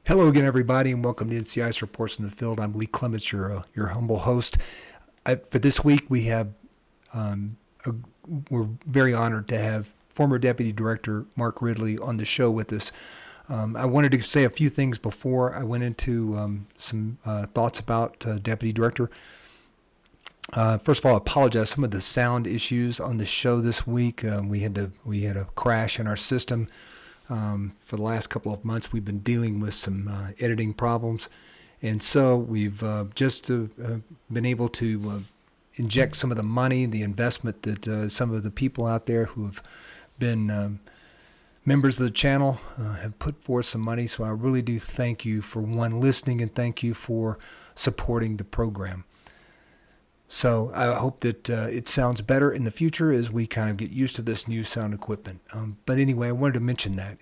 Hello again, everybody, and welcome to NCIS Reports in the Field. I'm Lee Clements, your humble host. For this week, we have we're very honored to have former Deputy Director Mark Ridley on the show with us. I wanted to say a few things before I went into some thoughts about Deputy Director. First of all, I apologize some of the sound issues on the show this week. We had a crash in our system. For the last couple of months, we've been dealing with some editing problems, and so we've just been able to inject some of the money, the investment that some of the people out there who have been members of the channel have put forth some money. So I really do thank you for listening, and thank you for supporting the program. So I hope that it sounds better in the future as we kind of get used to this new sound equipment. But anyway, I wanted to mention that.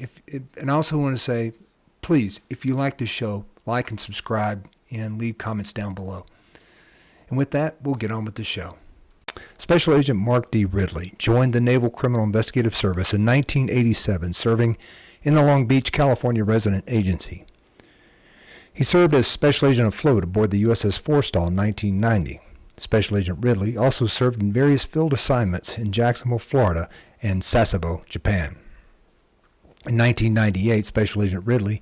And I also want to say, please, if you like this show, like and subscribe and leave comments down below. And with that, we'll get on with the show. Special Agent Mark D. Ridley joined the Naval Criminal Investigative Service in 1987, serving in the Long Beach, California Resident Agency. He served as Special Agent Afloat aboard the USS Forrestal in 1990. Special Agent Ridley also served in various field assignments in Jacksonville, Florida, and Sasebo, Japan. In 1998, Special Agent Ridley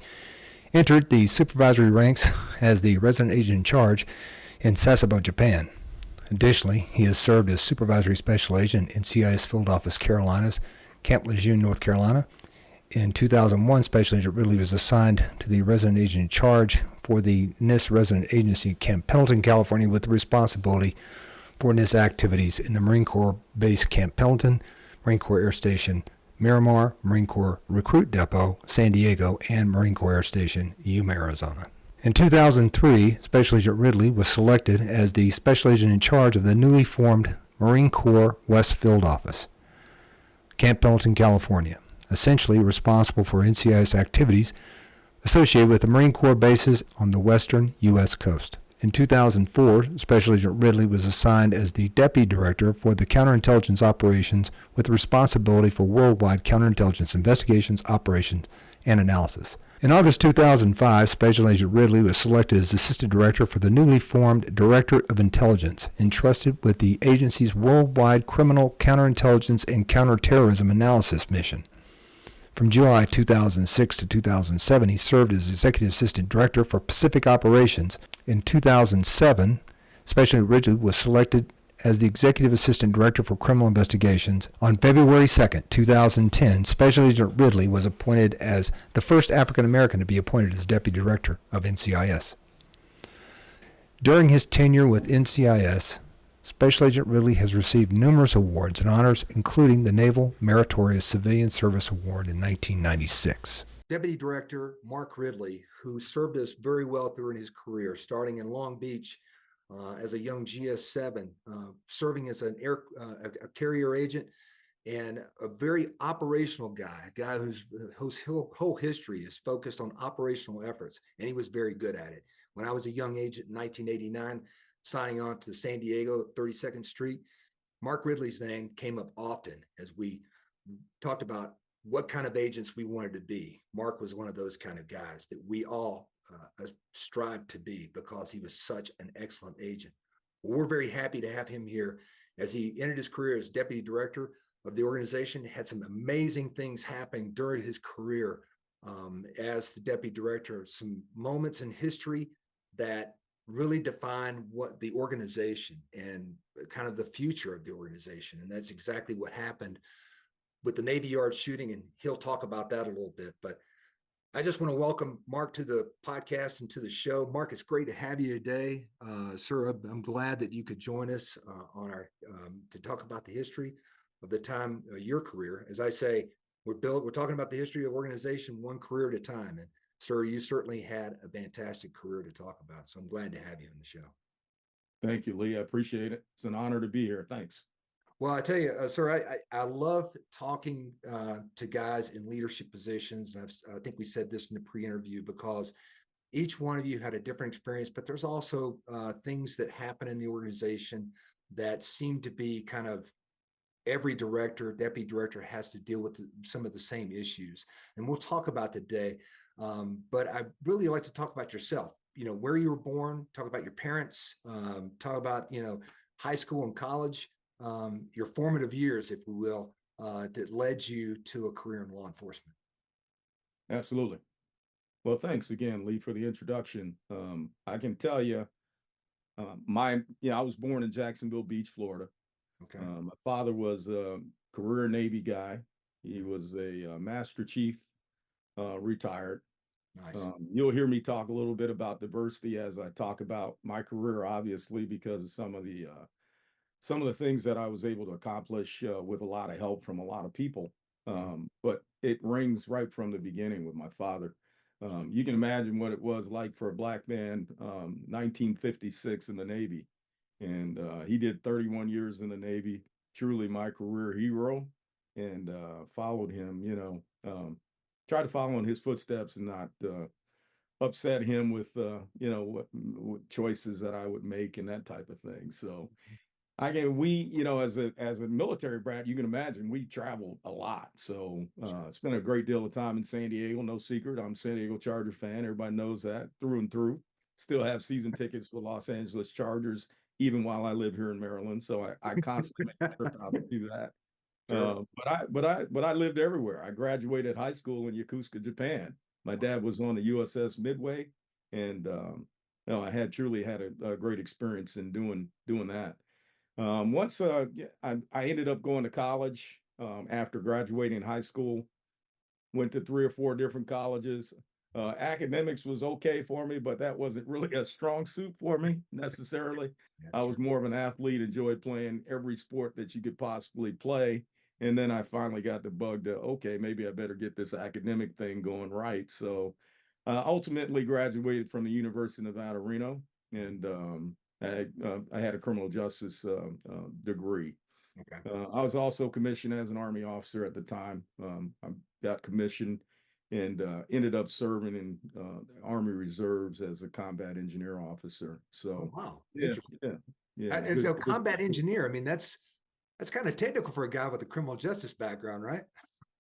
entered the supervisory ranks as the resident agent in charge in Sasebo, Japan. Additionally, he has served as Supervisory Special Agent in NCIS Field Office Carolinas, Camp Lejeune, North Carolina. In 2001, Special Agent Ridley was assigned to the resident agent in charge for the NCIS Resident Agency at Camp Pendleton, California, with the responsibility for NCIS activities in the Marine Corps Base Camp Pendleton, Marine Corps Air Station Miramar, Marine Corps Recruit Depot, San Diego, and Marine Corps Air Station Yuma, Arizona. In 2003, Special Agent Ridley was selected as the Special Agent in charge of the newly formed Marine Corps West Field Office, Camp Pendleton, California, essentially responsible for NCIS activities associated with the Marine Corps bases on the western U.S. coast. In 2004, Special Agent Ridley was assigned as the Deputy Director for the Counterintelligence Operations with responsibility for worldwide counterintelligence investigations, operations, and analysis. In August 2005, Special Agent Ridley was selected as Assistant Director for the newly formed Director of Intelligence, entrusted with the agency's worldwide criminal counterintelligence and counterterrorism analysis mission. From July 2006 to 2007, he served as Executive Assistant Director for Pacific Operations. In 2007, Special Agent Ridley was selected as the Executive Assistant Director for Criminal Investigations. On February 2, 2010, Special Agent Ridley was appointed as the first African American to be appointed as Deputy Director of NCIS. During his tenure with NCIS, Special Agent Ridley has received numerous awards and honors, including the Naval Meritorious Civilian Service Award in 1996. Deputy Director Mark Ridley, who served us very well during his career, starting in Long Beach as a young GS-7, serving as a carrier agent, and a very operational guy, a guy whose whole history is focused on operational efforts, and he was very good at it. When I was a young agent in 1989, signing on to San Diego, 32nd Street, Mark Ridley's name came up often as we talked about what kind of agents we wanted to be. Mark was one of those kind of guys that we all strived to be because he was such an excellent agent. Well, we're very happy to have him here as he ended his career as Deputy Director of the organization, had some amazing things happen during his career as the Deputy Director, some moments in history that really define what the organization and kind of the future of the organization. And that's exactly what happened with the Navy Yard shooting, and he'll talk about that a little bit. But I just want to welcome Mark to the podcast and to the show. Mark, it's great to have you today. Sir, I'm glad that you could join us on our to talk about the history of the time, your career. As I say, we're talking about the history of organization one career at a time. And sir, you certainly had a fantastic career to talk about. So I'm glad to have you on the show. Thank you, Lee. I appreciate it. It's an honor to be here. Thanks. Well, I tell you, sir, I love talking to guys in leadership positions. And I think we said this in the pre-interview because each one of you had a different experience, but there's also things that happen in the organization that seem to be kind of every director, deputy director has to deal with some of the same issues. And we'll talk about today. But I really like to talk about yourself, where you were born, talk about your parents, talk about, high school and college, your formative years, if we will, that led you to a career in law enforcement. Absolutely. Well, thanks again, Lee, for the introduction. I can tell you, I was born in Jacksonville Beach, Florida. Okay. My father was a career Navy guy. He was a Master Chief, retired. Nice. You'll hear me talk a little bit about diversity as I talk about my career, obviously, because of some of the things that I was able to accomplish with a lot of help from a lot of people. But it rings right from the beginning with my father. You can imagine what it was like for a black man, 1956 in the Navy. And he did 31 years in the Navy, truly my career hero, and followed him, tried to follow in his footsteps and not upset him with, what choices that I would make and that type of thing. So as a military brat, you can imagine we traveled a lot. So spent a great deal of time in San Diego. No secret, I'm a San Diego Charger fan. Everybody knows that through and through. Still have season tickets for Los Angeles Chargers, even while I live here in Maryland. So I constantly make a trip out to do that. Sure. But I lived everywhere. I graduated high school in Yokosuka, Japan. My dad was on the USS Midway, and I had truly had a great experience in doing that. Once I ended up going to college after graduating high school, went to 3 or 4 different colleges. Academics was okay for me, but that wasn't really a strong suit for me necessarily. Yeah, I was sure. more of an athlete, enjoyed playing every sport that you could possibly play. And then I finally got the bug to, okay, maybe I better get this academic thing going right. So ultimately graduated from the University of Nevada, Reno, and I had a criminal justice degree. Okay. I was also commissioned as an Army officer at the time. I got commissioned and ended up serving in Army Reserves as a combat engineer officer. Oh, So, wow. yeah, Interesting. yeah, yeah. And so combat engineer, I mean, that's kind of technical for a guy with a criminal justice background, right?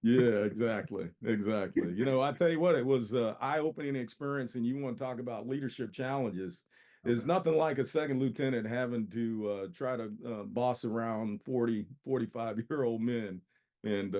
Yeah, exactly, exactly. I tell you what, it was an eye-opening experience, and you want to talk about leadership challenges. There's Okay. nothing like a second lieutenant having to try to boss around 40, 45-year-old men. And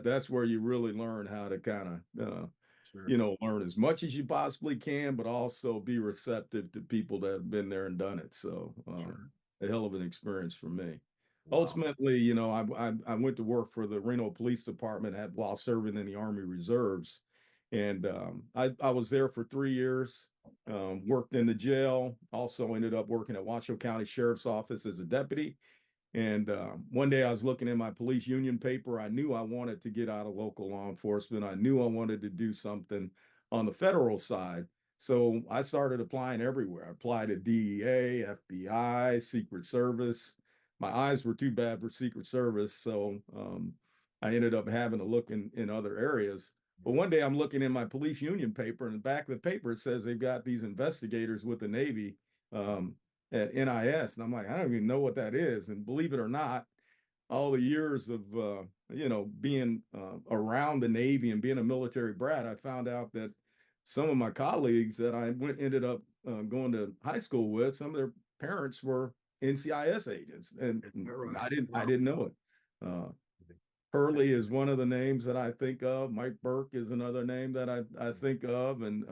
that's where you really learn how to kind of, Sure. learn as much as you possibly can, but also be receptive to people that have been there and done it. So Sure. a hell of an experience for me. Wow. Ultimately, I went to work for the Reno Police Department while serving in the Army Reserves, and I was there for 3 years. Worked in the jail. Also ended up working at Washoe County Sheriff's Office as a deputy. And one day I was looking in my police union paper. I knew I wanted to get out of local law enforcement. I knew I wanted to do something on the federal side. So I started applying everywhere. I applied to DEA, FBI, Secret Service. My eyes were too bad for Secret Service. So I ended up having to look in other areas. But one day I'm looking in my police union paper, and the back of the paper it says they've got these investigators with the Navy. At NIS. And I'm like, I don't even know what that is. And believe it or not, all the years of, being around the Navy and being a military brat, I found out that some of my colleagues that ended up going to high school with, some of their parents were NCIS agents. And Is that right? I Wow. didn't know it. Hurley is one of the names that I think of. Mike Burke is another name that I think of. And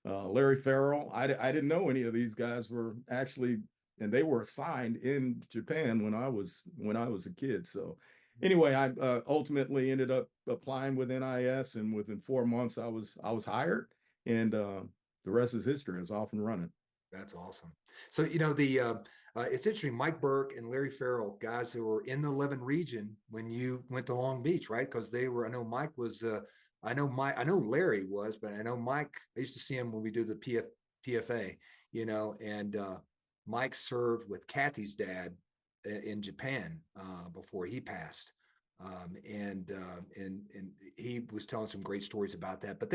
Larry Ferrell. I didn't know any of these guys were actually, and they were assigned in Japan when I was a kid. So anyway, I ultimately ended up applying with NIS, and within 4 months I was hired, and the rest is history. It's off and running. That's awesome. So, it's interesting, Mike Burke and Larry Ferrell, guys who were in the 11 region when you went to Long Beach, right? Because I know Mike was, I know Larry was, but I know Mike, I used to see him when we do the PFA, and Mike served with Kathy's dad in Japan before he passed. And he was telling some great stories about that, but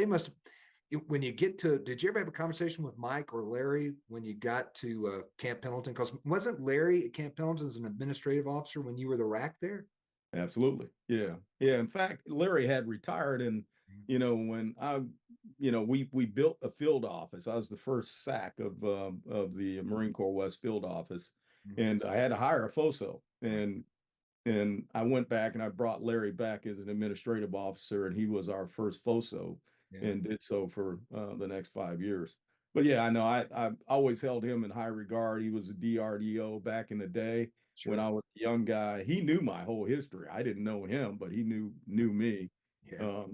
when you get to, did you ever have a conversation with Mike or Larry when you got to Camp Pendleton? Because wasn't Larry at Camp Pendleton as an administrative officer when you were the rack there? Absolutely. Yeah. Yeah. In fact, Larry had retired, and when we built a field office. I was the first SAC of the Marine Corps West Field Office, Mhm. and I had to hire a FOSO. And I went back and I brought Larry back as an administrative officer, and he was our first FOSO Yeah, and did so for the next 5 years. But yeah, I know I always held him in high regard. He was a DRDO back in the day when sure. I was a young guy. He knew my whole history. I didn't know him, but he knew me. Yeah,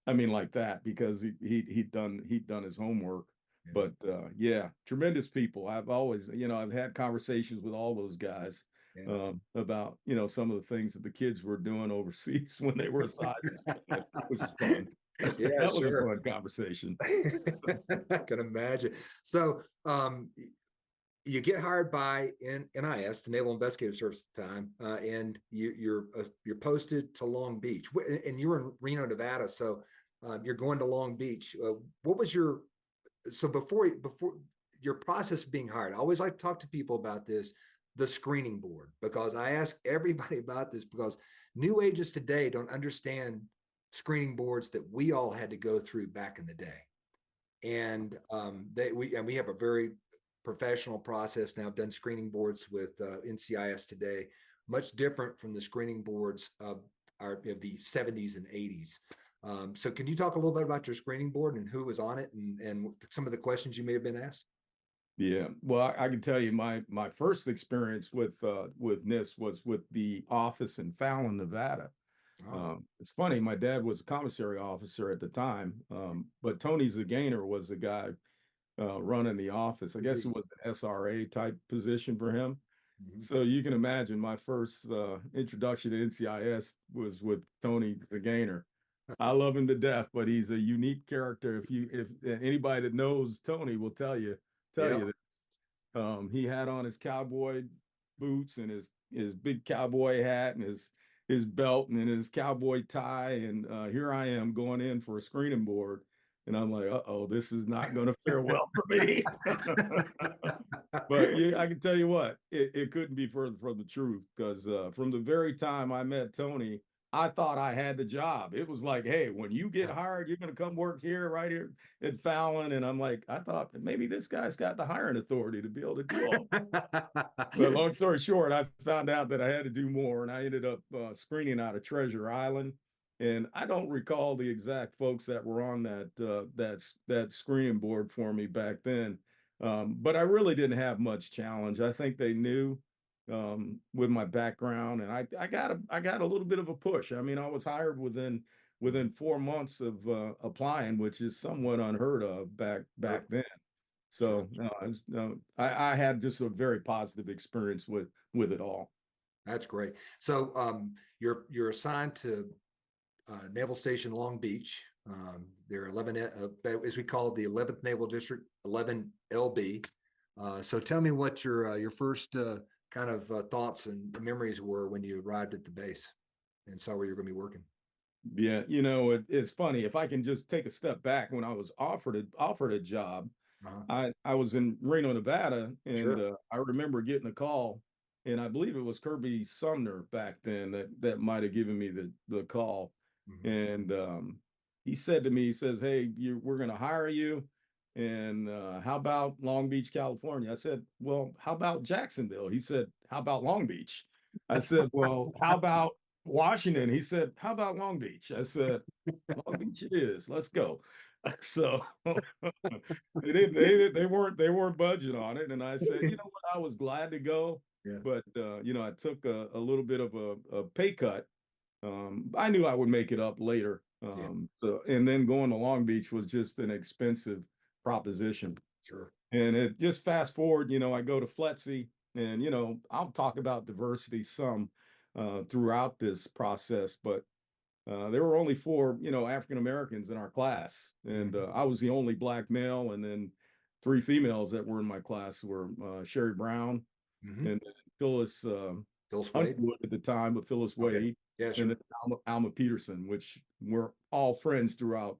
I mean, like that, because he'd done his homework. yeah, But yeah, tremendous people. I've always, I've had conversations with all those guys yeah. about some of the things that the kids were doing overseas when they were assigned, which is fun. Yeah, That was a sure. fun conversation. I can imagine. So, you get hired by NIS, the Naval Investigative Service at the time, and you're posted to Long Beach, and you're in Reno, Nevada. So, you're going to Long Beach. What was your before your process of being hired? I always like to talk to people about this, the screening board, because I ask everybody about this because new agents today don't understand screening boards that we all had to go through back in the day. And we have a very professional process now. I've done screening boards with NCIS today, much different from the screening boards of the 70s and 80s. So can you talk a little bit about your screening board and who was on it and some of the questions you may have been asked? Yeah, well, I can tell you my first experience with NIS was with the office in Fallon, Nevada. Oh, It's funny, my dad was a commissary officer at the time, but Tony Zagainer was the guy running the office. I is guess it he? was an SRA type position for him. Mhm. So you can imagine my first introduction to NCIS was with Tony Zagainer. I love him to death, but he's a unique character. If anybody that knows Tony will tell Yep. you that he had on his cowboy boots and his big cowboy hat and his belt and his cowboy tie, and here I am going in for a screening board, and I'm like, uh-oh, this is not going to fare well for me. But yeah, I can tell you what, it couldn't be further from the truth, because from the very time I met Tony, I thought I had the job. It was like, hey, when you get hired, you're going to come work here, right here at Fallon. And I'm like, I thought that maybe this guy's got the hiring authority to be able to do all. But long story short, I found out that I had to do more, and I ended up screening out of Treasure Island. And I don't recall the exact folks that were on that screening board for me back then. But I really didn't have much challenge. I think they knew with my background, and I got a little bit of a push. I mean, I was hired within 4 months of applying, which is somewhat unheard of back Sure, then. sure. So I had just a very positive experience with it all. That's great. So you're assigned to Naval Station Long Beach. There are 11, as we call it, the 11th Naval District, 11 LB. So tell me what your first kind of thoughts and memories were when you arrived at the base and saw where you're going to be working. Yeah, it's funny. If I can just take a step back, when I was offered a job, Uh-huh. I was in Reno, Nevada, and Sure. I remember getting a call, and I believe it was Kirby Sumner back then that might have given me the call, Mhm. and he said to me, he says, "Hey, we're going to hire you, and how about Long Beach, California?" I said, "Well, how about Jacksonville?" He said, "How about Long Beach?" I said, "Well, how about Washington?" He said, "How about Long Beach?" I said, "Long Beach it is. Let's go." So they weren't budging on it, and I said, you know what, I was glad to go, Yeah. but I took a little bit of a pay cut. I knew I would make it up later. Yeah. So and then going to Long Beach was just an expensive proposition. Sure. And it just fast forward, I go to FLETC, and I'll talk about diversity some throughout this process, but there were only four, African Americans in our class, and Mhm. I was the only black male, and then three females that were in my class were Sherry Brown, Mhm. and then Phyllis Phil Swade. Underwood at the time, but Phyllis Okay. Wade, Yeah, and then sure. Alma Peterson, which were all friends throughout,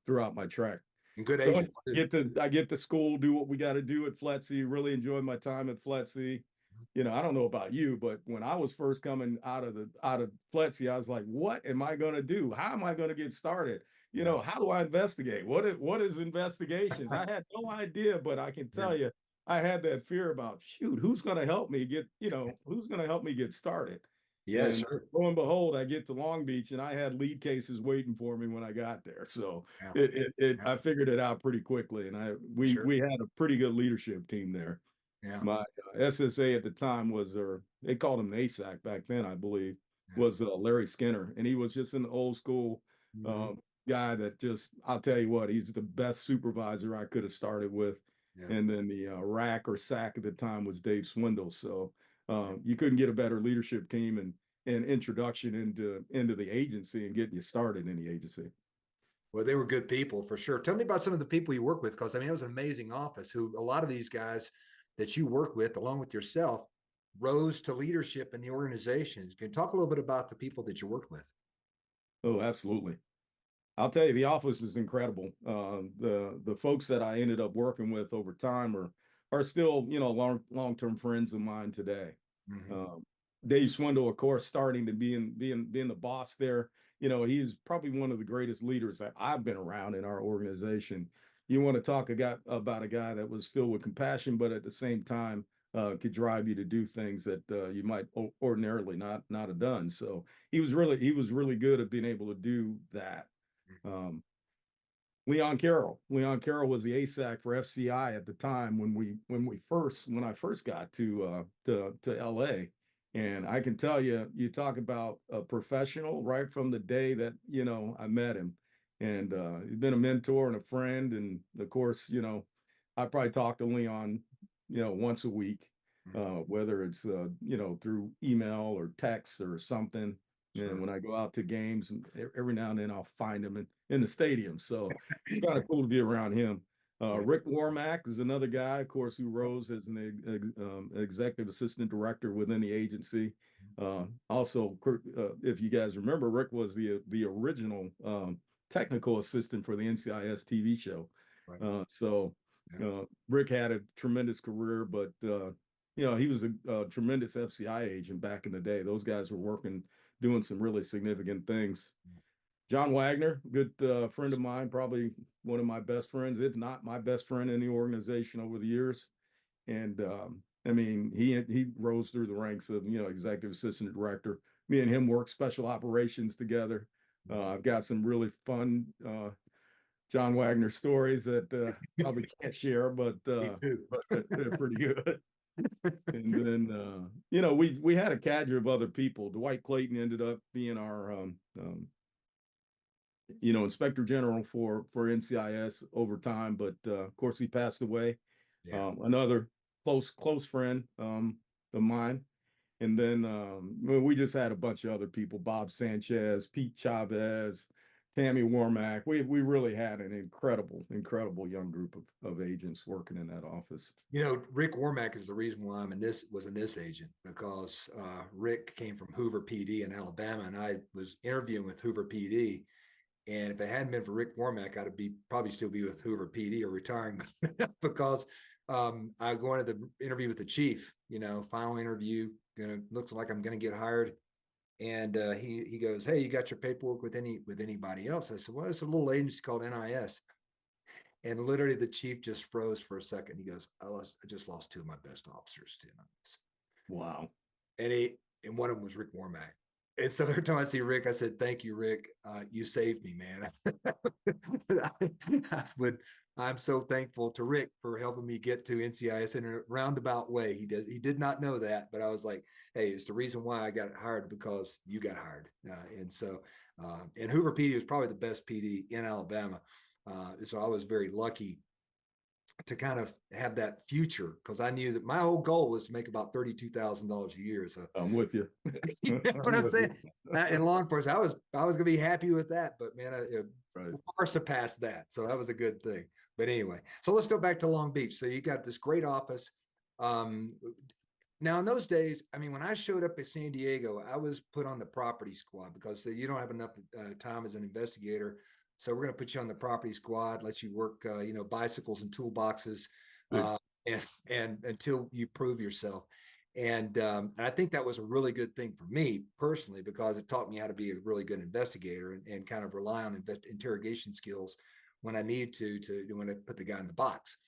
throughout my track. And good So anyway, agents too. I get to school, do what we got to do at FLETC. Really enjoyed my time at FLETC. I don't know about you, but when I was first coming out of FLETC, I was like, what am I going to do? How am I going to get started? you know, how do I investigate? What is investigations? I had no idea, but I can Yeah. tell you, I had that fear about, shoot, who's going to help me get, you know, who's going to help me get started? Yeah, And sure. lo and behold, I get to Long Beach and I had lead cases waiting for me when I got there. So Yeah. Yeah, I figured it out pretty quickly, and sure. we had a pretty good leadership team there. Yeah. My SSA at the time was, or they called him an ASAC back then, I believe, Yeah. was Larry Skinner, and he was just an old school Mhm. guy that just, I'll tell you what, he's the best supervisor I could have started with. Yeah. And then the rack or sack at the time was Dave Swindle. So you couldn't get a better leadership team and introduction into the agency and getting you started in the agency. Well, they were good people for sure. Tell me about some of the people you work with, because I mean, it was an amazing office. Who a lot of these guys that you work with, along with yourself, rose to leadership in the organizations. Can you talk a little bit about the people that you worked with? Oh, absolutely. I'll tell you, the office is incredible. The folks that I ended up working with over time are still, you know, long-term friends of mine today. Mhm. Um, Dave Swindle, of course, starting to being the boss there. You know, he's probably one of the greatest leaders that I've been around in our organization. You want to talk about a guy that was filled with compassion, but at the same time could drive you to do things that you might ordinarily not have done. So he was really good at being able to do that. Um, Leon Carroll. Leon Carroll was the ASAC for FCI at the time when I first got to LA. And I can tell you, you talk about a professional right from the day that, you know, I met him. And he's been a mentor and a friend. And of course, you know, I probably talk to Leon, you know, once a week, whether it's you know, through email or text or something. And Sure. when I go out to games, every now and then I'll find him in the stadium. So it's kind of cool to be around him. Yeah. Rick Warmack is another guy, of course, who rose as an executive assistant director within the agency. Also, if you guys remember, Rick was the original technical assistant for the NCIS TV show. Right. So Yeah. Rick had a tremendous career, but you know, he was a tremendous FCI agent back in the day. Those guys were working, doing some really significant things. John Wagner, good friend of mine, probably one of my best friends, if not my best friend in the organization over the years. And I mean, he rose through the ranks of, you know, executive assistant director. Me and him worked special operations together. I've got some really fun John Wagner stories that probably can't share, but Me too. they're pretty good. And then you know, we had a cadre of other people. Dwight Clayton ended up being our you know, inspector general for NCIS over time, but of course he passed away. Yeah. Another close friend of mine. And then we just had a bunch of other people: Bob Sanchez, Pete Chavez, Tammy Warmack. We really had an incredible young group of agents working in that office. You know, Rick Warmack is the reason why I'm in this was in this agent, because Rick came from Hoover PD in Alabama, and I was interviewing with Hoover PD. And if it hadn't been for Rick Warmack, I'd be probably still be with Hoover PD or retiring because I go into the interview with the chief, you know, final interview, looks like I'm going to get hired. And he goes, "Hey, you got your paperwork with anybody else?" I said, "Well, it's a little agency called NIS." And literally the chief just froze for a second. He goes, I just lost two of my best officers to NIS. Wow. And one of them was Rick Warmack. And so every time I see Rick, I said, "Thank you, Rick. You saved me, man." I'm so thankful to Rick for helping me get to NCIS in a roundabout way. He did not know that, but I was like, "Hey, it's the reason why I got hired, because you got hired." And so, and Hoover PD was probably the best PD in Alabama. So I was very lucky to kind of have that future, because I knew that my whole goal was to make about $32,000 a year. So I'm with you. you know what I'm saying? In law enforcement, I was gonna be happy with that, but man, Right. far surpassed that. So that was a good thing. But anyway, so let's go back to Long Beach. So you got this great office. Now in those days, I mean, when I showed up at San Diego, I was put on the property squad because you don't have enough time as an investigator. So we're going to put you on the property squad, let you work, you know, bicycles and toolboxes, and until you prove yourself. And I think that was a really good thing for me personally, because it taught me how to be a really good investigator and kind of rely on interrogation skills when I need to when I put the guy in the box.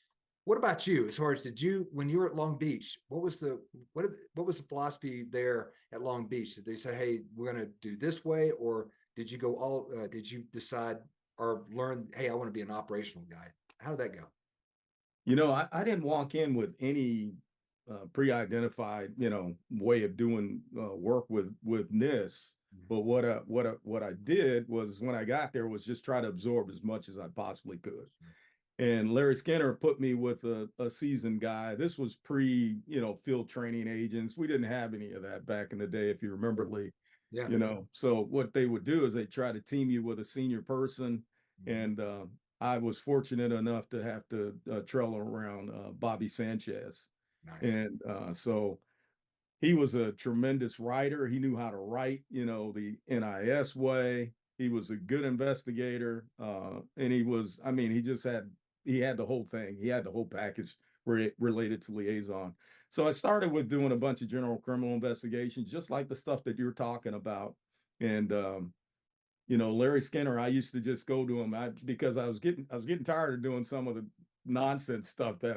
What about you? As far as when you were at Long Beach, what was the philosophy there at Long Beach? Did they say, "Hey, we're going to do this way," or did you go all? Did you decide or learn, "Hey, I want to be an operational guy"? How did that go? I didn't walk in with any pre-identified, way of doing work with NIST. But what I did was, when I got there, was just try to absorb as much as I possibly could. And Larry Skinner put me with a seasoned guy. This was pre, field training agents. We didn't have any of that back in the day, if you remember, Lee. Yeah. So what they would do is they try to team you with a senior person. And I was fortunate enough to have to trail around Bobby Sanchez. Nice. And so he was a tremendous writer. He knew how to write, the NIS way. He was a good investigator. And he had the whole thing. He had the whole package related to liaison. So I started with doing a bunch of general criminal investigations, just like the stuff that you're talking about. And, Larry Skinner, I used to just go to him because I was getting tired of doing some of the nonsense stuff that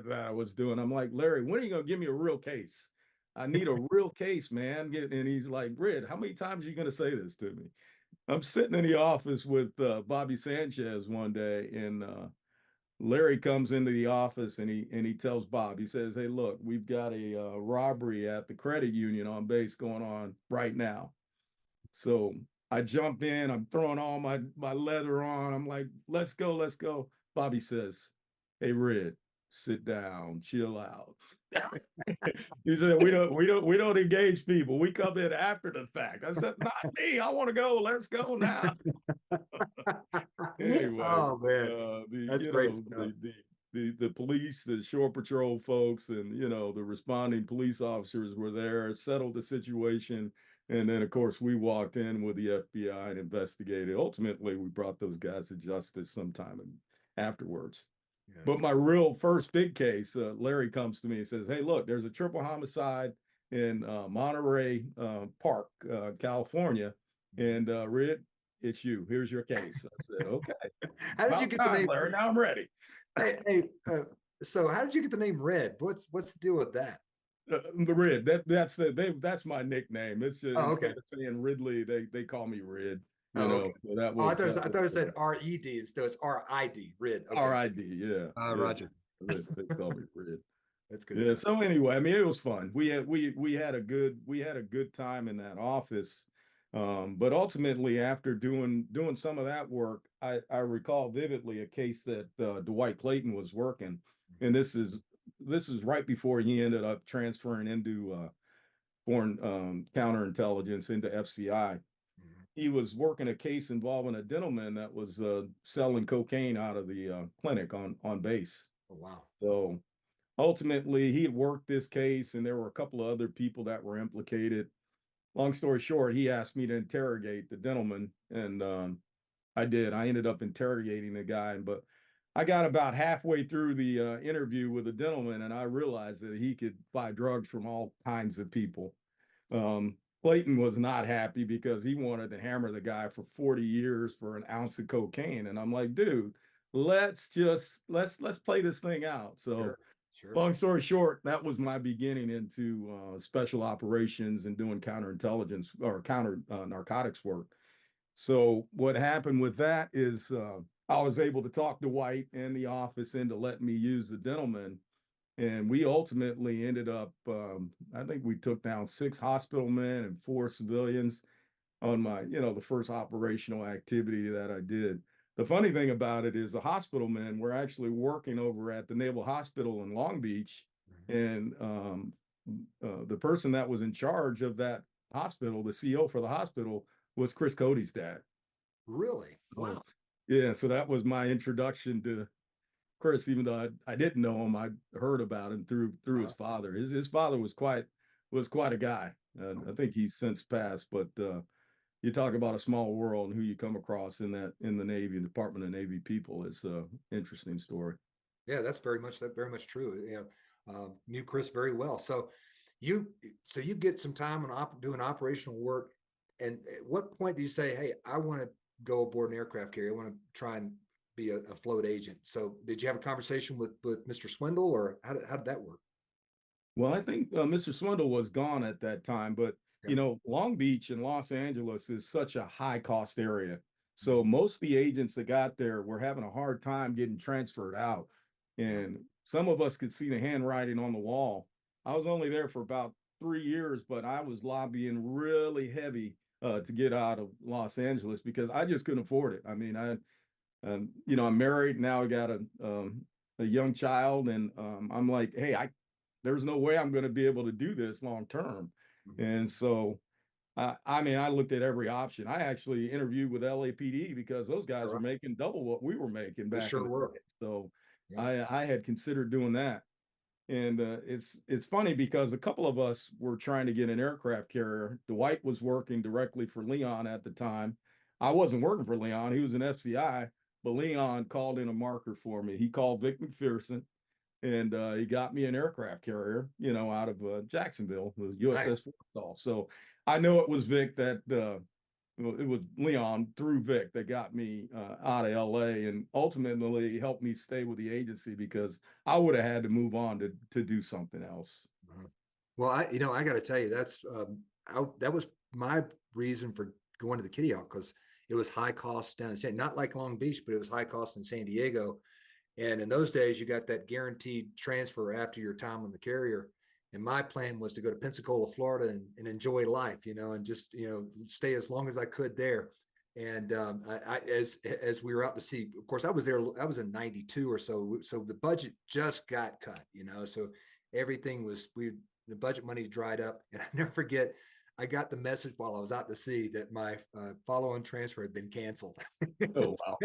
I was doing. I'm like, "Larry, when are you gonna give me a real case? I need a real case, man." And he's like, "Rid, how many times are you gonna say this to me?" I'm sitting in the office with Bobby Sanchez one day, and Larry comes into the office, and he tells Bob, he says, "Hey, look, we've got a robbery at the credit union on base going on right now." So I jump in, I'm throwing all my leather on. I'm like, let's go, let's go. Bobby says, "Hey, Red, sit down, chill out." He said, "We don't engage people. We come in after the fact." I said, "Not me. I want to go. Let's go now." Anyway, Oh man, that's great stuff. the police, the shore patrol folks, and the responding police officers were there, settled the situation, and then of course we walked in with the FBI and investigated. Ultimately, we brought those guys to justice sometime afterwards. Yeah, But my real first big case, Larry comes to me and says, "Hey, look, there's a triple homicide in Monterey Park, California, and Red, it's you. Here's your case." I said, "Okay, how did you about get the time, name? Larry. Now I'm ready." Hey, so how did you get the name Red? What's the deal with that? The Red, that's my nickname. It's Oh, instead okay. of saying Ridley, they call me Red. Oh, okay. So that Oh, was I thought it said RED, so it's RID, Rid. Okay. RID. Yeah, yeah. Roger. They call me Red. That's good Yeah. stuff. So anyway, I mean, it was fun. We had a good time in that office. But ultimately, after doing some of that work, I recall vividly a case that Dwight Clayton was working, and this is right before he ended up transferring into foreign counterintelligence into FCI. Mhm. He was working a case involving a gentleman that was selling cocaine out of the clinic on base. Oh, wow. So ultimately, he had worked this case, and there were a couple of other people that were implicated. Long story short, he asked me to interrogate the gentleman, and I did. I ended up interrogating the guy, but I got about halfway through the interview with the gentleman, and I realized that he could buy drugs from all kinds of people. Clayton was not happy because he wanted to hammer the guy for 40 years for an ounce of cocaine, and I'm like, "Dude, let's play this thing out." So Sure. Sure. long story short, that was my beginning into special operations and doing counterintelligence or counter narcotics work. So what happened with that is I was able to talk to White and the office into letting me use the gentleman, and we ultimately ended up. I think we took down 6 hospital men and 4 civilians on my, the first operational activity that I did. The funny thing about it is the hospital men were actually working over at the Naval Hospital in Long Beach, Mhm. and the person that was in charge of that hospital, the CO for the hospital, was Chris Cody's dad. Really? So, Wow. yeah, so that was my introduction to Chris, even though I didn't know him. I heard about him through his father. His father was quite a guy. I think he's since passed, but you talk about a small world and who you come across in the Navy, Department of Navy people. It's a interesting story. Yeah, that's very much true. Knew Chris very well. So, so you get some time on doing operational work. And at what point do you say, hey, I want to go aboard an aircraft carrier? I want to try and be a float agent. So did you have a conversation with Mr. Swindle, or how did that work? Well, I think Mr. Swindle was gone at that time, but Yeah. Long Beach and Los Angeles is such a high cost area. So Mhm. most of the agents that got there were having a hard time getting transferred out. Yeah. And some of us could see the handwriting on the wall. I was only there for about 3 years, but I was lobbying really heavy to get out of Los Angeles because I just couldn't afford it. I mean, I'm married now. I got a young child, and I'm like, hey, there's no way I'm going to be able to do this long term. Mhm. And so, I mean, I looked at every option. I actually interviewed with LAPD because those guys All were right. making double what we were making They back in sure the were. day. So Yeah. I had considered doing that. And it's funny because a couple of us were trying to get an aircraft carrier. Dwight was working directly for Leon at the time. I wasn't working for Leon. He was an FCI, but Leon called in a marker for me. He called Vic McPherson, and he got me an aircraft carrier, out of Jacksonville, the Nice. USS Forrestal. So I know it was Vic that well, it was Leon through Vic that got me out of LA and ultimately helped me stay with the agency because I would have had to move on to do something else. Mhm. Well, I got to tell you, that was my reason for going to the Kitty Hawk, because it was high cost down in not like Long Beach, but it was high cost in San Diego. And in those days, you got that guaranteed transfer after your time on the carrier. And my plan was to go to Pensacola, Florida, and enjoy life, and just stay as long as I could there. And as we were out to sea, of course, I was there. I was in '92 or so, so the budget just got cut, so everything was the budget money dried up. And I never forget, I got the message while I was out to sea that my follow-on transfer had been canceled. Oh, wow.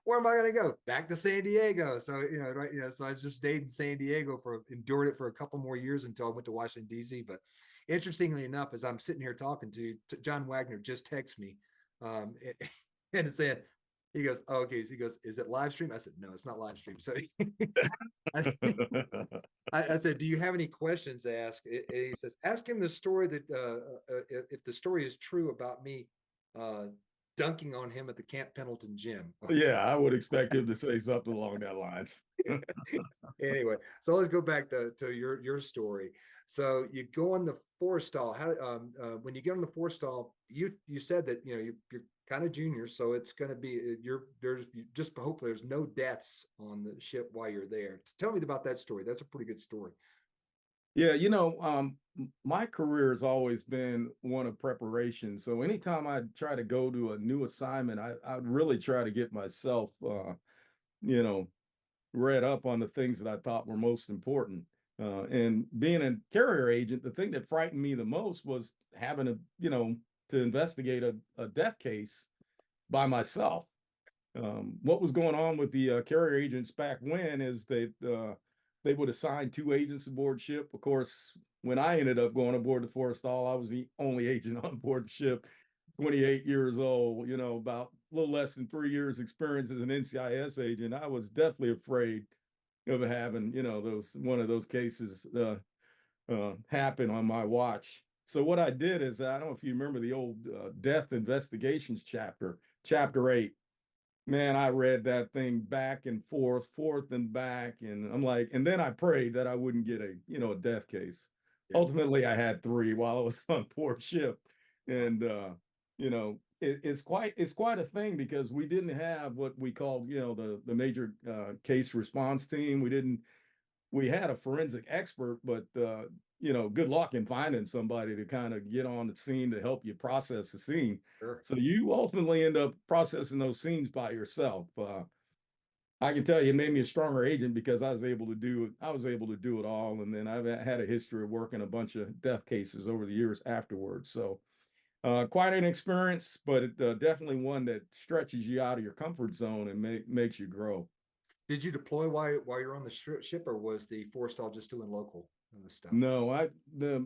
Where am I going to go? Back to San Diego. So right, so I just stayed in San Diego endured it for a couple more years until I went to Washington D.C. But interestingly enough, as I'm sitting here talking to you, John Wagner just texted me, and it said, he goes, oh, okay. He goes, is it live stream? I said, no, it's not live stream. So I, I said, do you have any questions to ask? He says, ask him the story that if the story is true about me dunking on him at the Camp Pendleton gym. Yeah, I would expect him to say something along that lines. Anyway, so let's go back to your story. So you go on the Forrestal. How when you get on the Forrestal, you said that you're kind of junior, so it's going to be there's just hopefully there's no deaths on the ship while you're there. Tell me about that story. That's a pretty good story. Yeah, my career has always been one of preparation. So anytime I try to go to a new assignment, I'd really try to get myself, you know, read up on the things that I thought were most important. And being a carrier agent, the thing that frightened me the most was having to investigate a death case by myself. What was going on with the carrier agents back when is that they would assign two agents aboard ship. Of course, when I ended up going aboard the Forrestal, I was the only agent on board the ship, 28 years old, about a little less than 3 years experience as an NCIS agent. I was definitely afraid of having, those one of those cases happen on my watch. So what I did is, I don't know if you remember the old death investigations chapter 8. Man, I read that thing back and forth and back, and I'm like, and then I prayed that I wouldn't get a death case. Yeah. Ultimately, I had three while I was on board ship, and it's quite a thing because we didn't have what we called the major case response team. We had a forensic expert, but good luck in finding somebody to kind of get on the scene to help you process the scene. Sure. So you ultimately end up processing those scenes by yourself. I can tell you, it made me a stronger agent because I was able to do it. I was able to do it all, and then I've had a history of working a bunch of death cases over the years afterwards. So quite an experience, but definitely one that stretches you out of your comfort zone and makes you grow. Did you deploy while you're on the ship, or was the Forrestal just doing local stuff? No,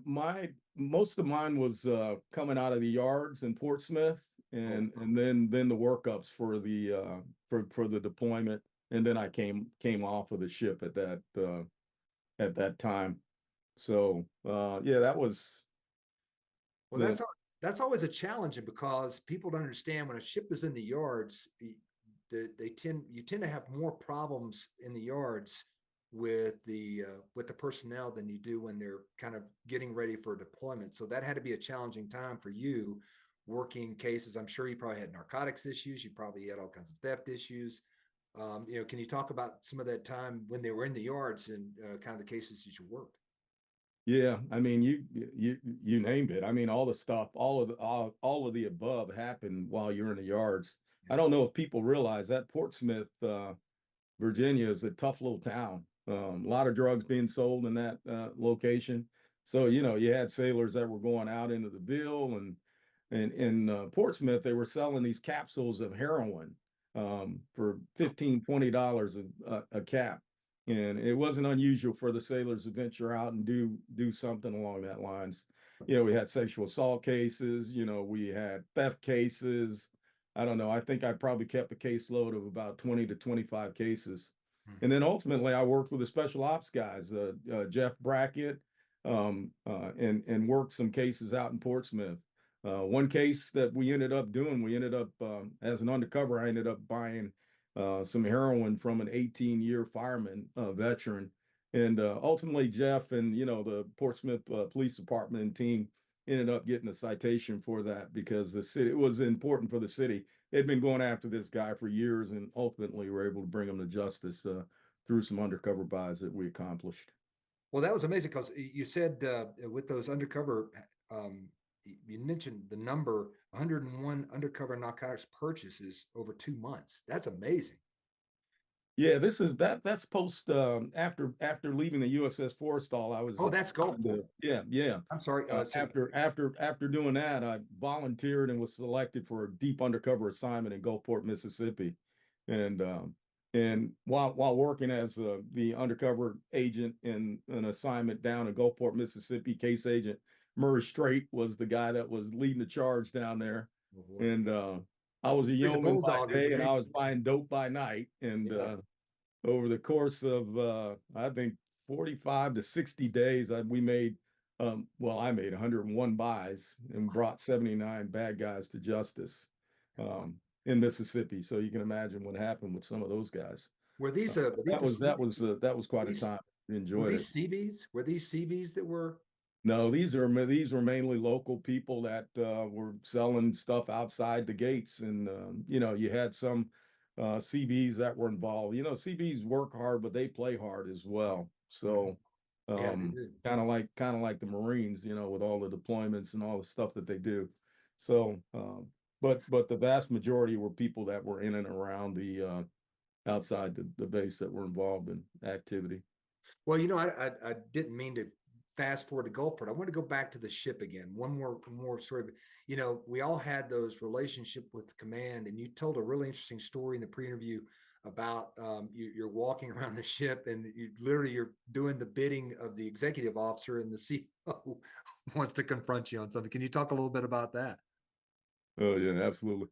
my most of mine was coming out of the yards in Portsmouth, Oh, and then the workups for the for the deployment, and then I came off of the ship at that time. So yeah, that was Well, the that's always a challenge because people don't understand when a ship is in the yards, you tend to have more problems in the yards with the personnel than you do when they're kind of getting ready for deployment. So that had to be a challenging time for you working cases. I'm sure you probably had narcotics issues. You probably had all kinds of theft issues. Can you talk about some of that time when they were in the yards and kind of the cases that you worked? Yeah, I mean, you named it. I mean, all the stuff, all of the above happened while you're in the yards. I don't know if people realize that Portsmouth, Virginia is a tough little town. A lot of drugs being sold in that location. So, you had sailors that were going out into the Ville, and in Portsmouth, they were selling these capsules of heroin for $15, $20 a cap. And it wasn't unusual for the sailors to venture out and do something along that lines. We had sexual assault cases, we had theft cases. I don't know. I think I probably kept a caseload of about 20 to 25 cases. And then ultimately, I worked with the special ops guys, Jeff Brackett, and worked some cases out in Portsmouth. One case that we ended up doing, as an undercover, I ended up buying some heroin from an 18-year fireman veteran. And ultimately, Jeff and, the Portsmouth Police Department and team ended up getting a citation for that because it was important for the city. They'd been going after this guy for years, and ultimately were able to bring him to justice through some undercover buys that we accomplished. Well, that was amazing because you said with those undercover, you mentioned the number 101 undercover narcotics purchases over 2 months. That's amazing. Yeah, that's post after leaving the USS Forrestal. I was Oh, that's Gulfport. yeah. I'm sorry. After doing that, I volunteered and was selected for a deep undercover assignment in Gulfport, Mississippi, and while working as the undercover agent in an assignment down in Gulfport, Mississippi, case agent Murray Strait was the guy that was leading the charge down there, Oh, boy. and I was a He's a yeoman by bulldog, day, isn't and he? I was buying dope by night, and Yeah. over the course of I think 45 to 60 days, we made I made 101 buys and brought 79 bad guys to justice in Mississippi. So you can imagine what happened with some of those guys. Were these That was quite a these time. We were enjoyed it. these CBs? Were these CBs that were? No, these were mainly local people that were selling stuff outside the gates, and you had some CBs that were involved. CBs work hard, but they play hard as well. So, Yeah, they do. kind of like the Marines, with all the deployments and all the stuff that they do. So, but the vast majority were people that were in and around the outside the base that were involved in activity. Well, I didn't mean to fast forward to Gulfport. I want to go back to the ship again. One more sort of, we all had those relationship with command, and you told a really interesting story in the pre-interview about you're walking around the ship and you're doing the bidding of the executive officer, and the CEO wants to confront you on something. Can you talk a little bit about that? Oh yeah, absolutely.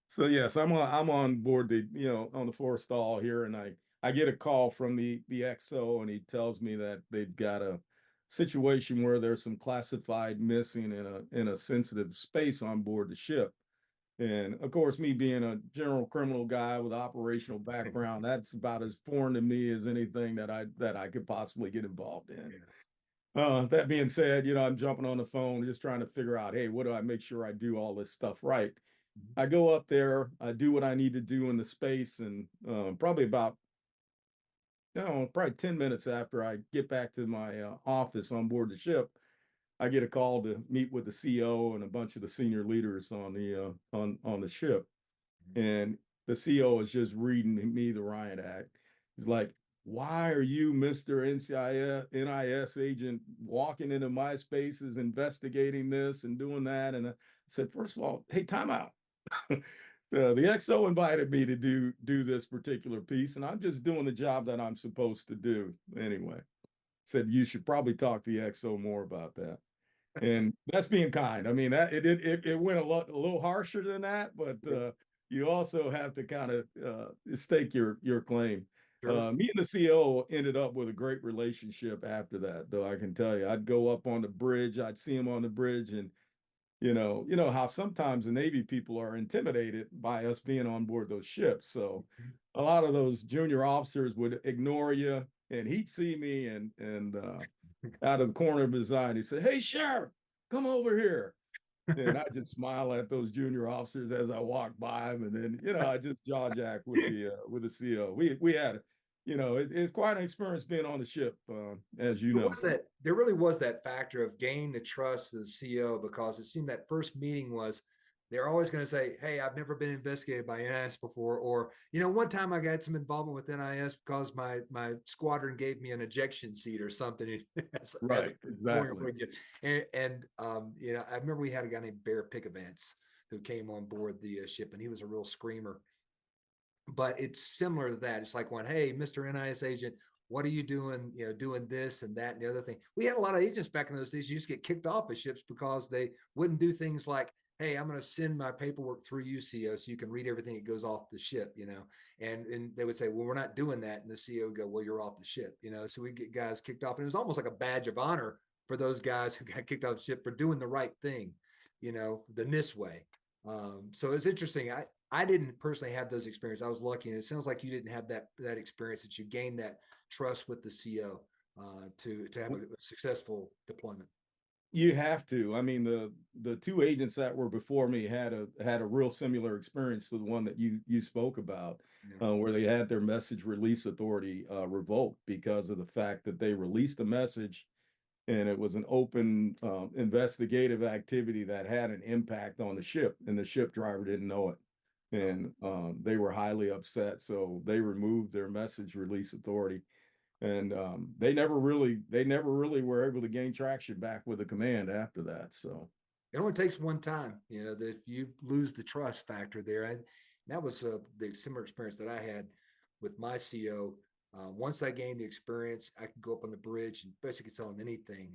So yes, I'm on board on the Forrestal here, and I get a call from the XO, and he tells me that they've got a situation where there's some classified missing in a sensitive space on board the ship. And of course, me being a general criminal guy with operational background, that's about as foreign to me as anything that I could possibly get involved in. Yeah. That being said, I'm jumping on the phone, just trying to figure out, hey, what do I make sure I do all this stuff right? Mhm. I go up there, I do what I need to do in the space, and probably about, probably 10 minutes after I get back to my office on board the ship, I get a call to meet with the CO and a bunch of the senior leaders on the ship. And the CO is just reading me the riot act. He's like, "Why are you, Mr. NIS agent, walking into my spaces, investigating this and doing that?" And I said, "First of all, hey, time out. The XO invited me to do this particular piece, and I'm just doing the job that I'm supposed to do anyway." Said, "You should probably talk to the XO more about that." And that's being kind. I mean, that it went a little harsher than that, but you also have to kind of stake your claim. Sure. Me and the CO ended up with a great relationship after that, though I can tell you, I'd go up on the bridge, I'd see him on the bridge, and you know how sometimes the Navy people are intimidated by us being on board those ships. So a lot of those junior officers would ignore you, and he'd see me, and out of the corner of his eye, and he'd say, "Hey, Sheriff, come over here." And I just smile at those junior officers as I walk by them, and then I just jaw jack with the CO. We had, it's quite an experience being on the ship, as you There know. was that, there really was that factor of gaining the trust of the CO, because it seemed that first meeting was, they're always going to say, "Hey, I've never been investigated by NIS before," or, one time I got some involvement with NIS because my squadron gave me an ejection seat or something as a Right, exactly. I remember we had a guy named Bear Pickavance who came on board the ship, and he was a real screamer. But it's similar to that. It's like, when, "Hey, Mr. NIS agent, what are you doing? Doing this and that and the other thing." We had a lot of agents back in those days who used to get kicked off of ships because they wouldn't do things like, "Hey, I'm going to send my paperwork through UCO so you can read everything that goes off the ship," and they would say, "Well, we're not doing that," and the CO would go, "Well, you're off the ship," So we get guys kicked off, and it was almost like a badge of honor for those guys who got kicked off the ship for doing the right thing, the NIS way. So it's interesting. I didn't personally have those experiences. I was lucky, and it sounds like you didn't have that experience, that you gained that trust with the CO to have a successful deployment. You have to. I mean, the two agents that were before me had a real similar experience to the one that you spoke about, Yeah. where they had their message release authority revoked because of the fact that they released a message, and it was an open investigative activity that had an impact on the ship, and the ship driver didn't know it, and they were highly upset. So they removed their message release authority, and they never really were able to gain traction back with the command after that. So It only takes one time, that if you lose the trust factor there. And that was the similar experience that I had with my CO. Once I gained the experience, I could go up on the bridge and basically tell him anything.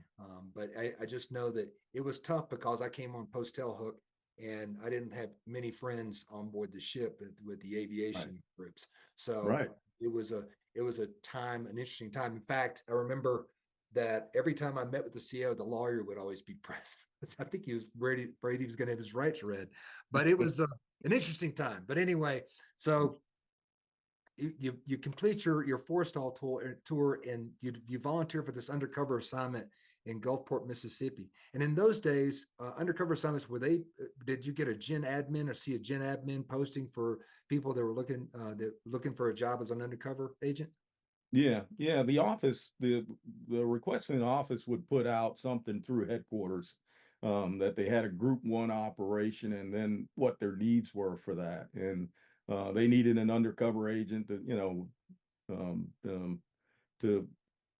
But I just know that it was tough because I came on post tailhook, and I didn't have many friends on board the ship with the right, aviation groups. So right. it was an interesting time. In fact, I remember that every time I met with the CO, the lawyer would always be present. I think he was afraid he was going to have his rights read, but it was an interesting time. But anyway, so you complete your Forrestal tour, and you volunteer for this undercover assignment in Gulfport, Mississippi. And in those days, undercover assignments, did you get a gen admin or see a gen admin posting for people that were looking for a job as an undercover agent? Yeah. The requesting office would put out something through headquarters, that they had a group one operation, and then what their needs were for that. And they needed an undercover agent um, um, to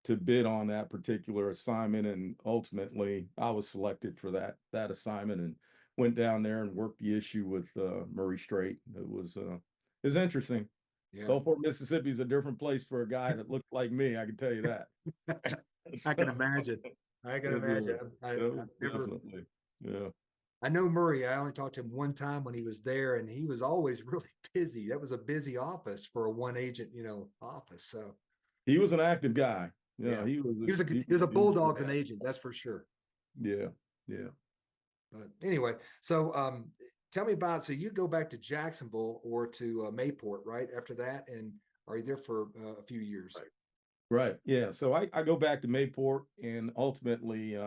to bid on that particular assignment. And ultimately I was selected for that assignment, and went down there and worked the issue with Murray Strait. It was interesting. Yeah. Gulfport, Mississippi is a different place for a guy that looked like me, I can tell you that. I can So, imagine. I can it imagine. is. I've No, never. definitely. Yeah. I know Murray. I only talked to him one time when he was there, and he was always really busy. That was a busy office for a one agent, office. So He was an active guy. Yeah, yeah, he was he was a he he was a he was bulldog as an pretty agent, that's for sure. yeah, yeah. But anyway, so tell me about. So you go back to Jacksonville or to Mayport right after that, and are you there for a few years? Right. Right. Yeah. So I go back to Mayport, and ultimately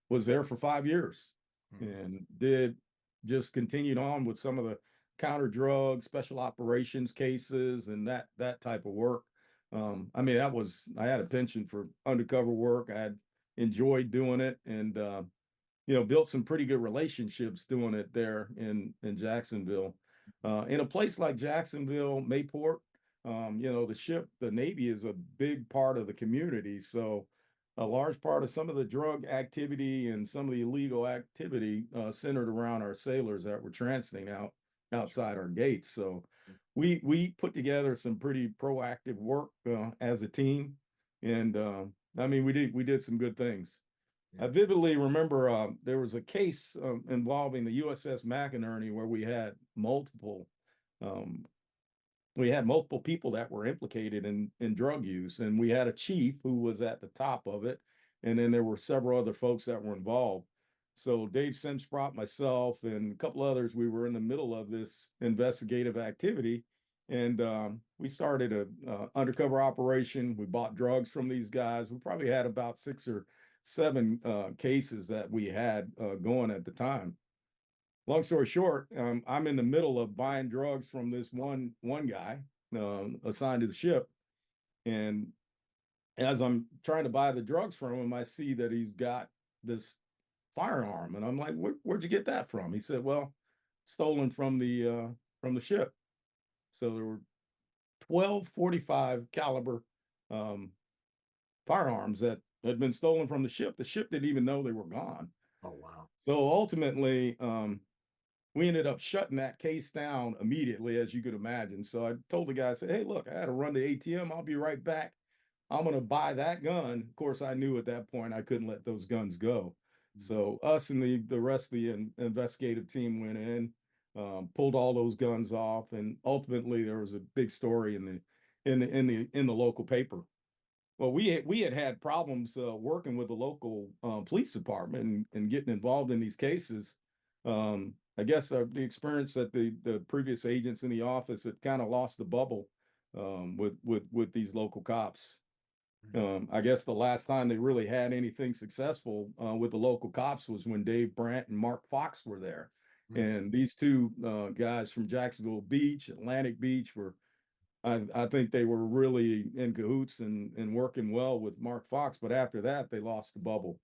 was there for 5 years, Mhm. and did just continued on with some of the counter drug special operations cases and that type of work. I mean, I had a penchant for undercover work. I had enjoyed doing it, and built some pretty good relationships doing it there in Jacksonville. In a place like Jacksonville, Mayport, the Navy is a big part of the community. So a large part of some of the drug activity and some of the illegal activity centered around our sailors that were transiting outside our gates. So we put together some pretty proactive work as a team, and I mean we did some good things. Yeah. I vividly remember there was a case involving the USS McInerney where we had multiple um, we had multiple people that were implicated in drug use, and we had a chief who was at the top of it, and then there were several other folks that were involved. So Dave Simsprot, myself, and a couple others, we were in the middle of this investigative activity, and we started a undercover operation. We bought drugs from these guys. We probably had about 6 or 7 cases that we had going at the time. Long story short, I'm in the middle of buying drugs from this one guy assigned to the ship, and as I'm trying to buy the drugs from him, I see that he's got this firearm, and I'm like, "Where'd you get that from?" He said, "Well, stolen from the ship." So there were 12 45 caliber um, firearms that had been stolen from the ship. The ship didn't even know they were gone. Oh, wow. So ultimately, we ended up shutting that case down immediately, as you could imagine. So I told the guy, I said, "Hey, look, I had to run to ATM. I'll be right back. I'm going to buy that gun." Of course, I knew at that point I couldn't let those guns go. So us and the rest of the investigative team went in, pulled all those guns off, and ultimately there was a big story in the local paper. Well, we had problems working with the local police department and getting involved in these cases. I guess the experience that the previous agents in the office had kind of lost the bubble with these local cops. I guess the last time they really had anything successful with the local cops was when Dave Brandt and Mark Fox were there. And these two guys from Jacksonville Beach, Atlantic Beach, I think they were really in cahoots and working well with Mark Fox, but after that, they lost the bubble.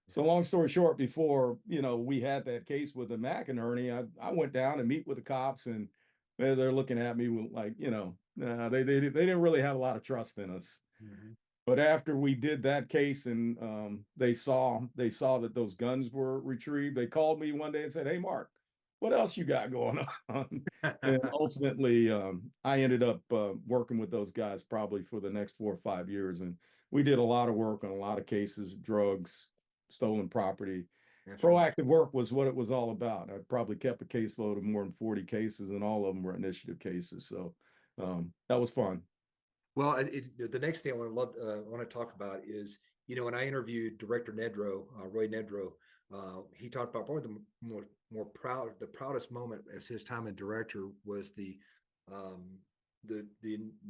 So long story short, before, we had that case with the McInerney, I went down and meet with the cops, and they're looking at me like, they didn't really have a lot of trust in us. But after we did that case and they saw that those guns were retrieved, they called me one day and said, "Hey, Mark, what else you got going on?" And ultimately, I ended up working with those guys probably for the next 4 or 5 years, and we did a lot of work on a lot of cases, drugs, stolen property. That's right. Proactive work was what it was all about. I probably kept a caseload of more than 40 cases, and all of them were initiative cases. So that was fun. Well, the next thing I want to talk about is, when I interviewed Director Nedrow, Roy Nedrow, he talked about probably the the proudest moment as his time as director was um, the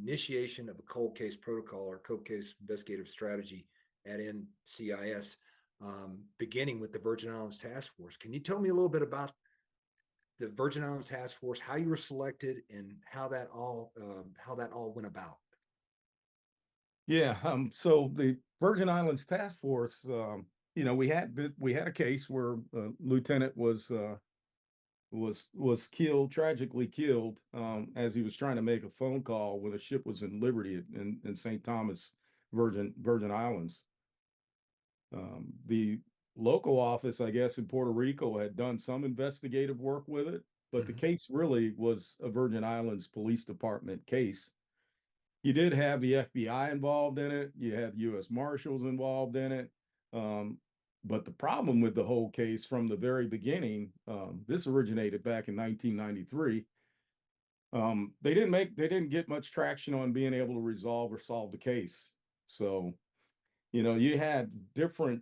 initiation of a cold case protocol or cold case investigative strategy at NCIS, beginning with the Virgin Islands Task Force. Can you tell me a little bit about the Virgin Islands Task Force, how you were selected, and how that all went about? Yeah. So the Virgin Islands Task Force, we had a case where a lieutenant was killed, tragically killed, as he was trying to make a phone call when a ship was in Liberty in St. Thomas, Virgin Islands. The local office, I guess, in Puerto Rico had done some investigative work with it, but the case really was a Virgin Islands Police Department case. You did have the FBI involved in it. You had U.S. Marshals involved in it. But the problem with the whole case from the very beginning, this originated back in 1993. They didn't get much traction on being able to resolve or solve the case. So, you had different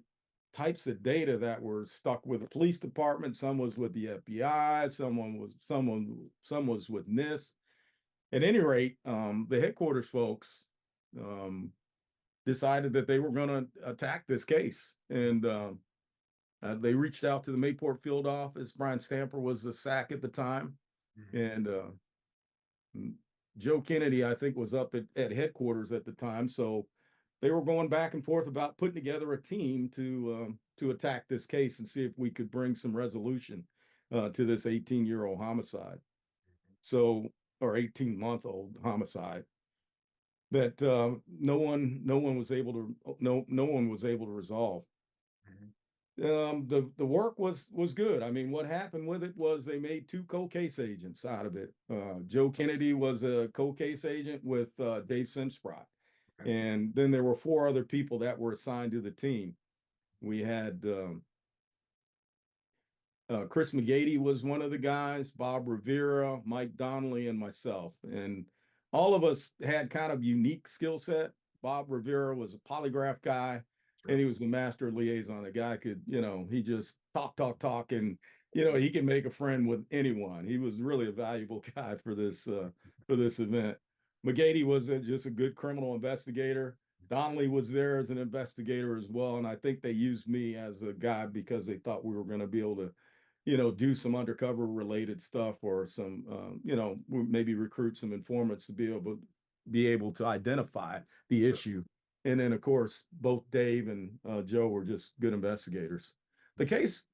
types of data that were stuck with the police department. Some was with the FBI. Some was with NIST. At any rate, the headquarters folks decided that they were going to attack this case, and they reached out to the Mayport field office. Brian Stamper was the SAC at the time, and Joe Kennedy, I think, was up at headquarters at the time. So they were going back and forth about putting together a team to attack this case and see if we could bring some resolution to this 18-year-old homicide. So, or 18-month-old homicide that no one was able to resolve. The work was good. I mean, what happened with it was they made 2 co-case agents out of it. Joe Kennedy was a co-case agent with Dave Simsprot, and then there were 4 other people that were assigned to the team. We had Chris McGady was one of the guys, Bob Rivera, Mike Donnelly, and myself. And all of us had kind of unique skill set. Bob Rivera was a polygraph guy, and he was the master liaison. The guy could, he just talk, and he can make a friend with anyone. He was really a valuable guy for this event. McGady was just a good criminal investigator. Donnelly was there as an investigator as well, and I think they used me as a guy because they thought we were going to be able to do some undercover related stuff, or some, maybe recruit some informants to be able to identify the issue. And then, of course, both Dave and Joe were just good investigators. The case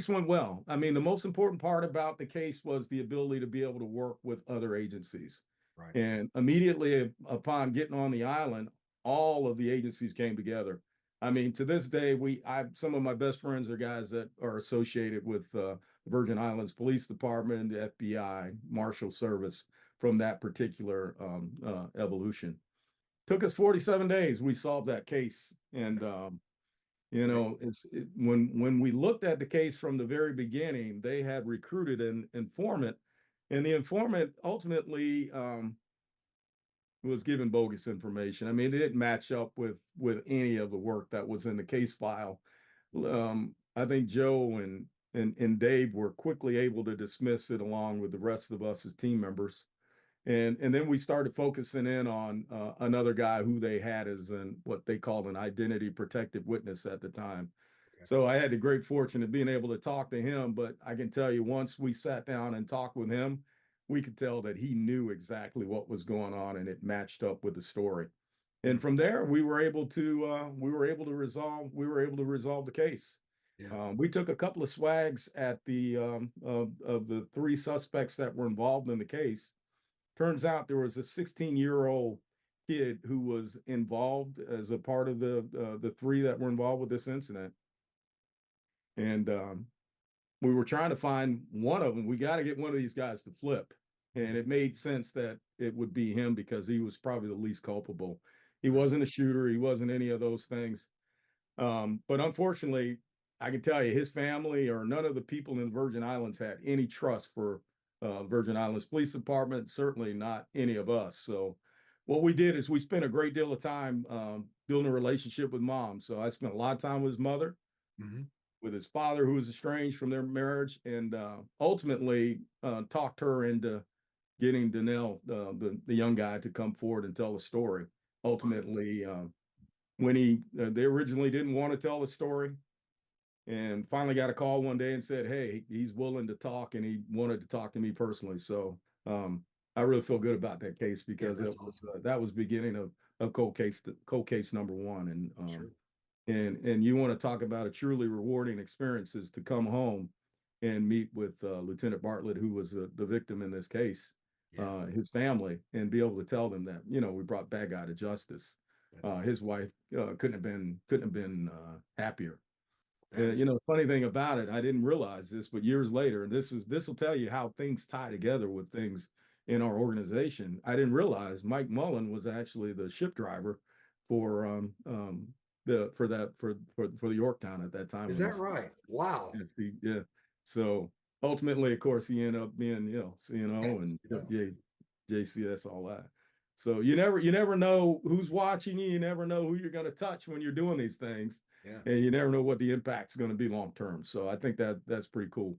went well. I mean, the most important part about the case was the ability to be able to work with other agencies. Right. And immediately upon getting on the island, all of the agencies came together. I mean, to this day, some of my best friends are guys that are associated with the Virgin Islands Police Department, the FBI, Marshal Service, from that particular evolution. Took us 47 days. We solved that case, and when we looked at the case from the very beginning, they had recruited an informant, and the informant ultimately was given bogus information. I mean, it didn't match up with any of the work that was in the case file. I think Joe and Dave were quickly able to dismiss it along with the rest of us as team members. And then we started focusing in on another guy who they had as what they called an identity protected witness at the time. Okay. So I had the great fortune of being able to talk to him, but I can tell you, once we sat down and talked with him, we could tell that he knew exactly what was going on, and it matched up with the story. And from there, we were able to resolve the case. Yeah. We took a couple of swags at the of the three suspects that were involved in the case. Turns out there was a 16-year-old kid who was involved as a part of the three that were involved with this incident. And we were trying to find one of them. We got to get one of these guys to flip. And it made sense that it would be him because he was probably the least culpable. He wasn't a shooter. He wasn't any of those things. But unfortunately, I can tell you, his family or none of the people in the Virgin Islands had any trust for Virgin Islands Police Department, certainly not any of us. So what we did is we spent a great deal of time building a relationship with Mom. So I spent a lot of time with his mother, with his father, who was estranged from their marriage, and ultimately talked her into getting Donnell, the young guy, to come forward and tell the story. Ultimately, when they originally didn't want to tell the story, and finally got a call one day and said, hey, he's willing to talk, and he wanted to talk to me personally. So I really feel good about that case, because that was beginning of cold case number one. And sure. And you want to talk about a truly rewarding experience, is to come home and meet with Lieutenant Bartlett, who was the victim in this case, his family, and be able to tell them that, we brought bad guy to justice. Awesome. His wife couldn't have been happier. The funny thing about it, I didn't realize this, but years later, this will tell you how things tie together with things in our organization. I didn't realize Mike Mullen was actually the ship driver for the Yorktown at that time. Is that right? Wow. Yeah. So ultimately, of course, he ended up being, CNO and JCS, all that. So you never know who's watching you. You never know who you're going to touch when you're doing these things. Yeah. And you never know what the impact's going to be long term. So I think that's pretty cool.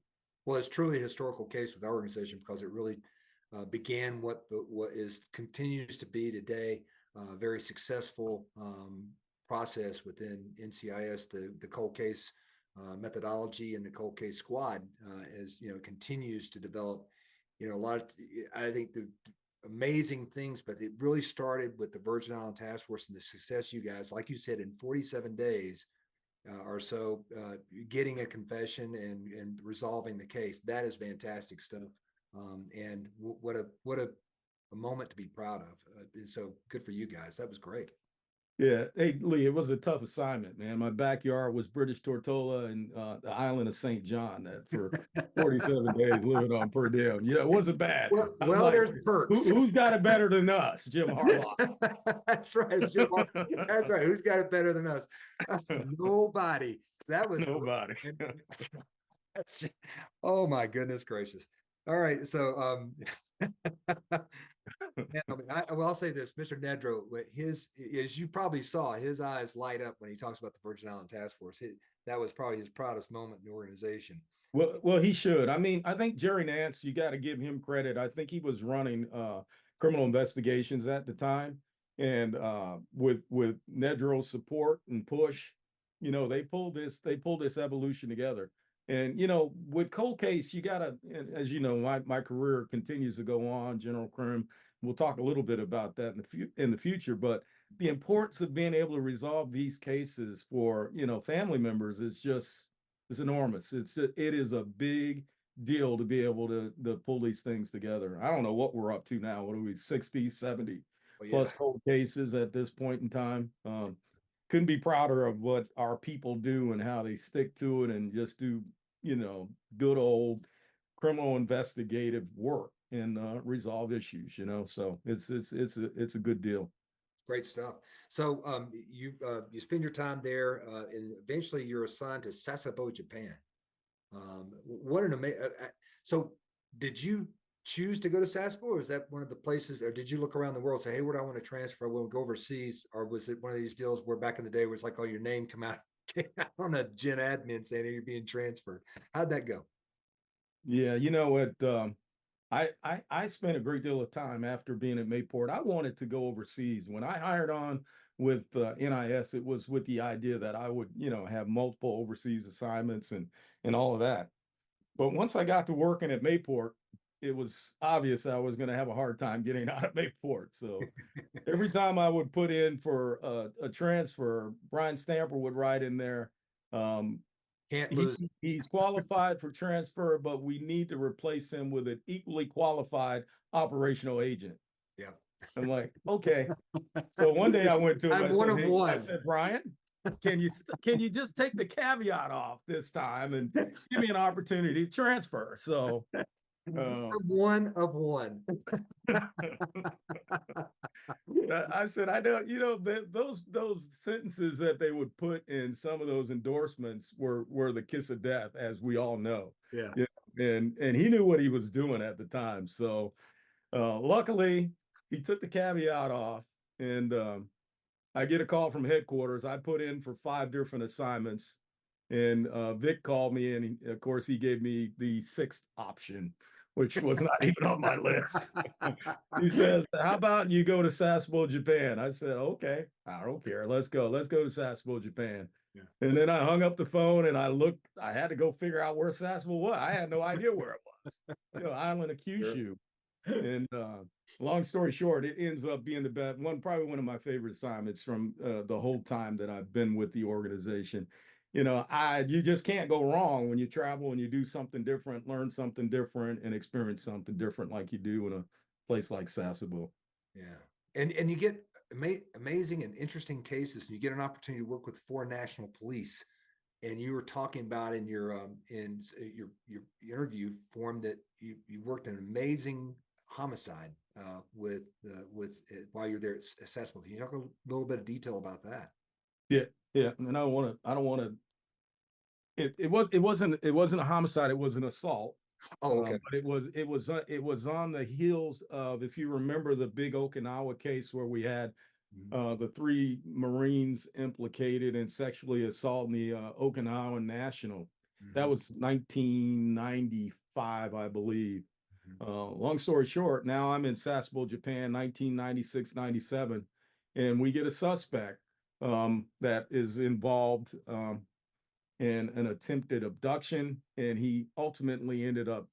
Well, it's truly a historical case with our organization, because it really began what continues to be today a very successful process within NCIS. The cold case methodology and the cold case squad continues to develop. A lot of, I think, the amazing things, but it really started with the Virgin Island Task Force and the success you guys, like you said, in 47 days or so, getting a confession and resolving the case. That is fantastic stuff. And what a moment to be proud of. And so good for you guys. That was great. Yeah. Hey, Lee, it was a tough assignment, man. My backyard was British Tortola and the island of St. John for 47 days living on per diem. Yeah, it wasn't bad. Well, there's perks. Who's got it better than us? Jim Harlock. That's right. Jim Harlock. That's right. Who's got it better than us? Nobody. That was nobody. Oh my goodness gracious. All right. So Yeah, I mean, well, I'll say this, Mr. Nedrow, as you probably saw, his eyes light up when he talks about the Virgin Island Task Force. That was probably his proudest moment in the organization. Well, he should. I mean, I think Jerry Nance, you got to give him credit. I think he was running criminal investigations at the time, and with Nedrow's support and push, they pulled this evolution together. And with cold case, you gotta, as you know, my career continues to go on, General Crim. We'll talk a little bit about that in the future, but the importance of being able to resolve these cases for family members is just it's enormous. It is a big deal to be able to pull these things together. I don't know what we're up to now. What are we, 60, 70 Well, yeah. plus cold cases at this point in time? Couldn't be prouder of what our people do and how they stick to it and just do, good old criminal investigative work and resolve issues, So it's a good deal. Great stuff. So you spend your time there, and eventually you're assigned to Sasebo, Japan. What an amazing! So did you choose to go to Sasebo, or is that one of the places, or did you look around the world and say, "Hey, where do I want to transfer? I want to go overseas," or was it one of these deals where back in the day where it's like, "Oh, your name come out on a gen admin saying you're being transferred"? How'd that go? Yeah, I spent a great deal of time after being at Mayport. I wanted to go overseas. When I hired on with NIS, it was with the idea that I would, have multiple overseas assignments and all of that. But once I got to working at Mayport, it was obvious I was going to have a hard time getting out of Mayport. So every time I would put in for a transfer, Brian Stamper would write in there, Can't lose. he's qualified for transfer, but we need to replace him with an equally qualified operational agent. Yeah. I'm like, okay. So one day I went to him. I'm I one said, of hey, one. I said, Brian, can you just take the caveat off this time and give me an opportunity to transfer? So I'm one of one. I said, I don't, those sentences that they would put in some of those endorsements were the kiss of death, as we all know. Yeah. And he knew what he was doing at the time. So luckily he took the caveat off, and I get a call from headquarters. I put in for 5 different assignments, and Vic called me, and of course he gave me the 6th option, which was not even on my list. He says, how about you go to Sasebo, Japan? I said, okay, I don't care. Let's go to Sasebo, Japan. Yeah. And then I hung up the phone and I had to go figure out where Sasebo was. I had no idea where it was, island of Kyushu. Sure. And long story short, it ends up being the best probably one of my favorite assignments from the whole time that I've been with the organization. You just can't go wrong when you travel and you do something different, learn something different, and experience something different like you do in a place like Sasebo. Yeah. And you get amazing and interesting cases, and you get an opportunity to work with 4 national police. And you were talking about in your interview form that you worked an amazing homicide with while you're there at Sasebo. Can you talk a little bit of detail about that? Yeah. And I don't want to. It wasn't a homicide. It was an assault. Oh, okay. But it was on the heels of, if you remember, the big Okinawa case where we had the 3 Marines implicated in sexually assaulting the Okinawan national. That was 1995, I believe. Long story short, now I'm in Sasebo, Japan, 1996, 97, and we get a suspect that is involved in an attempted abduction, and he ultimately ended up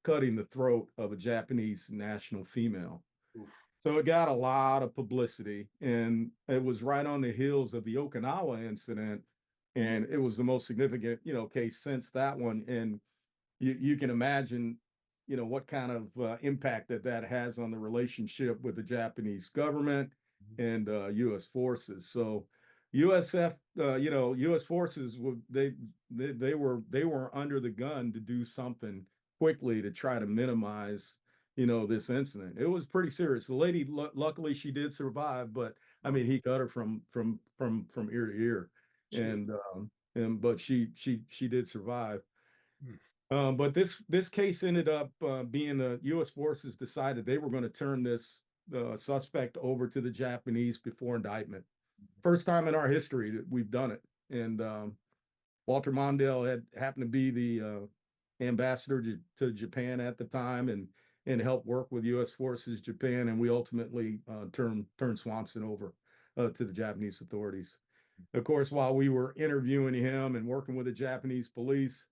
cutting the throat of a Japanese national female. Oof. So it got a lot of publicity, and it was right on the heels of the Okinawa incident, and it was the most significant, case since that one. And you can imagine, what kind of impact that has on the relationship with the Japanese government and U.S. forces. So USF, U.S. forces they were under the gun to do something quickly to try to minimize, this incident. It was pretty serious. The lady, luckily, she did survive, but I mean, he cut her from ear to ear, and but she did survive. But this case ended up being the U.S. forces decided they were going to turn this suspect over to the Japanese before indictment. First time in our history that we've done it. And Walter Mondale had happened to be the ambassador to Japan at the time and helped work with U.S. Forces Japan. And we ultimately turned Swanson over to the Japanese authorities. Of course, while we were interviewing him and working with the Japanese police,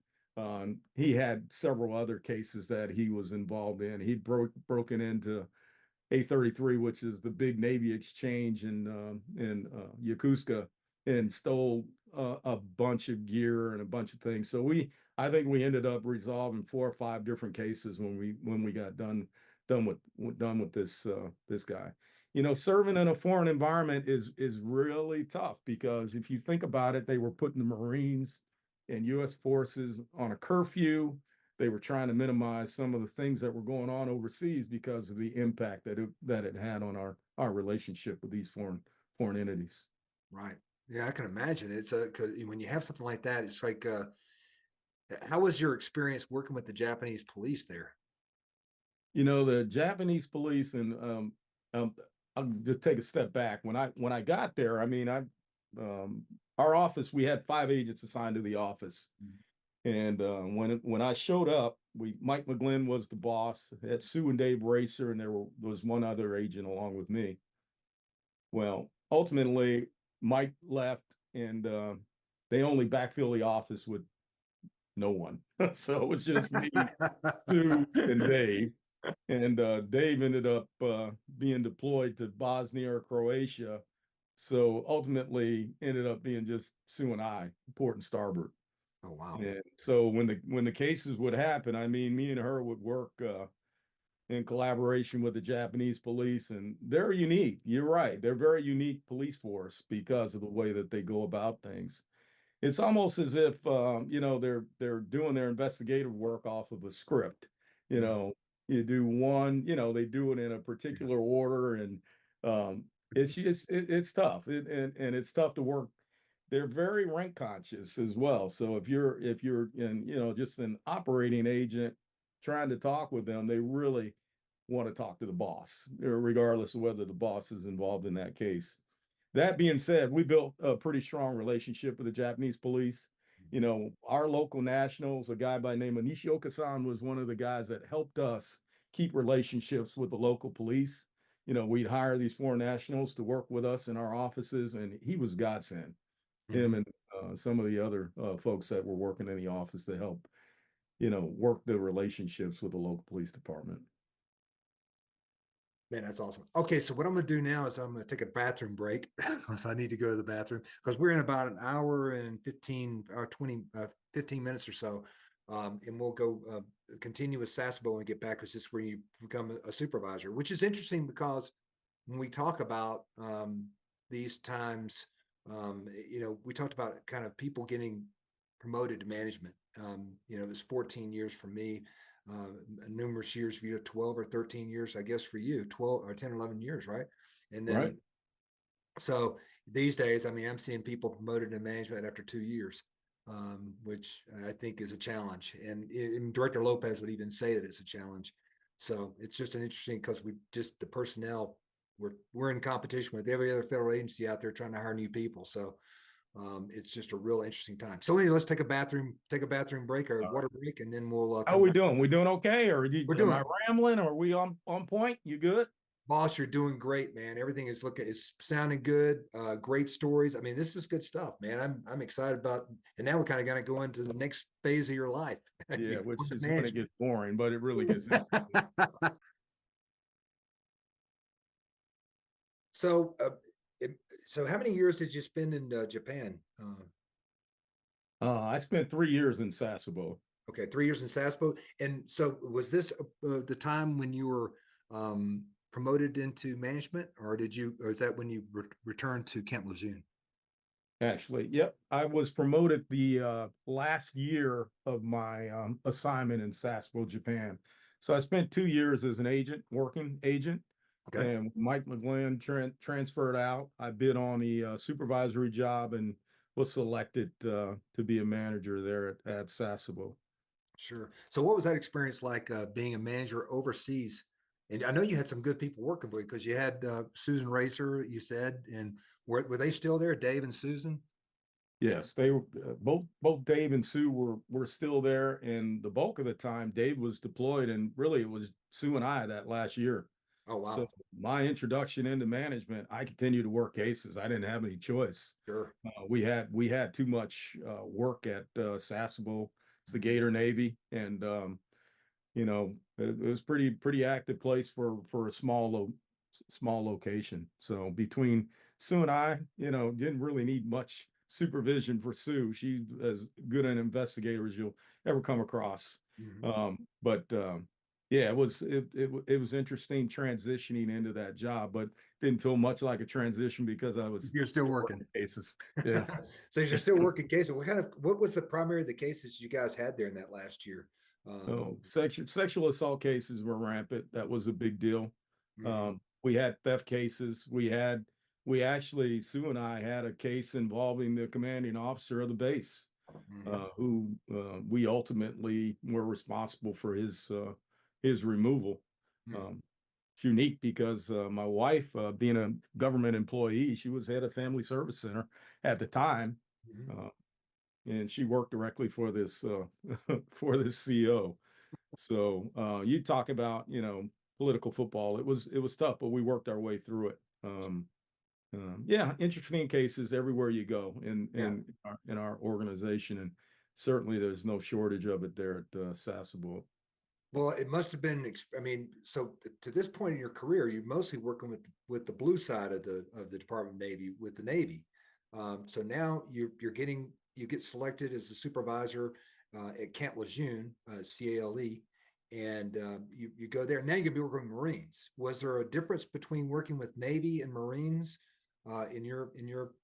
he had several other cases that he was involved in. He'd broken into A-33, which is the big Navy exchange in Yokosuka, and stole a bunch of gear and a bunch of things. So I think we ended up resolving 4 or 5 different cases when we got done with this guy. You know, serving in a foreign environment is really tough, because if you think about it, they were putting the Marines and U.S. forces on a curfew. They were trying to minimize some of the things that were going on overseas because of the impact that it had on our relationship with these foreign entities. Right. Yeah, I can imagine. It's 'cause when you have something like that, it's like, how was your experience working with the Japanese police there? You know, the Japanese police, and I'll just take a step back. When I got there, I mean, our office, we had 5 agents assigned to the office. And when I showed up, Mike McGlynn was the boss, had Sue and Dave Racer, and there was one other agent along with me. Well, ultimately, Mike left, and they only backfilled the office with no one. So it was just me, Sue, and Dave. And Dave ended up being deployed to Bosnia or Croatia. So ultimately ended up being just Sue and I, port and starboard. Oh, wow. And so when the cases would happen, I mean, me and her would work in collaboration with the Japanese police, and they're unique. You're right. They're very unique police force because of the way that they go about things. It's almost as if you know, they're doing their investigative work off of a script. You know, you do one, you know, they do it in a particular order, and it's tough. And it's tough to work. They're very rank conscious as well. So if you're in, you know, just an operating agent trying to talk with them, they really want to talk to the boss, regardless of whether the boss is involved in that case. That being said, we built a pretty strong relationship with the Japanese police. You know, our local nationals, a guy by the name of Nishioka-san, was one of the guys that helped us keep relationships with the local police. You know, we'd hire these foreign nationals to work with us in our offices, and he was godsend. Him and some of the other folks that were working in the office to help, you know, work the relationships with the local police department. Man, that's awesome. Okay, so what I'm going to do now is I'm going to take a bathroom break because I need to go to the bathroom, because we're in about an hour and 15 or 20, 15 minutes or so. And we'll go continue with Sasebo when we get back, because this is where you become a supervisor, which is interesting because when we talk about these times, you know, we talked about kind of people getting promoted to management. You know, it was 14 years for me. Numerous years for you, 12 or 13 years, I guess, for you, 12 or 10, 11 years, right? And then, Right. so these days, I mean, I'm seeing people promoted to management after 2 years, which I think is a challenge. And Director Lopez would even say that it's a challenge. So it's just an interesting, because the personnel, we're in competition with every other federal agency out there trying to hire new people. So it's just a real interesting time. So anyway, let's take a bathroom break or water break, and then we'll How are we doing? We doing okay? Or We're am I doing, rambling? Or are we on point? You good? boss, you're doing great, man. Everything is sounding good. Great stories. I mean, this is good stuff, man. I'm excited about, and now we're kind of going to go into the next phase of your life. Yeah, which is when it Management. gets boring, but it really gets interesting. So, so how many years did you spend in Japan? I spent 3 years in Sasebo. Okay, 3 years in Sasebo. And so was this the time when you were promoted into management, or is that when you returned to Camp Lejeune? Actually, yep. I was promoted the last year of my assignment in Sasebo, Japan. So I spent 2 years as an working agent. Okay. And Mike McGlynn transferred out. I bid on the supervisory job and was selected to be a manager there at Sasebo. Sure. So what was that experience like being a manager overseas? And I know you had some good people working for you because you had Susan Racer, you said, and were they still there, Dave and Susan? Yes, they were both Dave and Sue were still there, and the bulk of the time Dave was deployed, and really it was Sue and I that last year. Oh, So wow. my introduction into management, I continued to work cases. I didn't have any choice. Sure. We had too much work at Sasebo, it's the Mhm. Gator Navy, and it was pretty active place for a small location. So between Sue and I, didn't really need much supervision for Sue. She's as good an investigator as you'll ever come across. Mhm. But yeah, it was interesting transitioning into that job, but didn't feel much like a transition because I was You're still still working. working cases. Yeah. So you're still working cases. What was the primary of the cases you guys had there in that last year? Oh, sexual assault cases were rampant. That was a big deal. Mhm. We had theft cases. We actually, Sue and I had a case involving the commanding officer of the base, Mhm. who we ultimately were responsible for his removal. Mhm. Um, it's unique because my wife, being a government employee, she was head of Family Service Center at the time. Mhm. Uh, and she worked directly for this for this CO. So you talk about political football. It was tough, but we worked our way through it. Yeah, interesting cases everywhere you go Yeah. in our organization, and certainly there's no shortage of it there at Sasebo. Well, it must have been. I mean, so to this point in your career, you're mostly working with the blue side of the Department of Navy with the Navy. So now you get selected as the supervisor at Camp Lejeune, CALE, and you go there. Now you're gonna be working with Marines. Was there a difference between working with Navy and Marines in your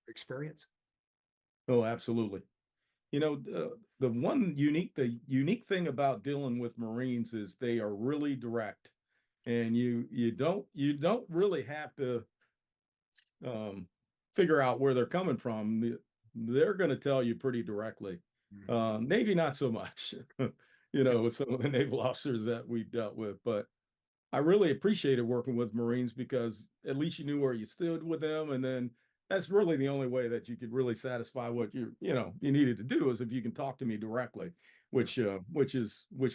experience? Oh, absolutely. The unique thing about dealing with Marines is they are really direct, and you don't really have to um, figure out where they're coming from. They're going to tell you pretty directly. Mhm. Maybe not so much, with some of the naval officers that we've dealt with, but I really appreciated working with Marines because at least you knew where you stood with them, and then that's really the only way that you could really satisfy what you needed to do is if you can talk to me directly, Yeah. which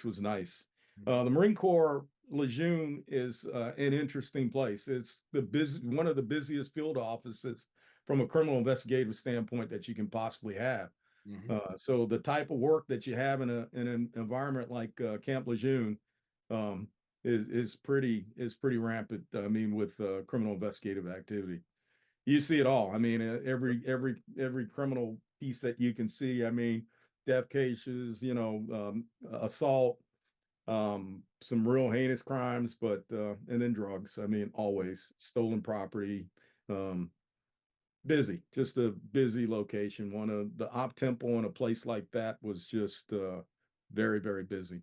was nice. Mhm. The Marine Corps Lejeune is an interesting place. It's one of the busiest field offices from a criminal investigative standpoint that you can possibly have. Mhm. So the type of work that you have in an environment like Camp Lejeune um, is pretty rampant. I mean, with criminal investigative activity, you see it all. I mean, every criminal piece that you can see. I mean, death cases, assault, some real heinous crimes, but and then drugs. I mean, always stolen property. Um, Busy, just a busy location. One of the op tempo in a place like that was just very, very busy.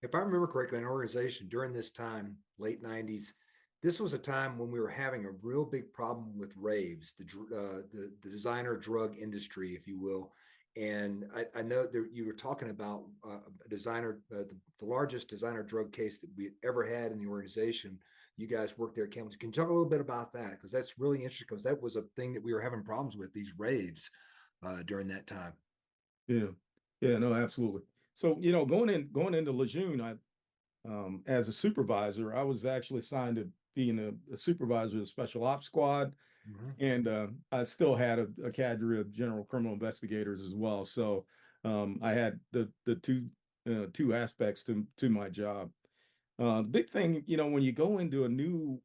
If I remember correctly, an organization during this time, late 90s, this was a time when we were having a real big problem with raves, the designer drug industry, if you will. And I know that you were talking about a designer, the largest designer drug case that we ever had in the organization. You guys worked there at Campbell's. Can you talk a little bit about that? Because that's really interesting because that was a thing that we were having problems with, these raves during that time. Yeah, yeah, no, absolutely. So going into Lejeune, I as a supervisor, I was actually assigned to being a supervisor of the Special Ops Squad, Mhm. and I still had a cadre of general criminal investigators as well. So I had the two aspects to my job. The big thing, when you go into a new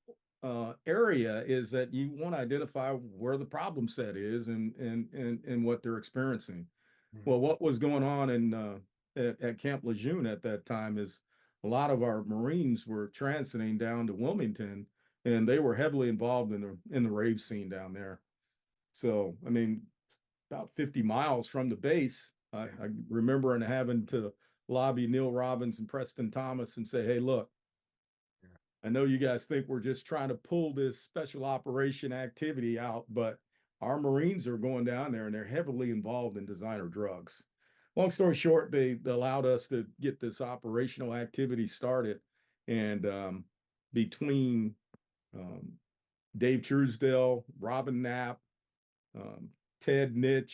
area, is that you want to identify where the problem set is and what they're experiencing. Mhm. Well, what was going on at Camp Lejeune at that time is a lot of our Marines were transiting down to Wilmington, and they were heavily involved in the rave scene down there. So, I mean, about 50 miles from the base, Yeah. I remember and having to lobby Neil Robbins and Preston Thomas and say, "Hey, look, Yeah. I know you guys think we're just trying to pull this special operation activity out, but our Marines are going down there and they're heavily involved in designer drugs. long story short, they allowed us to get this operational activity started. And between um, Dave Truesdale, Robin Knapp, um, Ted Nitch,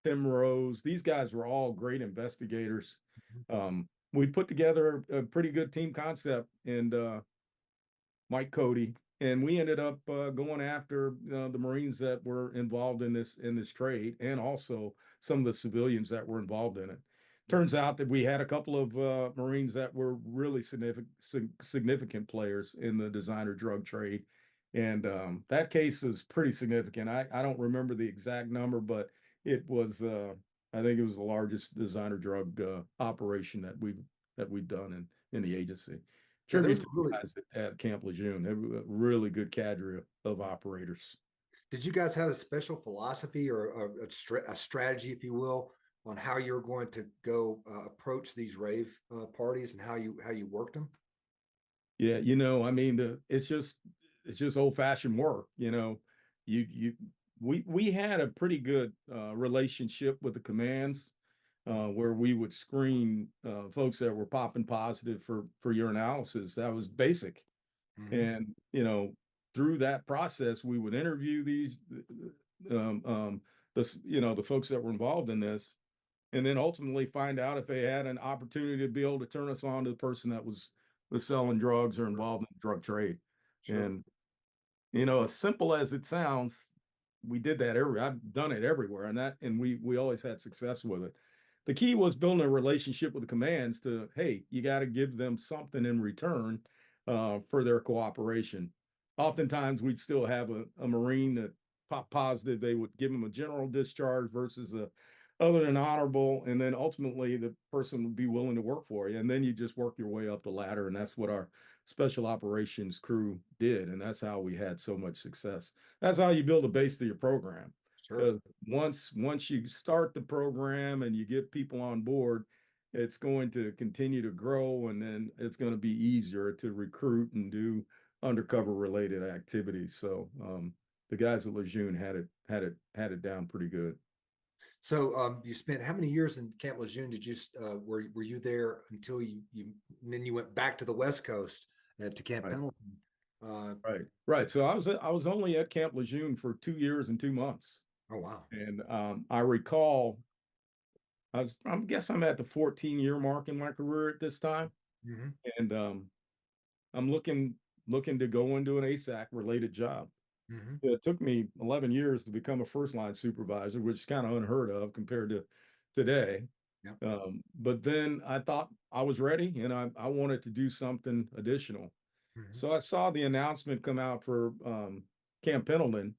Tim Rose, these guys were all great investigators. We put together a pretty good team concept, and Mike Cody, and we ended up going after the Marines that were involved in this trade, and also some of the civilians that were involved in it. Turns out that we had a couple of Marines that were really significant players in the designer drug trade, and that case is pretty significant. I don't remember the exact number, but it was I think it was the largest designer drug operation that we've done in the agency. Yeah, Tribute those to are the really. guys at Camp Lejeune. They were a really good cadre of operators. Did you guys have a special philosophy or a strategy, if you will, on how you're going to go approach these rave parties and how you worked them? Yeah, I mean, it's just old fashioned work. You we had a pretty good relationship with the commands, where we would screen folks that were popping positive for your analysis. That was basic. Mm-hmm. And through that process, we would interview these the folks that were involved in this, and then ultimately find out if they had an opportunity to be able to turn us on to the person that was selling drugs or involved in the drug trade. Sure. And as simple as it sounds, we did that I've done it everywhere, and we always had success with it. The key was building a relationship with the commands to, hey, you got to give them something in return for their cooperation. Oftentimes we'd still have a Marine that popped positive. They would give him a general discharge versus a other than honorable, and then ultimately the person would be willing to work for you, and then you just work your way up the ladder, and that's what our special operations crew did, and that's how we had so much success. That's how you build a base to your program. Sure. Once you start the program and you get people on board, it's going to continue to grow, and then it's going to be easier to recruit and do undercover related activities. So the guys at Lejeune had it down pretty good. So you spent how many years in Camp Lejeune? Did you were you there until you and then you went back to the West Coast to Camp Right. Pendleton? Right. So I was only at Camp Lejeune for 2 years and 2 months, Oh wow. and I recall I guess I'm at the 14-year mark in my career at this time, Mm-hmm. and I'm looking to go into an ASAC related job. Mm-hmm. It took me 11 years to become a first line supervisor, which is kind of unheard of compared to today. Yep. But then I thought I was ready, and I wanted to do something additional. Mm-hmm. So I saw the announcement come out for Camp Pendleton,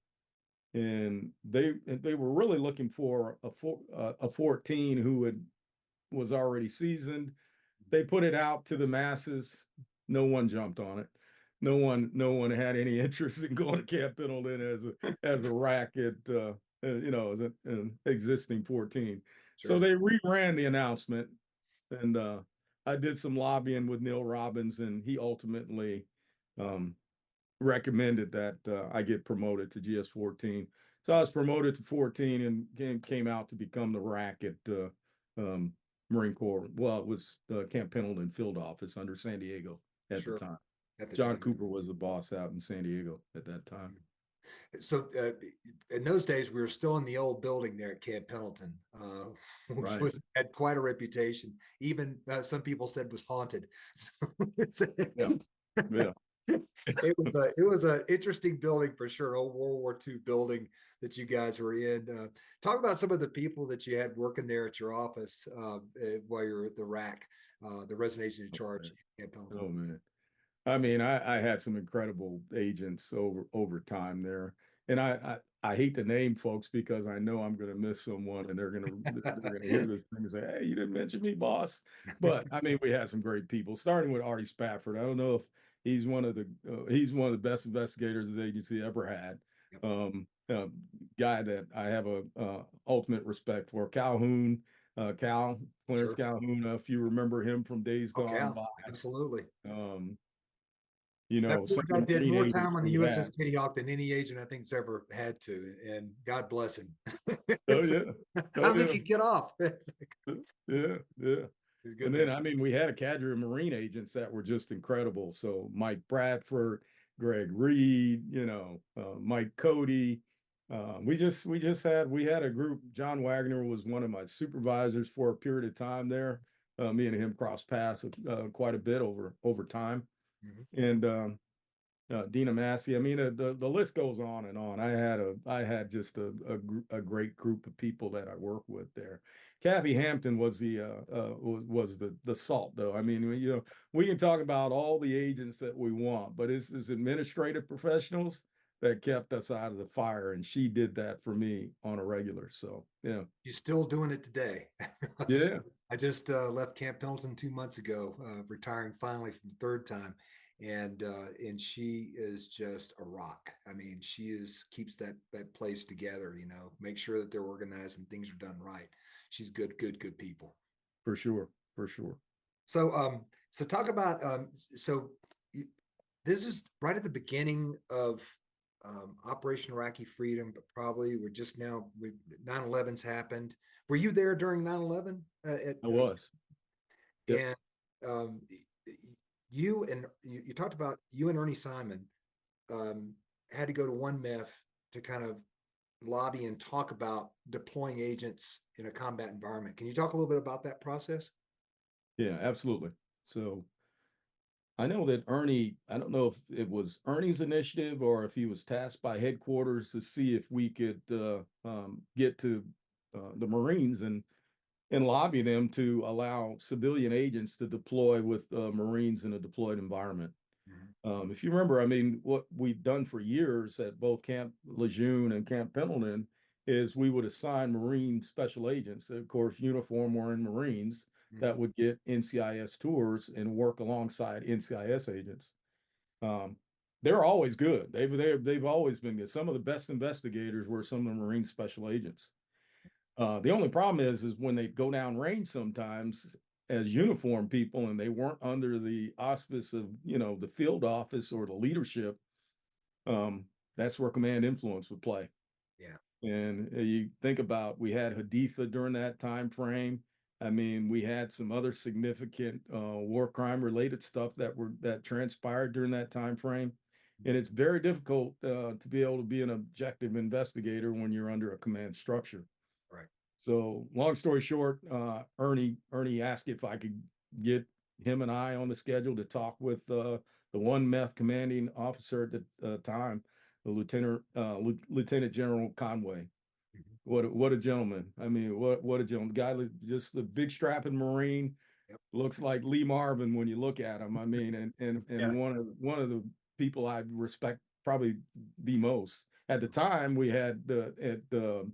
and they were really looking for a 14 who was already seasoned. They put it out to the masses. No one jumped on it. No one had any interest in going to Camp Pendleton as a racket, as an existing 14. So Sure. they reran the announcement, and I did some lobbying with Neil Robbins, and he ultimately um, recommended that I get promoted to GS-14. So I was promoted to 14 and came out to become the rack at um, Marine Corps. Well, it was Camp Pendleton Field Office under San Diego at the Sure. time. At the John time. Cooper was the boss out in San Diego at that time. So in those days, we were still in the old building there at Camp Pendleton, which Right. had quite a reputation. Even some people said was haunted. So Yeah. Yeah. it was a interesting building for sure, an old World War II building that you guys were in. Talk about some of the people that you had working there at your office while you're at the RAC, the resident agent in charge at Pendleton. Oh man. I mean, I had some incredible agents over time there, and I hate to name folks because I know I'm going to miss someone, and they're gonna hear this thing and say, "Hey, you didn't mention me, boss." But I mean, we had some great people, starting with Artie Spafford. I don't know if he's one of the best investigators the agency ever had. Yep. Guy that I have a ultimate respect for, Calhoun, Clarence Sure. Calhoun. If you remember him from days Oh, gone Cal, by. absolutely. Um, That some poor of guy the did Marine more agents time on the we USS had. Kitty Hawk than any agent I think's ever had to, and God bless him. Oh It's yeah. like, I Oh don't think yeah. he'd get off. It's like, Yeah. Yeah. he's a good And then, man. I mean, we had a cadre of Marine agents that were just incredible. So Mike Bradford, Greg Reed, Mike Cody. We had a group. John Wagner was one of my supervisors for a period of time there. Me and him crossed paths quite a bit over time. Mhm. And Dina Massey. I mean, the list goes on and on. I had just a great group of people that I worked with there. Kathy Hampton was the salt, though. I mean, we can talk about all the agents that we want, but it's administrative professionals that kept us out of the fire, and she did that for me on a regular. So yeah, You're still doing it today. yeah, I just left Camp Pendleton 2 months ago, retiring finally from the third time, and she is just a rock. I mean, keeps that place together. Make sure that they're organized and things are done right. She's good people. for sure, for sure. So talk about this is right at the beginning of Operation Iraqi Freedom, but probably we're just now. 9/11's happened. Were you there during 9/11? I was. Yep. And um, you talked about you and Ernie Simon had to go to one MEF to kind of lobby and talk about deploying agents in a combat environment. Can you talk a little bit about that process? Yeah, absolutely. So I know that Ernie, I don't know if it was Ernie's initiative or if he was tasked by headquarters to see if we could get to the Marines and lobby them to allow civilian agents to deploy with Marines in a deployed environment. If you remember, I mean, what we've done for years at both Camp Lejeune and Camp Pendleton is we would assign Marine special agents, of course, uniform wearing Marines, that would get NCIS tours and work alongside NCIS agents. Um, they're always good. They've always been good. Some of the best investigators were some of the Marine special agents. The only problem is when they go down range sometimes as uniform people and they weren't under the auspice of the field office or the leadership. That's where command influence would play. Yeah. And you think about, we had Haditha during that time frame. I mean, we had some other significant war crime related stuff that transpired during that time frame. And it's very difficult to be able to be an objective investigator when you're under a command structure. Right. So long story short, Ernie asked if I could get him and I on the schedule to talk with the one MEF commanding officer at the time, the Lieutenant General Conway. What a gentleman. I mean, what a gentleman. Guy, just a big strapping Marine. Yep. Looks like Lee Marvin when you look at him. I mean, and Yeah. one of the people I respect probably the most. At the time, we had the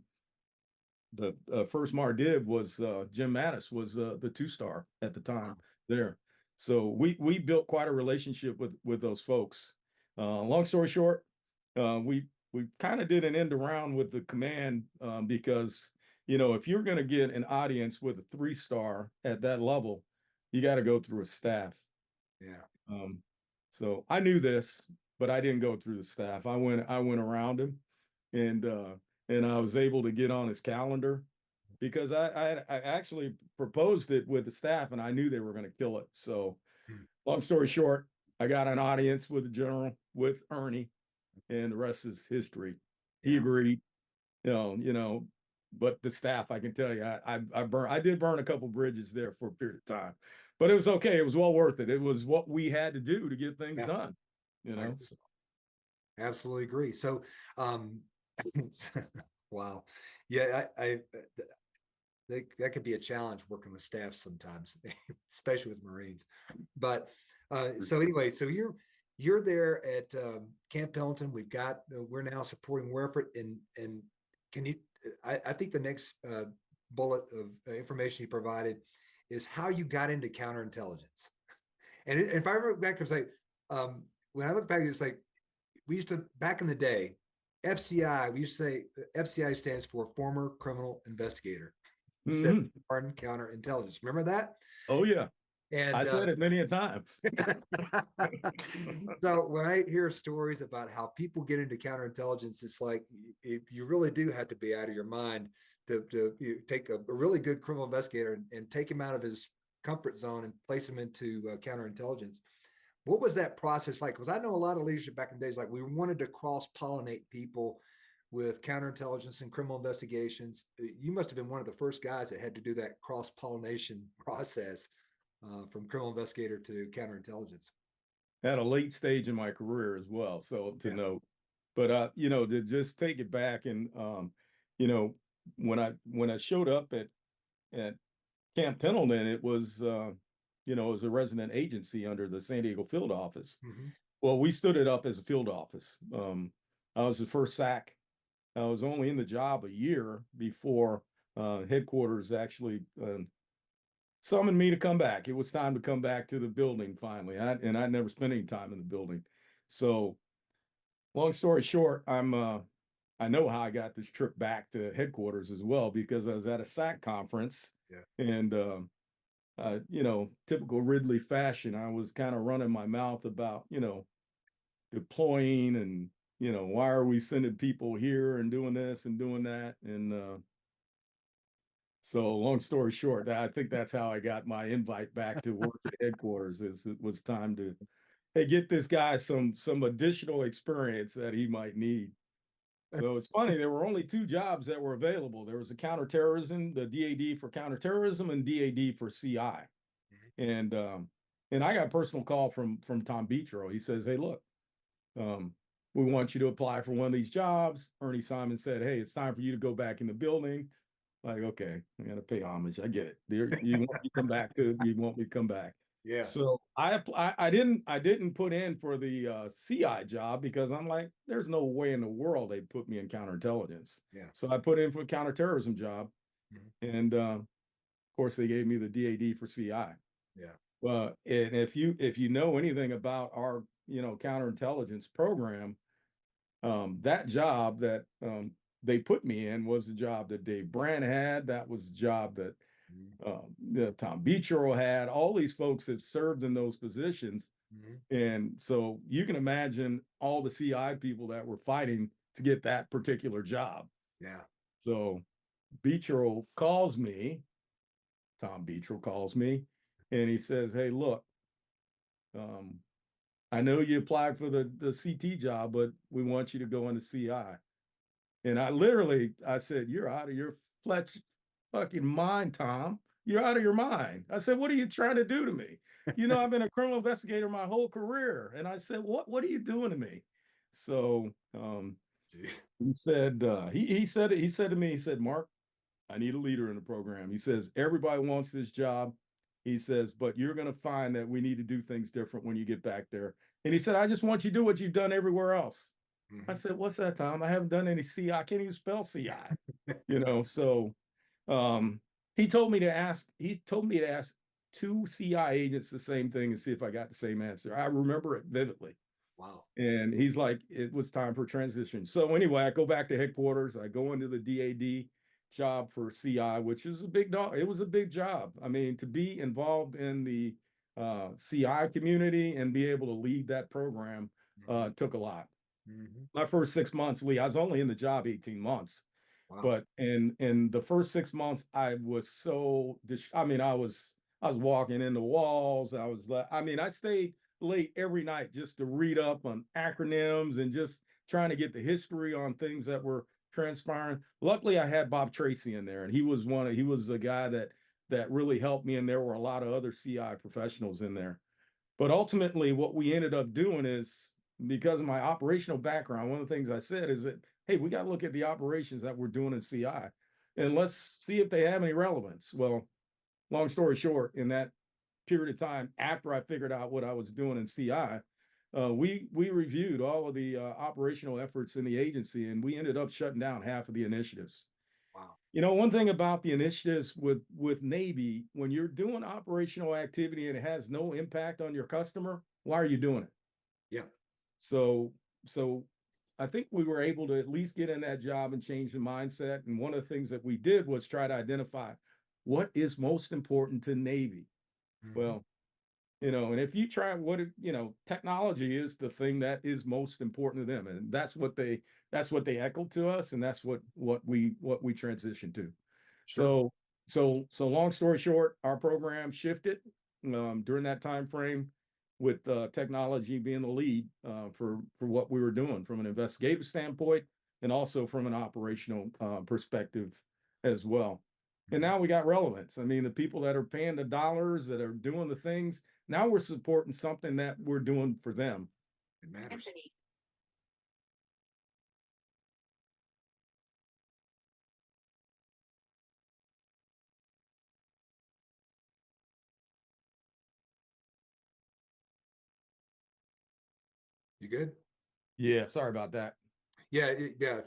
first Mardiv was Jim Mattis was the 2-star at the time there. So we built quite a relationship with those folks. Long story short, we kind of did an end around with the command because if you're going to get an audience with a 3-star at that level, you got to go through a staff. Yeah. So I knew this, but I didn't go through the staff. I went around him, and I was able to get on his calendar because I actually proposed it with the staff and I knew they were going to kill it. So long story short, I got an audience with the general, with Ernie, and the rest is history. He agreed, but the staff, I can tell you, I did burn a couple bridges there for a period of time, but it was okay. It was well worth it. It was what we had to do to get things done, So. Absolutely agree. So, wow. Yeah, that could be a challenge working with staff sometimes, especially with Marines. But so anyway, so you're there at Camp Pendleton. We're now supporting war effort, and can you? I think the next bullet of information you provided is how you got into counterintelligence. And if I look back, it's like when I look back, it's like we used to back in the day. FCI, we used to say FCI stands for Former Criminal Investigator instead of Foreign Counterintelligence. Remember that? Oh yeah. And I said it many a time. so when I hear stories about how people get into counterintelligence, it's like you really do have to be out of your mind to take a really good criminal investigator and take him out of his comfort zone and place him into counterintelligence. What was that process like? Because I know a lot of leadership back in the days, like we wanted to cross-pollinate people with counterintelligence and criminal investigations. You must have been one of the first guys that had to do that cross-pollination process from criminal investigator to counterintelligence. At a late stage in my career as well, so to Yeah. note. But you know, to just take it back and you know, when I showed up at Camp Pendleton, it was you know, it was a resident agency under the San Diego field office. Mm-hmm. Well, we stood it up as a field office. I was the first SAC. I was only in the job a year before headquarters actually summoned me to come back. It was time to come back to the building finally. And I never spent any time in the building. So long story short, I know how I got this trip back to headquarters as well, because I was at a SAC conference. Yeah. And you know, typical Ridley fashion, I was kind of running my mouth about, you know, deploying and, you know, why are we sending people here and doing this and doing that? And so long story short, I think that's how I got my invite back to work at headquarters. Is it was time to, hey, get this guy some additional experience that he might need. So it's funny, there were only two jobs that were available. There was a counterterrorism, the DAD for counterterrorism, and DAD for CI. And I got a personal call from Tom Beachrow. He says, hey, look, we want you to apply for one of these jobs. Ernie Simon said, hey, it's time for you to go back in the building. Like, okay, I gotta pay homage. I get it. You want me to come back? You want me to come back? Yeah. So I didn't put in for the CI job because I'm like, there's no way in the world they put me in counterintelligence. Yeah. So I put in for a counterterrorism job, and of course they gave me the DAD for CI. Yeah. Well, and if you know anything about our, you know, counterintelligence program, that job that they put me in was the job that Dave Brand had. That was the job that Tom Beachrow had. All these folks have served in those positions. And so you can imagine all the CI people that were fighting to get that particular job. Yeah. So Beachrow calls me, Tom Beachrow calls me, and he says, hey, look, I know you applied for the CT job, but we want you to go into CI. And I said, you're out of your fucking mind, Tom. You're out of your mind. I said, what are you trying to do to me? You know, I've been a criminal investigator my whole career. And I said, what are you doing to me? So he said, he said to me, he said, Mark, I need a leader in the program. He says, everybody wants this job. He says, but you're going to find that we need to do things different when you get back there. And he said, I just want you to do what you've done everywhere else. I said, what's that, Tom? I haven't done any CI. I can't even spell CI, you know? So he told me to ask two CI agents the same thing and see if I got the same answer. I remember it vividly. Wow. And he's like, it was time for transition. So anyway, I go back to headquarters. I go into the DAD job for CI, which is a big dog. It was a big job. I mean, to be involved in the CI community and be able to lead that program took a lot. My first 6 months, Lee, I was only in the job 18 months. Wow. But in the first 6 months, I was so, I mean, I was walking in the walls. I was like, I mean, I stayed late every night just to read up on acronyms and just trying to get the history on things that were transpiring. Luckily, I had Bob Tracy in there, and he was a guy that really helped me. And there were a lot of other CI professionals in there. But ultimately, what we ended up doing is, because of my operational background, one of the things I said is that, hey, we got to look at the operations that we're doing in CI and let's see if they have any relevance. Well, long story short, in that period of time, after I figured out what I was doing in CI, we reviewed all of the operational efforts in the agency, and we ended up shutting down half of the initiatives. Wow. You know, one thing about the initiatives with Navy, when you're doing operational activity and it has no impact on your customer, why are you doing it? Yeah. So I think we were able to at least get in that job and change the mindset. And one of the things that we did was try to identify what is most important to Navy. Well, And if you try technology is the thing that is most important to them, and that's what they echo to us, and that's what we transition to. Sure. So long story short, our program shifted during that time frame, with technology being the lead for what we were doing from an investigative standpoint, and also from an operational perspective as well. And now we got relevance. I mean, the people that are paying the dollars, that are doing the things, now we're supporting something that we're doing for them. It matters. You good? Yeah, sorry about that. Yeah, yeah.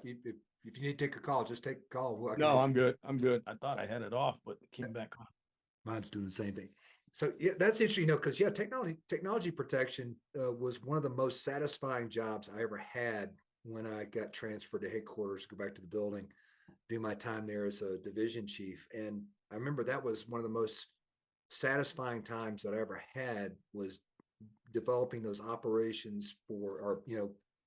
If you need to take a call, just take a call. Well, I can No, help. I'm good. I'm good. I thought I had it off, but it came back on. Mine's doing the same thing. So yeah, that's interesting, because technology protection was one of the most satisfying jobs I ever had when I got transferred to headquarters, go back to the building, do my time there as a division chief. And I remember that was one of the most satisfying times that I ever had, was developing those operations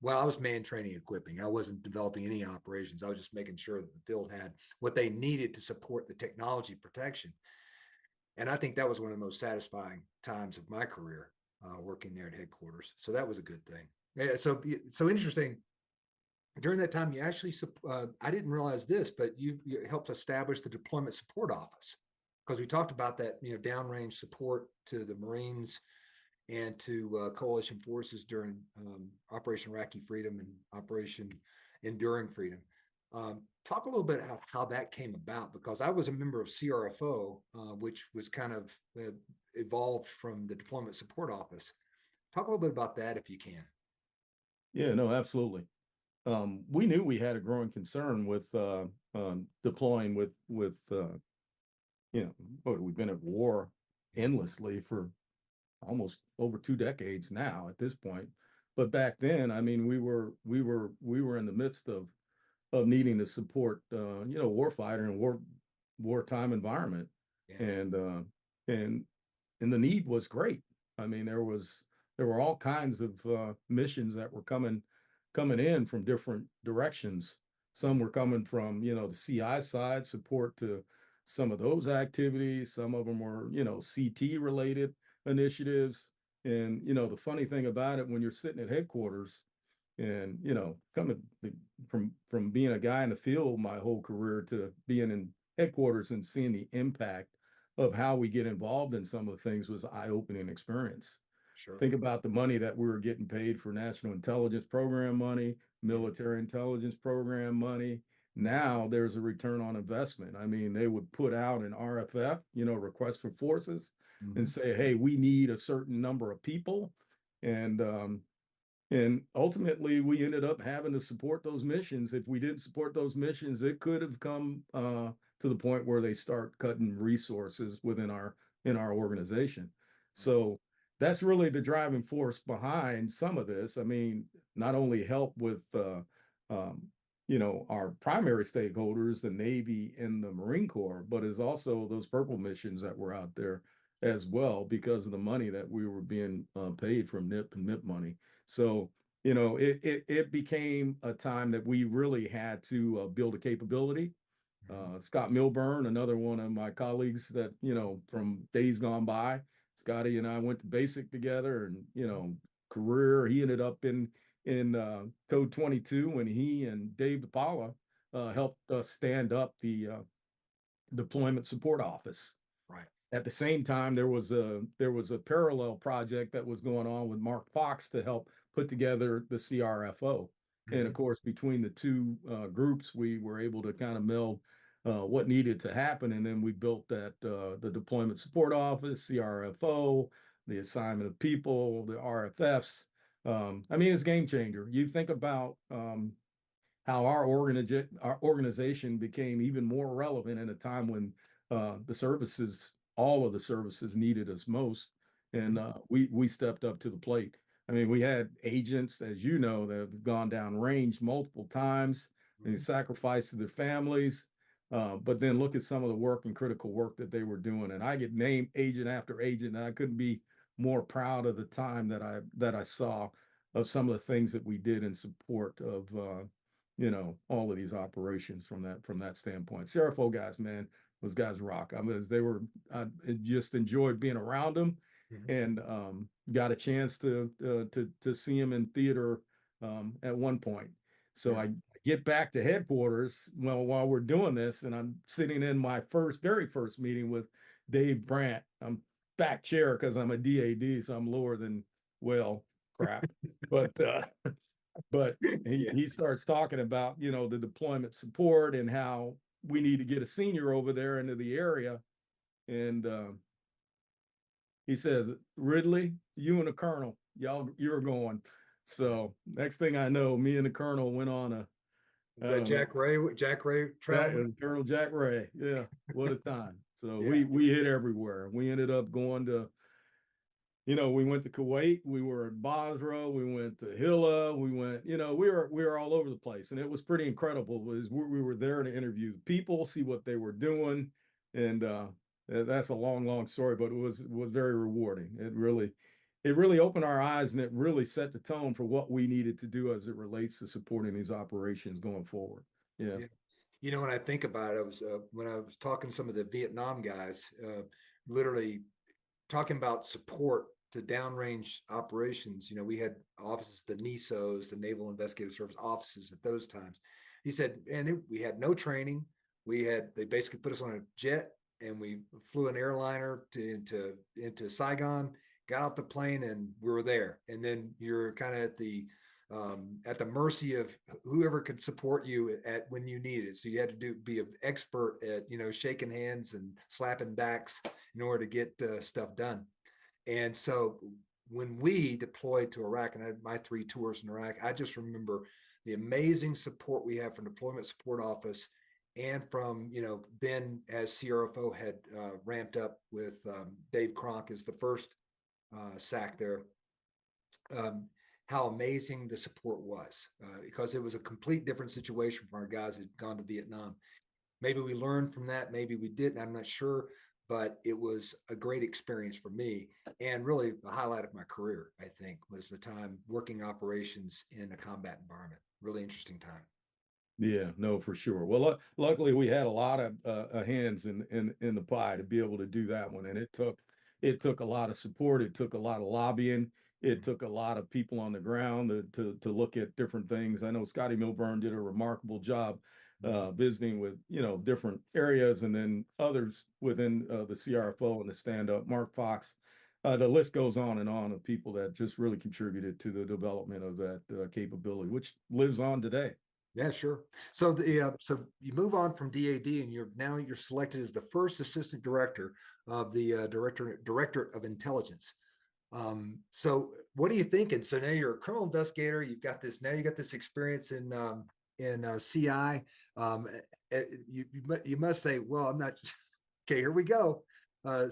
I was man training equipping. I wasn't developing any operations. I was just making sure that the field had what they needed to support the technology protection. And I think that was one of the most satisfying times of my career, working there at headquarters. So that was a good thing. Yeah, so interesting. During that time, you actually, I didn't realize this, but you helped establish the Deployment Support Office, because we talked about that, downrange support to the Marines and to coalition forces during Operation Iraqi Freedom and Operation Enduring Freedom. Talk a little bit about how that came about, because I was a member of CRFO, which was kind of evolved from the Deployment Support Office. Talk a little bit about that if you can. Yeah, no, absolutely. We knew we had a growing concern with deploying with we've been at war endlessly for almost over 2 decades now at this point. But back then, I mean, we were in the midst of needing to support warfighter and wartime environment. Yeah. And the need was great. I mean, there were all kinds of missions that were coming in from different directions. Some were coming from the CI side, support to some of those activities. Some of them were CT related initiatives. And the funny thing about it, when you're sitting at headquarters, and coming from being a guy in the field my whole career to being in headquarters and seeing the impact of how we get involved in some of the things, was eye-opening experience. Sure. Think about the money that we were getting paid for national intelligence program money, military intelligence program money. Now there's a return on investment. I mean, they would put out an RFF, request for forces, and say, hey, we need a certain number of people. And ultimately, we ended up having to support those missions. If we didn't support those missions, it could have come to the point where they start cutting resources within in our organization. So that's really the driving force behind some of this. I mean, not only help with our primary stakeholders, the Navy and the Marine Corps, but is also those purple missions that were out there as well, because of the money that we were being paid from NIP and MIP money. So, it became a time that we really had to build a capability. Scott Milburn, another one of my colleagues that, from days gone by, Scotty and I went to basic together, and, career, he ended up in Code 22 when he and Dave DePaula helped us stand up the Deployment Support Office. Right. At the same time, there was a parallel project that was going on with Mark Fox to help put together the CRFO. And of course, between the two groups, we were able to kind of meld what needed to happen. And then we built that the Deployment Support Office, CRFO, the assignment of people, the RFFs. I mean, it's a game changer. You think about how our organization became even more relevant in a time when all of the services needed us most, and we stepped up to the plate. I mean, we had agents, as you know, that have gone down range multiple times and sacrificed their families. But then look at some of the work and critical work that they were doing, and I get named agent after agent, and I couldn't be more proud of the time that I saw of some of the things that we did in support of all of these operations from that standpoint. CRFO guys, man, those guys rock. I mean, I just enjoyed being around them, and got a chance to see them in theater at one point. So Yeah. I get back to headquarters while we're doing this, and I'm sitting in my very first meeting with Dave Brandt. I'm back chair because I'm a DAD, so I'm lower than crap. But Yeah. he starts talking about the deployment support and how we need to get a senior over there into the area, and he says, Ridley, you and the colonel, you're going. So next thing I know, me and the colonel went on a Is that Jack Ray? Jack Ray traveling? Colonel Jack Ray. Yeah, what a time. So Yeah. we hit everywhere. We ended up going to, we went to Kuwait, we were in Basra, we went to Hilla, we went, we were all over the place, and it was pretty incredible. We were there to interview the people, see what they were doing, and that's a long story, but it was very rewarding. It really opened our eyes, and it really set the tone for what we needed to do as it relates to supporting these operations going forward. Yeah. Yeah. When I think about it, when I was talking to some of the Vietnam guys, literally talking about support to downrange operations. We had offices, the NISOs, the Naval Investigative Service offices at those times. He said, and we had no training. They basically put us on a jet, and we flew an airliner into Saigon, got off the plane, and we were there. And then you're kind of at the mercy of whoever could support you when you needed it. So you had to be an expert at shaking hands and slapping backs in order to get stuff done. And so when we deployed to Iraq, and I had my 3 tours in Iraq, I just remember the amazing support we had from Deployment Support Office, and from then as CRFO had ramped up with Dave Cronk as the first SAC there. How amazing the support was, because it was a complete different situation for our guys that had gone to Vietnam. Maybe we learned from that, maybe we didn't, I'm not sure, but it was a great experience for me, and really the highlight of my career, I think, was the time working operations in a combat environment. Really interesting time. Yeah, no, for sure. Well, luckily we had a lot of hands in the pie to be able to do that one, and it took a lot of support. It took a lot of lobbying. It took a lot of people on the ground to look at different things. I know Scotty Milburn did a remarkable job visiting with different areas, and then others within the CRFO and the stand up. Mark Fox. The list goes on and on of people that just really contributed to the development of that capability, which lives on today. Yeah, sure. So so you move on from DAD, and you're selected as the first assistant director of the Directorate of Intelligence. So what are you thinking? So now you're a criminal investigator. You got this experience in CI. You must say, well, I'm not. Okay, here we go. A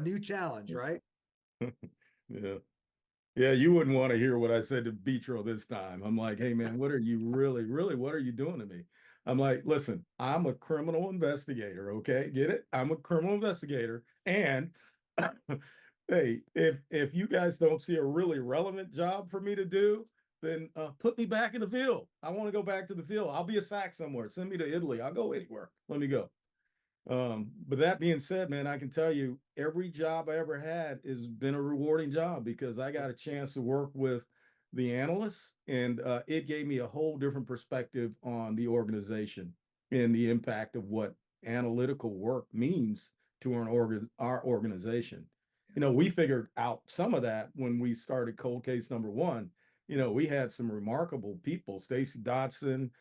new challenge, right? Yeah. Yeah, you wouldn't want to hear what I said to Betro this time. I'm like, hey man, what are you really, what are you doing to me? I'm like, listen, I'm a criminal investigator, okay? Get it? I'm a criminal investigator. And hey, if you guys don't see a really relevant job for me to do, then put me back in the field. I want to go back to the field. I'll be a SAC somewhere. Send me to Italy. I'll go anywhere. Let me go. But that being said, man, I can tell you every job I ever had has been a rewarding job, because I got a chance to work with the analysts, and it gave me a whole different perspective on the organization and the impact of what analytical work means to our organization. We figured out some of that when we started Cold Case number 1. We had some remarkable people, Stacy Dotson,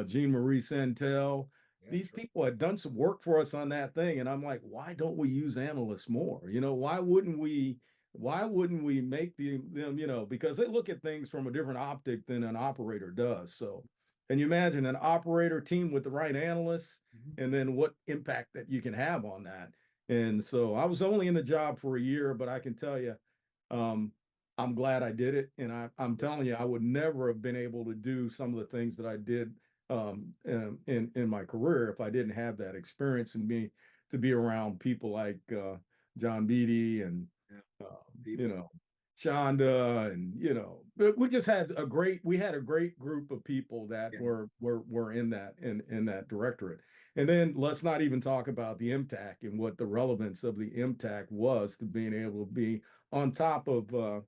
Jean Marie Santel. These people had done some work for us on that thing, and I'm like, why don't we use analysts more? Why wouldn't we make them, because they look at things from a different optic than an operator does. So, can you imagine an operator team with the right analysts, and then what impact that you can have on that? And so I was only in the job for a year, but I can tell you, I'm glad I did it. And I'm telling you, I would never have been able to do some of the things that I did in my career if I didn't have that experience, and to be around people like John Beatty and You know, Shonda, and but we just had we had a great group of people that Yeah. were in that directorate. And then let's not even talk about the MTAC and what the relevance of the MTAC was to being able to be on top of the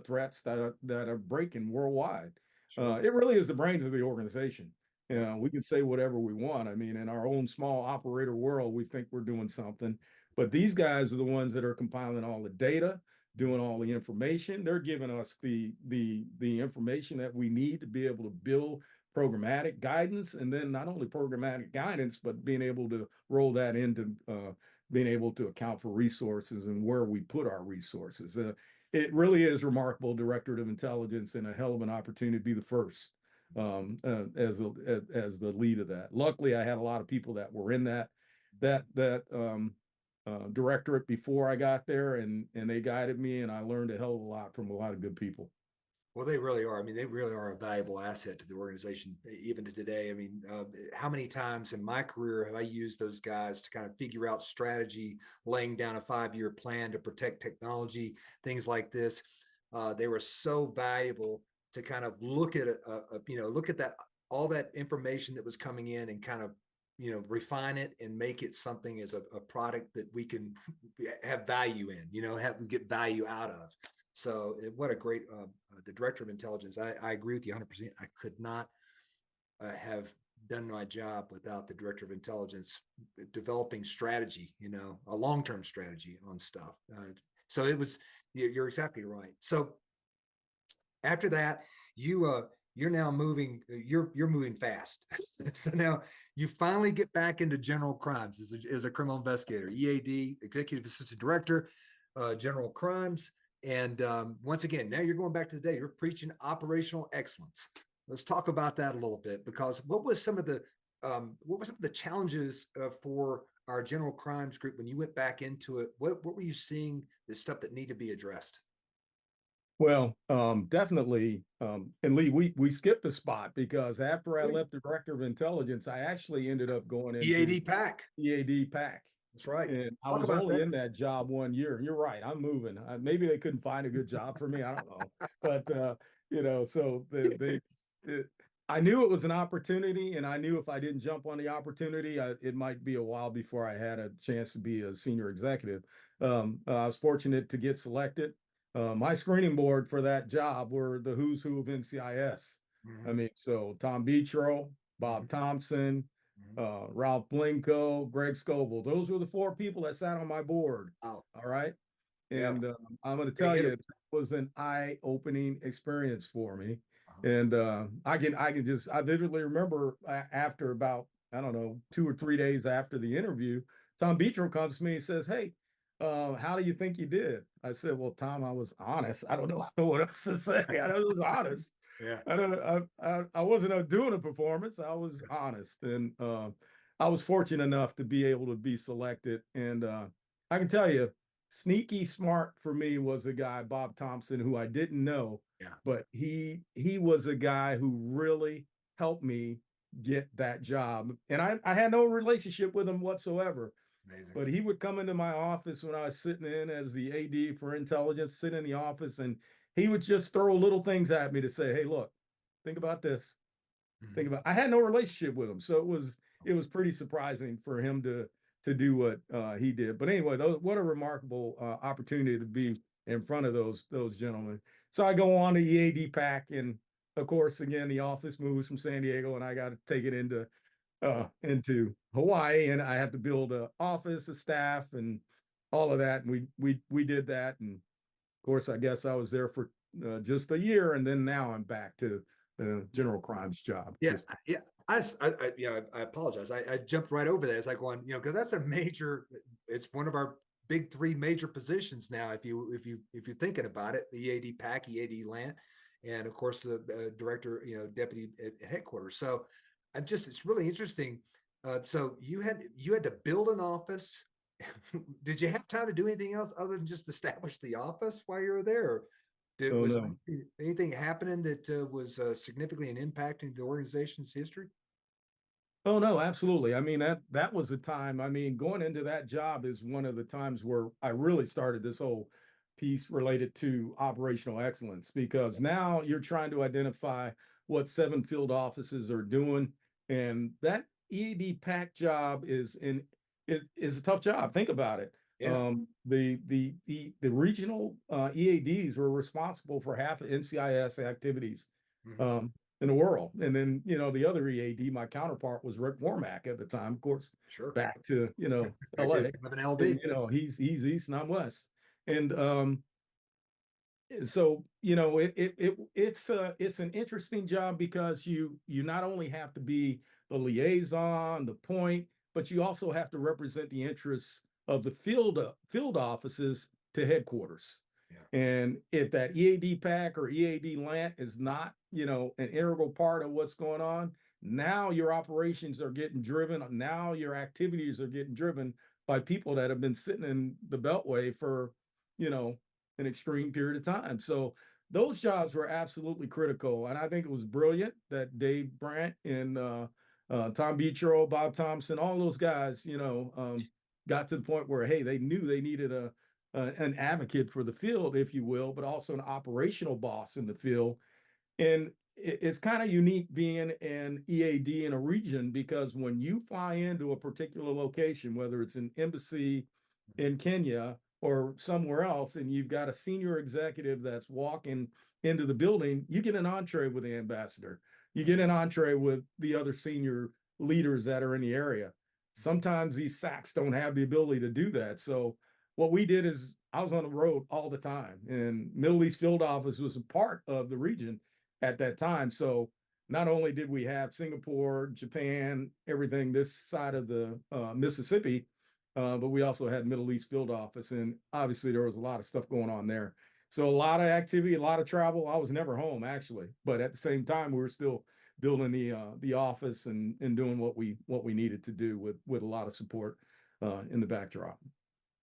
threats that are breaking worldwide. Sure. It really is the brains of the organization. We can say whatever we want. I mean, in our own small operator world, we think we're doing something, but these guys are the ones that are compiling all the data, doing all the information. They're giving us the information that we need to be able to build programmatic guidance, and then not only programmatic guidance, but being able to roll that into being able to account for resources and where we put our resources. It really is remarkable, Directorate of Intelligence, and a hell of an opportunity to be the first as the lead of that. Luckily, I had a lot of people that were in that directorate before I got there, and they guided me, and I learned a hell of a lot from a lot of good people. Well, they really are. I mean, they really are a valuable asset to the organization, even to today. I mean, how many times in my career have I used those guys to kind of figure out strategy, laying down a 5-year plan to protect technology, things like this. They were so valuable to kind of look at look at that, all that information that was coming in, and kind of refine it and make it something as a product that we can have value in, get value out of. So what a great, the Director of Intelligence. I agree with you 100%. I could not have done my job without the Director of Intelligence developing strategy, a long-term strategy on stuff. So it was, you're exactly right. So after that, you're now moving, you're moving fast. So now you finally get back into general crimes as a criminal investigator, EAD, Executive Assistant Director, General Crimes. And once again, now you're going back to the day, you're preaching operational excellence. Let's talk about that a little bit, because what was some of the challenges for our general crimes group when you went back into it? What were you seeing, the stuff that need to be addressed? Well, definitely. And Lee, we skipped a spot, because after I left the Director of Intelligence, I actually ended up going into EAD PAC. EAD PAC. That's right. And I Talk was about only that. in that job 1 year. You're right. I'm moving. Maybe they couldn't find a good job for me. I don't know. But so I knew it was an opportunity, and I knew if I didn't jump on the opportunity, it might be a while before I had a chance to be a senior executive. I was fortunate to get selected. My screening board for that job were the who's who of NCIS. I mean, so Tom Beachrow, Bob Thompson, Ralph Blinko, Greg Scoble. Those were the 4 people that sat on my board. Wow. All right. Yeah. And I'm going to tell you, it was an eye-opening experience for me. And I vividly remember after about, I don't know, 2 or 3 days after the interview, Tom Beachrow comes to me and says, "Hey, how do you think you did?" I said, "Well, Tom, I was honest. I don't know what else to say. I was honest. Yeah. I wasn't doing a performance. I was honest." And I was fortunate enough to be able to be selected. And I can tell you, sneaky smart for me was a guy, Bob Thompson, who I didn't know, but he was a guy who really helped me get that job. And I had no relationship with him whatsoever. Amazing. But he would come into my office when I was sitting in as the AD for intelligence, sit in the office, and he would just throw little things at me to say, "Hey, look, think about this. Think about." I had no relationship with him, so it was pretty surprising for him to do what he did. But anyway, what a remarkable opportunity to be in front of those gentlemen. So I go on to EAD PAC, and of course, again, the office moves from San Diego, and I got to take it into Hawaii, and I had to build an office, a staff, and all of that. And we did that. And of course, I guess I was there for just a year, and then now I'm back to the general crimes job. Yeah, yeah. I apologize. I jumped right over that. It's like one, because that's a major. It's one of our big 3 major positions now. If you're thinking about it, the EAD PAC, EAD LANT, and of course the director, deputy at headquarters. So it's really interesting. So you had to build an office. Did you have time to do anything else other than just establish the office while you were there? Was anything happening that was significantly an impact in the organization's history? Oh no, absolutely. I mean, that was a time, I mean, going into that job is one of the times where I really started this whole piece related to operational excellence, because now you're trying to identify what 7 field offices are doing. And that EAD pack job is a tough job. Think about it. Yeah. The regional EADs were responsible for half of NCIS activities. Mhm. Um, in the world. And then, the other EAD, my counterpart was Rick Warmack at the time, of course, Sure. back to, Back to LA. 11 And, LB. he's east and I'm west. And so, it's an interesting job, because you not only have to be the liaison, the point, but you also have to represent the interests of the field offices to headquarters. Yeah. And if that EAD pack or EAD LANT is not, an integral part of what's going on, now your operations are getting driven. Now your activities are getting driven by people that have been sitting in the Beltway for, you know, an extreme period of time. So those jobs were absolutely critical. And I think it was brilliant that Dave Brandt and Tom Beechero, Bob Thompson, all those guys, got to the point where, hey, they knew they needed an advocate for the field, if you will, but also an operational boss in the field. And it's kind of unique being an EAD in a region, because when you fly into a particular location, whether it's an embassy in Kenya or somewhere else, and you've got a senior executive that's walking into the building, you get an entree with the ambassador. You get an entree with the other senior leaders that are in the area. Sometimes these SACs don't have the ability to do that. So what we did is I was on the road all the time, and Middle East Field Office was a part of the region at that time. So not only did we have Singapore, Japan, everything this side of the Mississippi, but we also had Middle East Field Office, and obviously there was a lot of stuff going on there. So a lot of activity, a lot of travel. I was never home actually, but at the same time, we were still building the office and doing what we needed to do with a lot of support in the backdrop.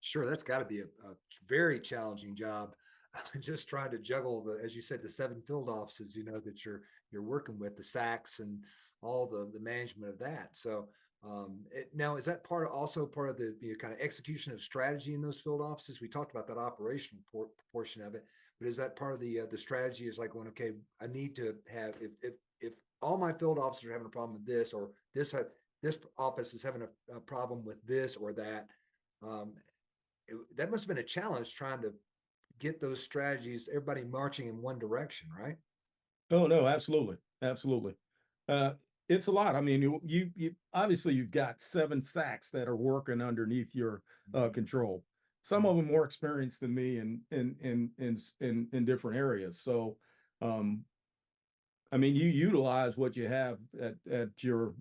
Sure, that's got to be a very challenging job. Just trying to juggle the, as you said, the 7 field offices, that you're working with, the SACs and all the management of that. So now, is that also part of the kind of execution of strategy in those field offices? We talked about that operational portion of it, but is that part of the strategy? Is like going, okay, I need to have, if all my field officers are having a problem with this, or this office is having a problem with this or that. Um, that must have been a challenge trying to get those strategies, everybody marching in one direction, right? Oh no, absolutely, absolutely. Uh, it's a lot. I mean, you obviously you've got 7 SACs that are working underneath your control. Some of them more experienced than me in different areas. So, um, I mean, you utilize what you have at your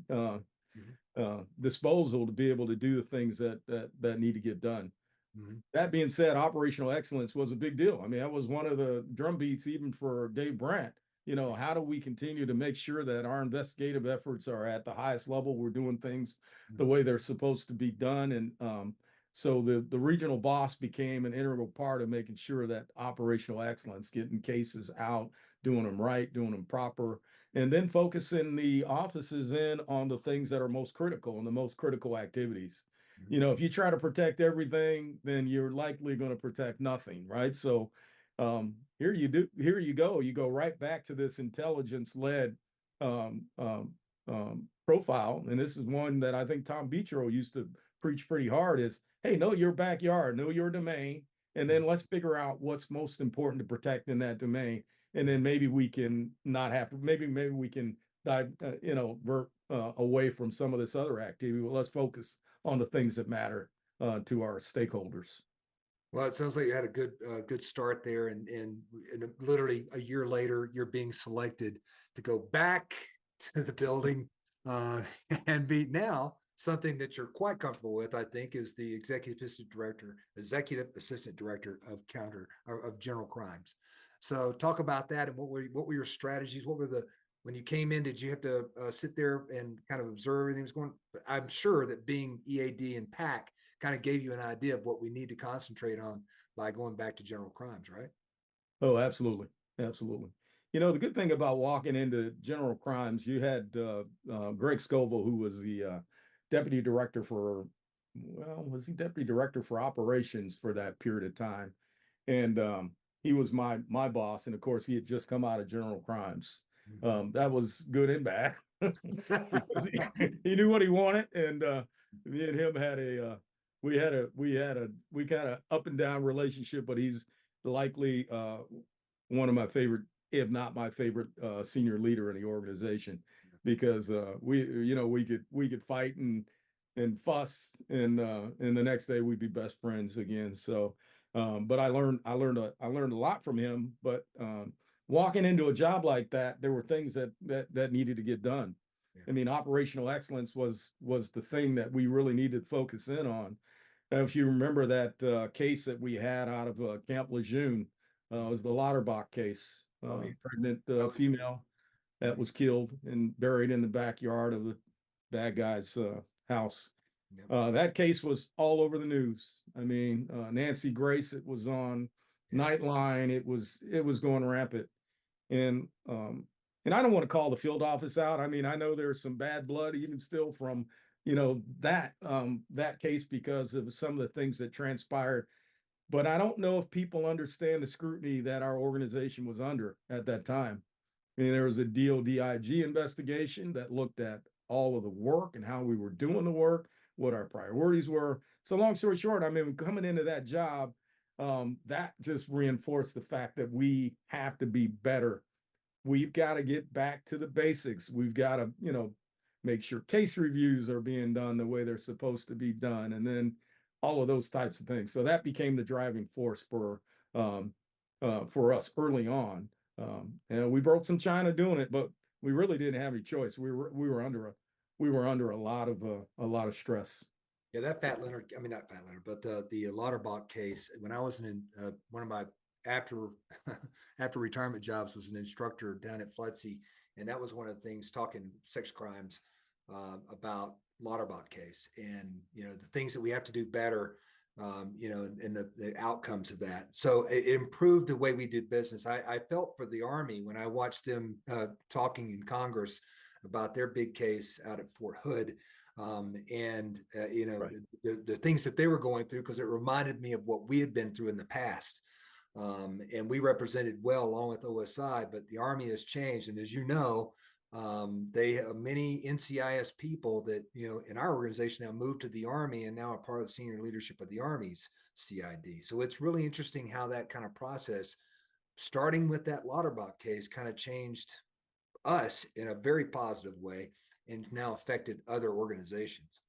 Mhm. disposal to be able to do the things that need to get done. Mhm. That being said, operational excellence was a big deal. I mean, that was one of the drum beats even for Dave Brandt. How do we continue to make sure that our investigative efforts are at the highest level? We're doing things the Mhm. way they're supposed to be done. And so the regional boss became an integral part of making sure that operational excellence, getting cases out, doing them right, doing them proper, and then focusing the offices in on the things that are most critical and the most critical activities. Mhm. If you try to protect everything, then you're likely going to protect nothing, right? So here you go right back to this intelligence led profile. And this is one that I think Tom Beechero used to preach pretty hard is, hey, know your backyard, know your domain, and then let's figure out what's most important to protect in that domain. And then maybe we can not have to, maybe we can dive, vert away from some of this other activity. Well, let's focus on the things that matter to our stakeholders. Well, it sounds like you had a good start there, and literally a year later, you're being selected to go back to the building uh, and be now something that you're quite comfortable with. I think is the executive assistant director of general crimes. So, talk about that and what were your strategies? What were the when you came in? Did you have to sit there and kind of observe everything was going? I'm sure that being EAD and PAC kind of gave you an idea of what we need to concentrate on by going back to general crimes, right? Oh, absolutely. Absolutely. the good thing about walking into general crimes, you had Greg Scoville, who was the deputy director for, well, was he deputy director for operations for that period of time? And he was my boss, and of course, he had just come out of general crimes. That was good and bad because he knew what he wanted, and me and him had we kind of up and down relationship, but he's likely one of my favorite, if not my favorite, senior leader in the organization, because we could fight and fuss, and the next day we'd be best friends again. So, but I learned a lot from him. But walking into a job like that, there were things that needed to get done. I mean, operational excellence was the thing that we really needed to focus in on. If you remember that case that we had out of Camp Lejeune, was the Lauterbach case, pregnant female that was killed and buried in the backyard of the bad guy's house. That case was all over the news. I mean, Nancy Grace, it was on Nightline. It was going rampant, and I don't want to call the field office out. I mean, I know there's some bad blood even still from that case because of some of the things that transpired. But I don't know if people understand the scrutiny that our organization was under at that time. I mean, there was a DODIG investigation that looked at all of the work and how we were doing the work, what our priorities were. So long story short, I mean, coming into that job, that just reinforced the fact that we have to be better. We've got to get back to the basics. We've got to, make sure case reviews are being done the way they're supposed to be done. And then all of those types of things. So that became the driving force for us early on. And we broke some china doing it, but we really didn't have any choice. We were under a lot of stress. Yeah, that Fat Leonard, I mean, not Fat Leonard, but the Lauterbach case, when I was in one of my after retirement jobs was an instructor down at Flutsy. And that was one of the things, talking sex crimes, about Lauterbach case, and the things that we have to do better, and the outcomes of that. So it improved the way we did business. I felt for the Army when I watched them talking in Congress about their big case out at Fort Hood, and Right. the things that they were going through, because it reminded me of what we had been through in the past. And we represented well along with OSI, but the Army has changed, and as you know, they have many NCIS people that in our organization now moved to the Army and now are part of the senior leadership of the Army's CID. So it's really interesting how that kind of process, starting with that Lauterbach case, kind of changed us in a very positive way and now affected other organizations.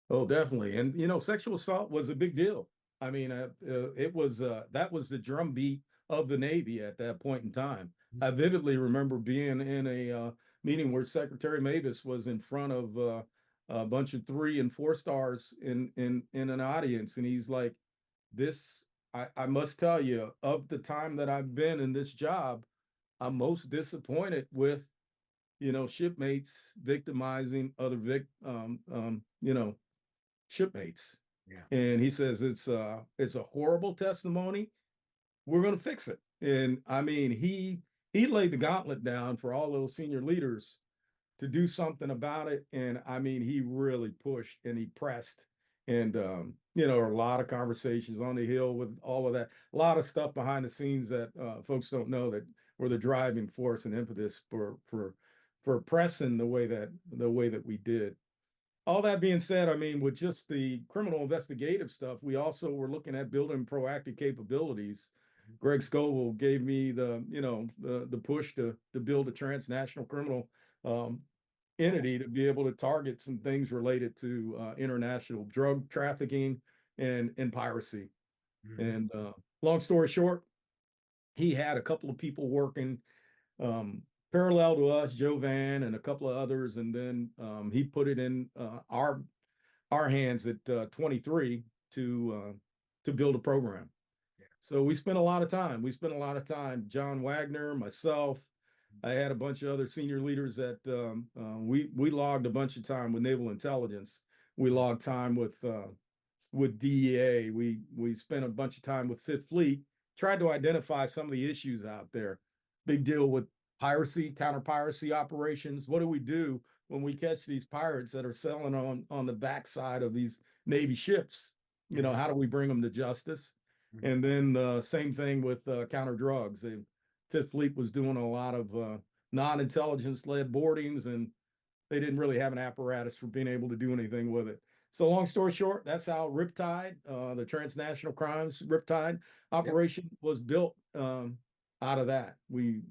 Oh, definitely. And sexual assault was a big deal. I mean, it was that was the drumbeat of the Navy at that point in time. I vividly remember being in a meeting where Secretary Mavis was in front of a bunch of 3 and 4 stars in an audience, and he's like, "This, I must tell you, of the time that I've been in this job, I'm most disappointed with shipmates victimizing other shipmates." Yeah. And he says it's a horrible testimony. We're going to fix it. And I mean, he laid the gauntlet down for all those senior leaders to do something about it. And I mean, he really pushed and he pressed. And a lot of conversations on the Hill with all of that, a lot of stuff behind the scenes that folks don't know that were the driving force and impetus for pressing the way that we did. All that being said, I mean, with just the criminal investigative stuff, we also were looking at building proactive capabilities. Greg Scoville gave me the push to build a transnational criminal entity to be able to target some things related to international drug trafficking and piracy. And long story short, he had a couple of people working parallel to us, Joe Van and a couple of others, and then he put it in our hands at 23 to build a program. Yeah. So we spent a lot of time. John Wagner, myself, I had a bunch of other senior leaders that we logged a bunch of time with naval intelligence. We logged time with DEA. We spent a bunch of time with Fifth Fleet, tried to identify some of the issues out there. big deal with piracy, counter piracy operations. What do we do when we catch these pirates that are selling on the backside of these Navy ships? You know, how do we bring them to justice? And then same thing with counter drugs. The Fifth Fleet was doing a lot of non-intelligence led boardings, and they didn't really have an apparatus for being able to do anything with it. So long story short, that's how Riptide, the transnational crimes Riptide operation was built out of that. We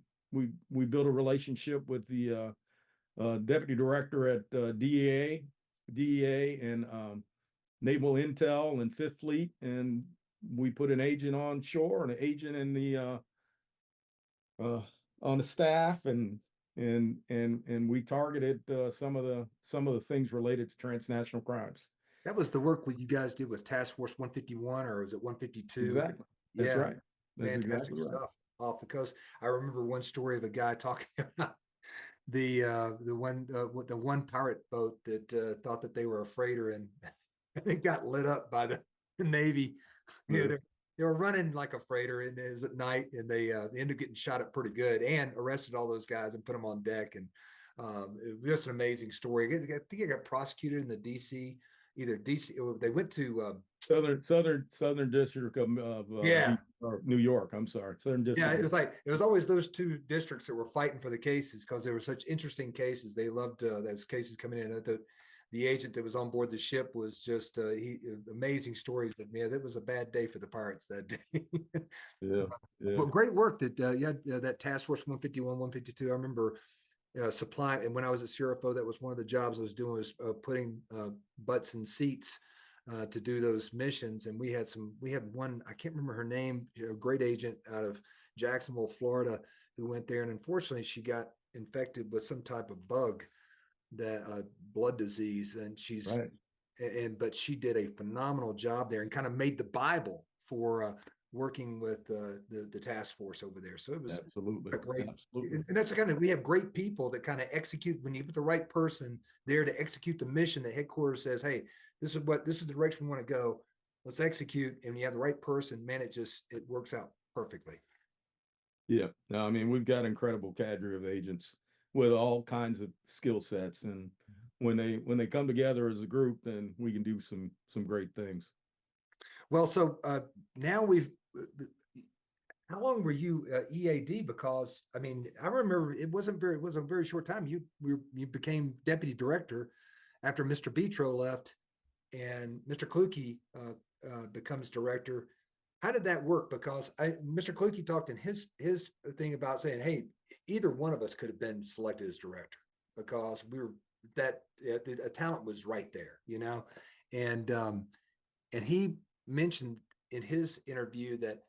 built a relationship with the deputy director at DEA and Naval Intel and Fifth Fleet, and we put an agent on shore and an agent in the on the staff, and we targeted some of the things related to transnational crimes. That was the work what you guys did with Task Force 151, or was it 152? Exactly. That's right. That's Fantastic exactly right. stuff off the coast. I remember one story of a guy talking about the one pirate boat that thought that they were a freighter, and they got lit up by the Navy. You know, they were running like a freighter, and it was at night, and they ended up getting shot up pretty good and arrested all those guys and put them on deck. And it was just an amazing story. I think it got prosecuted in the DC, either DC, or they went to Southern District of New York. I'm sorry, Southern District. Yeah, it was always those two districts that were fighting for the cases because they were such interesting cases. They loved those cases coming in. The agent that was on board the ship was just amazing stories. But man, it was a bad day for the pirates that day. Yeah. Well, great work that you had that Task Force 151, 152. I remember supply, and when I was at CRFO, that was one of the jobs I was doing, was putting butts in seats to do those missions. And we had one, I can't remember her name, a great agent out of Jacksonville, Florida, who went there, and unfortunately she got infected with some type of bug, that blood disease, and but she did a phenomenal job there and kind of made the Bible for working with the task force over there. So it was absolutely great. Absolutely. And that's the kind of, we have great people that kind of execute, when you put the right person there to execute the mission that headquarters says, hey, this is the direction we want to go. Let's execute. And you have the right person, man, it works out perfectly. Yeah. No, I mean, we've got an incredible cadre of agents with all kinds of skill sets. And when they come together as a group, then we can do some great things. Well, so now how long were you EAD? Because I mean, I remember it was a very short time. You became deputy director after Mr. Betro left, and Mr. Kluge becomes director. How did that work? Because Mr. Kluge talked in his thing about saying, hey, either one of us could have been selected as director because we were the talent was right there, you know. And he mentioned in his interview that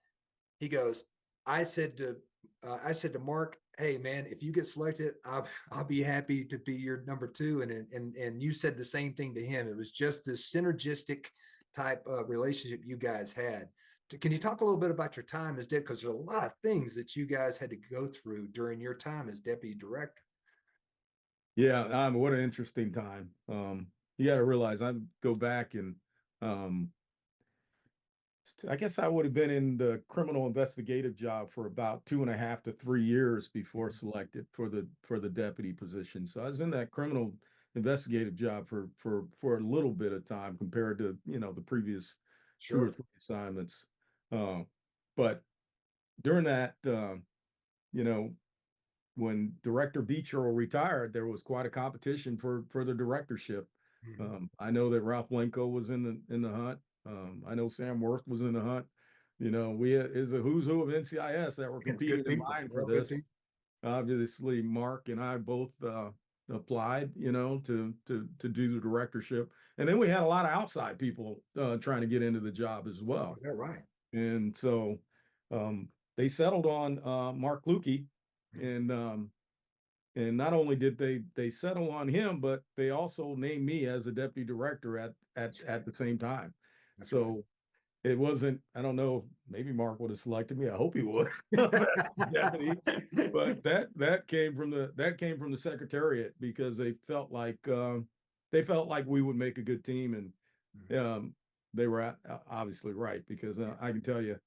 he goes, I said to Mark, hey man, if you get selected, I'll be happy to be your number two. And you said the same thing to him. It was just this synergistic type of relationship you guys had. Can you talk a little bit about your time as deputy? Because there's a lot of things that you guys had to go through during your time as deputy director. Yeah, what an interesting time. You got to realize I go back and I guess I would have been in the criminal investigative job for about 2.5 to 3 years before selected for the deputy position. So I was in that criminal investigative job for a little bit of time compared to, you know, the previous 2 or 3 assignments. But during that, you know, when Director Beecher retired, there was quite a competition for the directorship. I know that Ralph Blanco was in the hunt. I know Sam Worth was in the hunt. You know, is a who's who of NCIS that were competing in line for this. Obviously, Mark and I both applied, you know, to do the directorship, and then we had a lot of outside people trying to get into the job as well. Is that right? And so they settled on Mark Kluge, and not only did they settle on him, but they also named me as a deputy director at the same time. That's so right. It wasn't, I don't know if maybe Mark would have selected me. I hope he would. Deputy. But that came from the secretariat because they felt like we would make a good team, and they were obviously right, because I can tell you,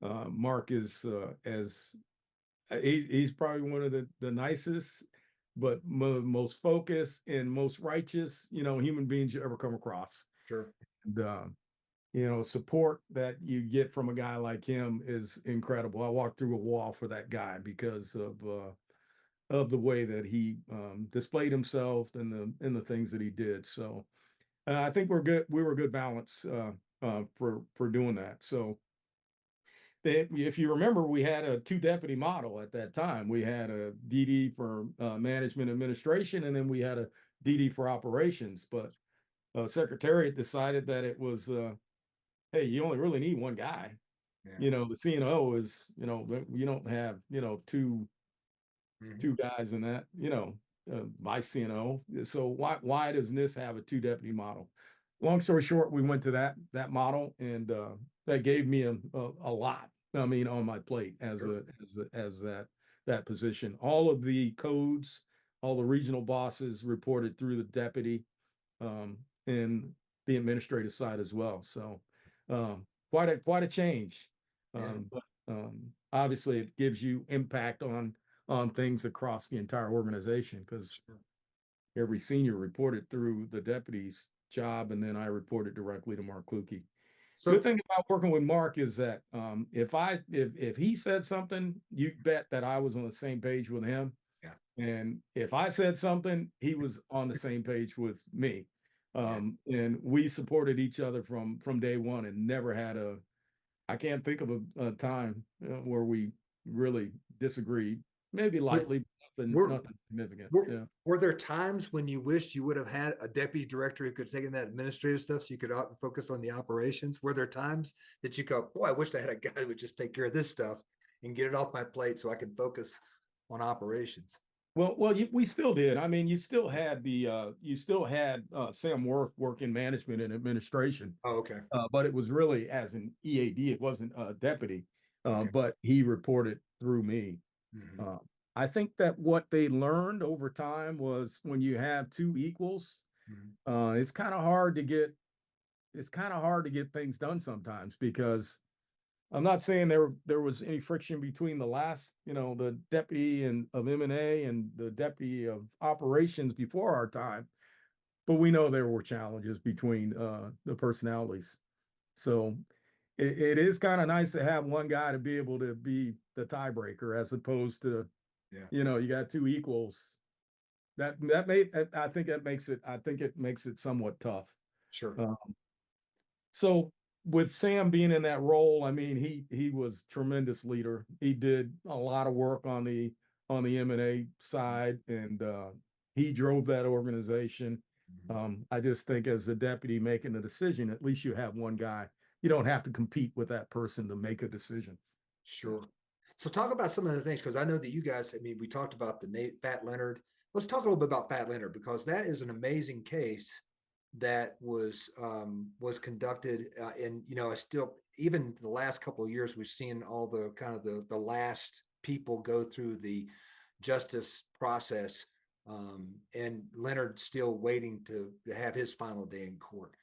Mark is as He's probably one of the nicest, but most focused and most righteous, human beings you ever come across. Sure. And, support that you get from a guy like him is incredible. I walked through a wall for that guy because of the way that he displayed himself and the things that he did. So I think we're good. We were a good balance for doing that. So if you remember, we had a two deputy model at that time. We had a DD for management administration, and then we had a DD for operations. But Secretariat decided that it was, hey, you only really need one guy. Yeah. The CNO is, you don't have, two Mhm. guys in that, vice CNO. So why doesn't this have a two deputy model? Long story short, we went to that model, and that gave me a lot. I mean, on my plate as Sure. as that position. All of the codes, all the regional bosses reported through the deputy, and the administrative side as well. So quite a change. Yeah. But obviously it gives you impact on things across the entire organization, because Sure. every senior reported through the deputy's job, and then I reported directly to Mark Kluge. So Good thing about working with Mark is that if he said something, you bet that I was on the same page with him. yeah, And if I said something, he was on the same page with me. yeah. And we supported each other from day one, and never had I can't think of a time where we really disagreed. Maybe But lightly, but were nothing significant. were Yeah. were there times when you wished you would have had a deputy director who could take in that administrative stuff so you could focus on the operations? Were there times that you go, boy, I wish I had a guy who would just take care of this stuff and get it off my plate so I can focus on operations? Well, we still did. I mean, you still had Sam Worth work in management and administration, Oh, okay. but it was really as an EAD. It wasn't a deputy, Okay. but he reported through me. Mhm. Uh, I think that what they learned over time was when you have two equals, Mhm. it's kind of hard to get things done sometimes, because I'm not saying there was any friction between the last, the deputy of M&A and the deputy of operations before our time, but we know there were challenges between the personalities. So it is kind of nice to have one guy to be able to be the tiebreaker, as opposed to, Yeah. you got two equals. That made I think it makes it somewhat tough. Sure. Uh, So with Sam being in that role, I mean, he was tremendous leader. He did a lot of work on the M&A side, and he drove that organization. Mhm. I just think as the deputy making a decision, at least you have one guy. You don't have to compete with that person to make a decision. So, Sure. So talk about some of the things, because I know that you guys, I mean, we talked about the Fat Leonard. Let's talk a little bit about Fat Leonard, because that is an amazing case that was conducted, and I still, even the last couple of years, we've seen all the kind of the last people go through the justice process, and Leonard still waiting to have his final day in court.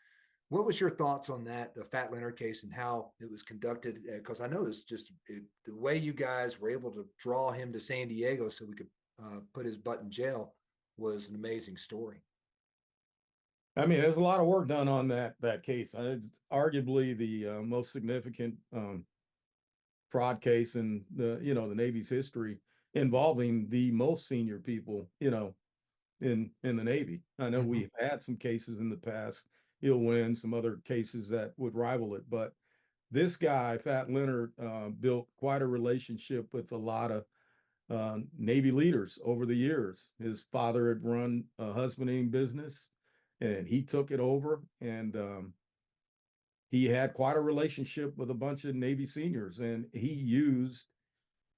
What was your thoughts on that, the Fat Leonard case, and how it was conducted? Because I know it's just the way you guys were able to draw him to San Diego so we could put his butt in jail was an amazing story. I mean, there's a lot of work done on that case. It's arguably the most significant fraud case in the Navy's history, involving the most senior people, in the Navy. I know Mhm. we've had some cases in the past, he'll win some other cases that would rival it, but this guy, Fat Leonard, built quite a relationship with a lot of Navy leaders over the years. His father had run a husbanding business, and he took it over, and he had quite a relationship with a bunch of Navy seniors, and he used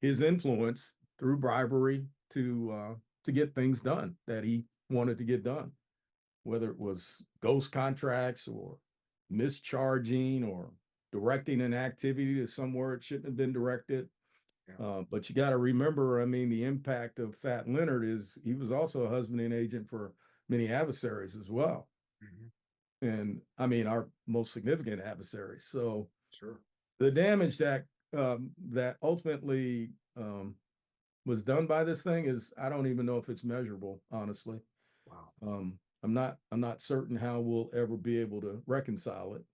his influence through bribery to get things done that he wanted to get done, whether it was ghost contracts, or mischarging, or directing an activity to somewhere it shouldn't have been directed. Yeah. But you got to remember, I mean, the impact of Fat Leonard is he was also a husbanding agent for many adversaries as well. Mhm. And I mean, our most significant adversaries. So Sure. the damage that ultimately was done by this thing is, I don't even know if it's measurable, honestly. Wow. I'm not certain how we'll ever be able to reconcile it.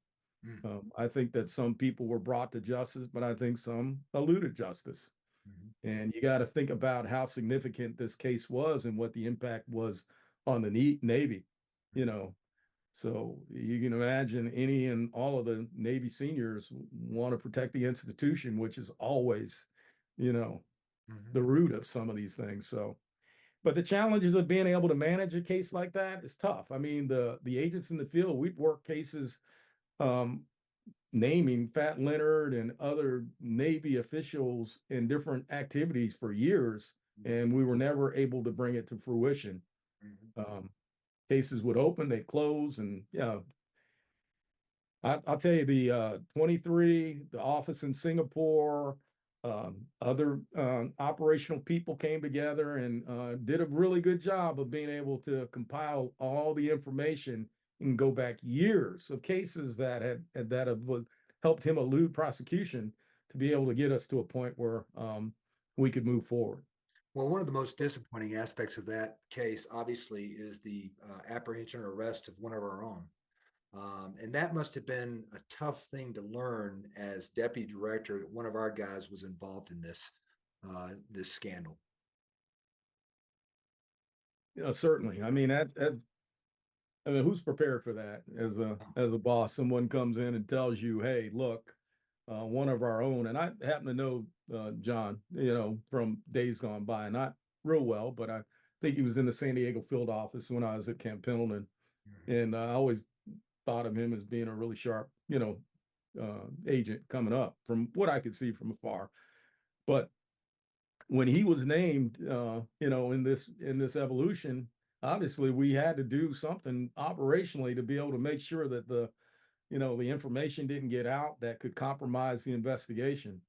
I think that some people were brought to justice, but I think some eluded justice. And you got to think about how significant this case was and what the impact was on the Navy, you know. So you can imagine any and all of the Navy seniors want to protect the institution, which is always, you know, the root of some of these things. So, but the challenges of being able to manage a case like that is tough. I mean, the agents in the field, we've worked cases um, naming Fat Leonard and other Navy officials in different activities for years, and we were never able to bring it to fruition. Cases would open, they'd close, and yeah, I'll tell you, the 23, the office in Singapore, other operational people came together and did a really good job of being able to compile all the information and go back years of cases that have helped him elude prosecution to be able to get us to a point where we could move forward. Well, one of the most disappointing aspects of that case, obviously, is the apprehension or arrest of one of our own. And that must have been a tough thing to learn as deputy director. One of our guys was involved in this scandal. Certainly. I mean, I mean, who's prepared for that as a boss? Someone comes in and tells you, "Hey, look, one of our own." And I happen to know John, you know, from days gone by, not real well, but I think he was in the San Diego field office when I was at Camp Pendleton, and I always thought of him as being a really sharp, you know, agent coming up from what I could see from afar. But when he was named, you know, in this evolution, obviously we had to do something operationally to be able to make sure that you know, the information didn't get out that could compromise the investigation.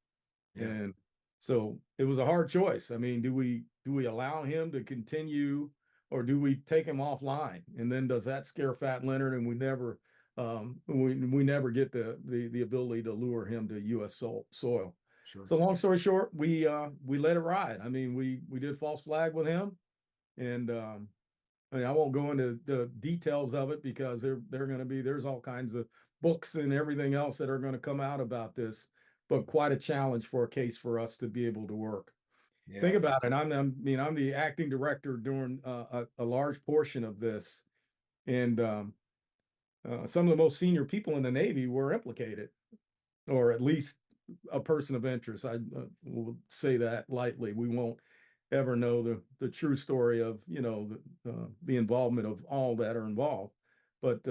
Yeah. And so it was a hard choice. I mean, do we allow him to continue, or do we take him offline? And then does that scare Fat Leonard, and we never get the ability to lure him to U.S. soil? Sure. So long story short, we let it ride. I mean, we did false flag with him, and I mean, I won't go into the details of it because there's all kinds of books and everything else that are going to come out about this, but quite a challenge for a case for us to be able to work. Yeah. Think about it. I'm the acting director during a large portion of this, and some of the most senior people in the Navy were implicated, or at least a person of interest. I will say that lightly. We won't ever know the true story of, you know, the involvement of all that are involved. But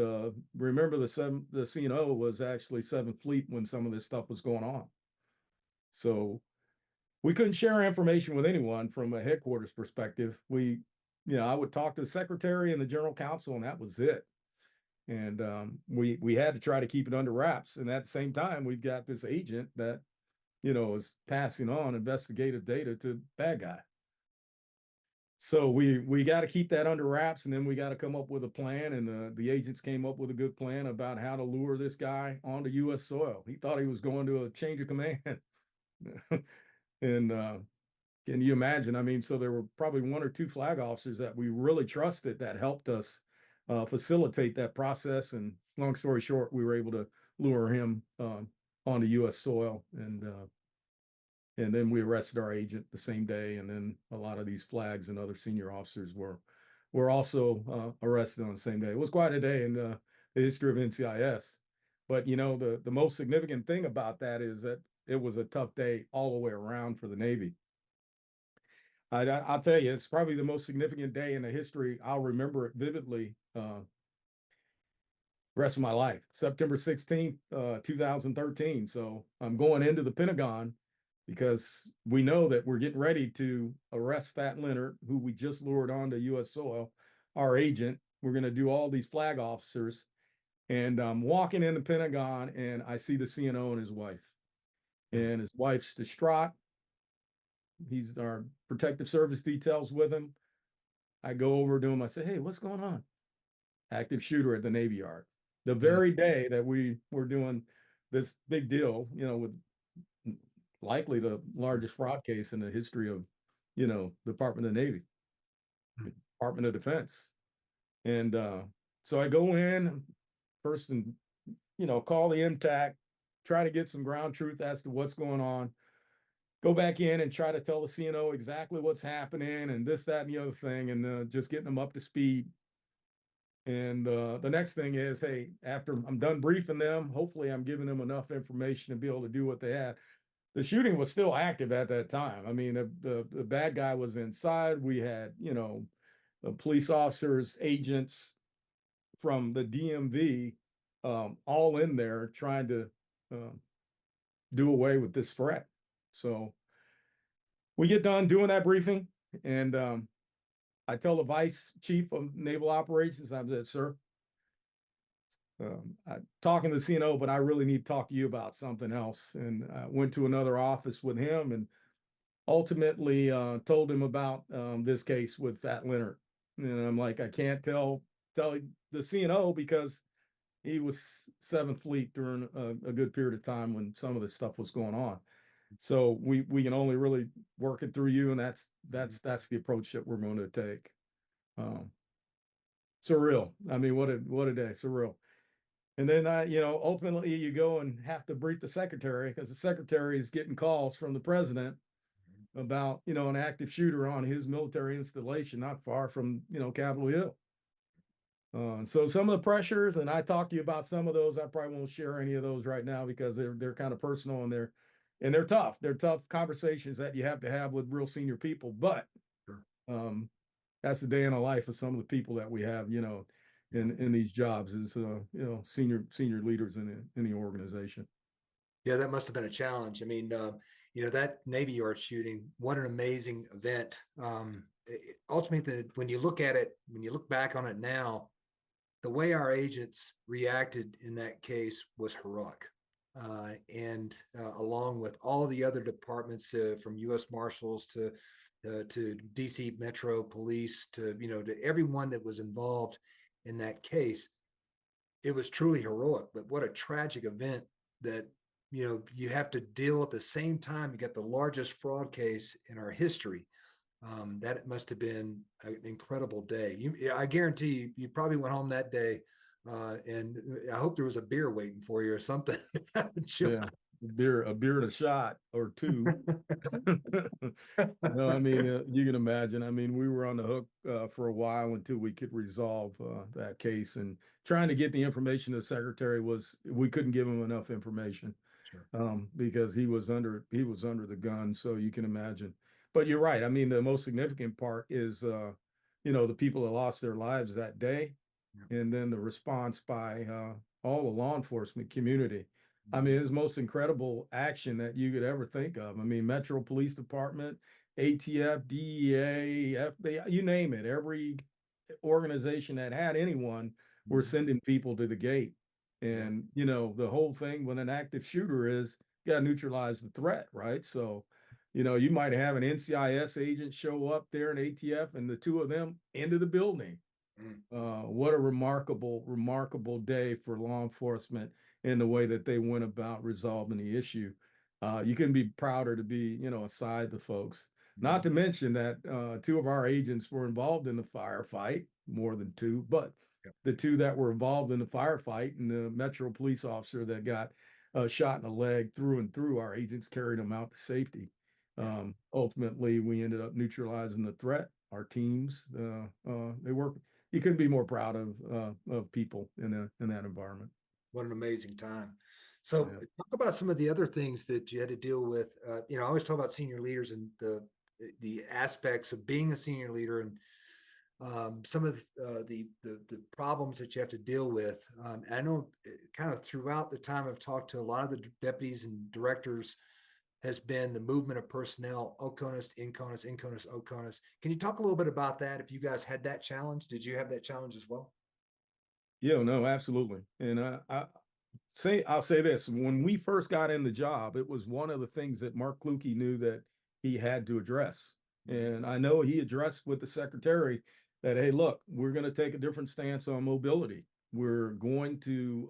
remember, the CNO was actually 7th Fleet when some of this stuff was going on. So we couldn't share information with anyone from a headquarters perspective. You know, I would talk to the secretary and the general counsel, and that was it. And we had to try to keep it under wraps. And at the same time, we've got this agent that, you know, is passing on investigative data to bad guy. So we got to keep that under wraps, and then we got to come up with a plan. And the agents came up with a good plan about how to lure this guy onto U.S. soil. He thought he was going to a change of command. And can you imagine? I mean, so there were probably 1 or 2 flag officers that we really trusted that helped us facilitate that process. And long story short, we were able to lure him onto U.S. soil, and then we arrested our agent the same day. And then a lot of these flags and other senior officers were also arrested on the same day. It was quite a day in the history of NCIS. But you know, the most significant thing about that is that it was a tough day all the way around for the Navy. I'll tell you, it's probably the most significant day in the history. I'll remember it vividly rest of my life. September 16th, 2013. So I'm going into the Pentagon because we know that we're getting ready to arrest Fat Leonard, who we just lured onto U.S. soil, our agent. We're going to do all these flag officers. And I'm walking in the Pentagon, and I see the CNO and his wife. And his wife's distraught. He's our protective service details with him. I go over to him. I say, "Hey, what's going on?" Active shooter at the Navy Yard. The very day that we were doing this big deal, you know, with likely the largest fraud case in the history of, Department of the Navy, Department of Defense. And so I go in first and, call the MTAC, try to get some ground truth as to what's going on. Go back in and try to tell the CNO exactly what's happening and this, that, and the other thing, and just getting them up to speed. And the next thing is, hey, after I'm done briefing them, hopefully I'm giving them enough information to be able to do what they had. The shooting was still active at that time. I mean, the bad guy was inside. We had, police officers, agents from the DMV, all in there trying to do away with this threat. So we get done doing that briefing, and I tell the vice chief of naval operations, I said, sir, I'm talking to the CNO, but I really need to talk to you about something else. And I went to another office with him and ultimately told him about this case with Fat Leonard. And I'm like, I can't tell the CNO because he was 7th Fleet during a good period of time when some of this stuff was going on. So we can only really work it through you, and that's the approach that we're going to take. Surreal. I mean, what a day, surreal. And then ultimately you go and have to brief the secretary, because the secretary is getting calls from the president about an active shooter on his military installation not far from Capitol Hill. So some of the pressures, and I talked to you about some of those. I probably won't share any of those right now because they're kind of personal, and they're tough. They're tough conversations that you have to have with real senior people. But that's the day in the life of some of the people that we have, in these jobs is senior leaders in the organization. Yeah, that must have been a challenge. I mean, that Navy Yard shooting, what an amazing event. Ultimately, when you look back on it now, the way our agents reacted in that case was heroic. And along with all the other departments, from U.S. Marshals to DC Metro Police to everyone that was involved in that case, it was truly heroic. But what a tragic event that you have to deal at the same time. You got the largest fraud case in our history. That must have been an incredible day. I guarantee you probably went home that day, and I hope there was a beer waiting for you or something. Yeah, a beer and a shot or two. No, I mean, you can imagine. I mean, we were on the hook for a while until we could resolve that case. And trying to get the information to the secretary we couldn't give him enough information. Sure. Because he was under the gun. So you can imagine. But you're right. I mean, the most significant part is, the people that lost their lives that day, and then the response by all the law enforcement community. I mean, it's the most incredible action that you could ever think of. I mean, Metro Police Department, ATF, DEA, FBI, you name it. Every organization that had anyone were sending people to the gate. And, the whole thing with an active shooter is you got to neutralize the threat, right? So, you might have an NCIS agent show up there in ATF and the two of them into the building. What a remarkable day for law enforcement in the way that they went about resolving the issue. You couldn't be prouder to be, aside the folks. Not to mention that 2 of our agents were involved in the firefight, more than 2, but the 2 that were involved in the firefight and the Metro police officer that got shot in the leg through and through, our agents carried them out to safety. Ultimately, we ended up neutralizing the threat. Our teams, they work. You couldn't be more proud of people in that environment. What an amazing time. So talk about some of the other things that you had to deal with. I always talk about senior leaders and the aspects of being a senior leader, and some of the problems that you have to deal with. I know kind of throughout the time I've talked to a lot of the deputies and directors has been the movement of personnel, OCONUS, INCONUS, INCONUS, OCONUS. Can you talk a little bit about that? If you guys had that challenge, did you have that challenge as well? Yeah, no, absolutely. And I'll say this: when we first got in the job, it was one of the things that Mark Kluge knew that he had to address. And I know he addressed with the secretary that, hey, look, we're going to take a different stance on mobility. We're going to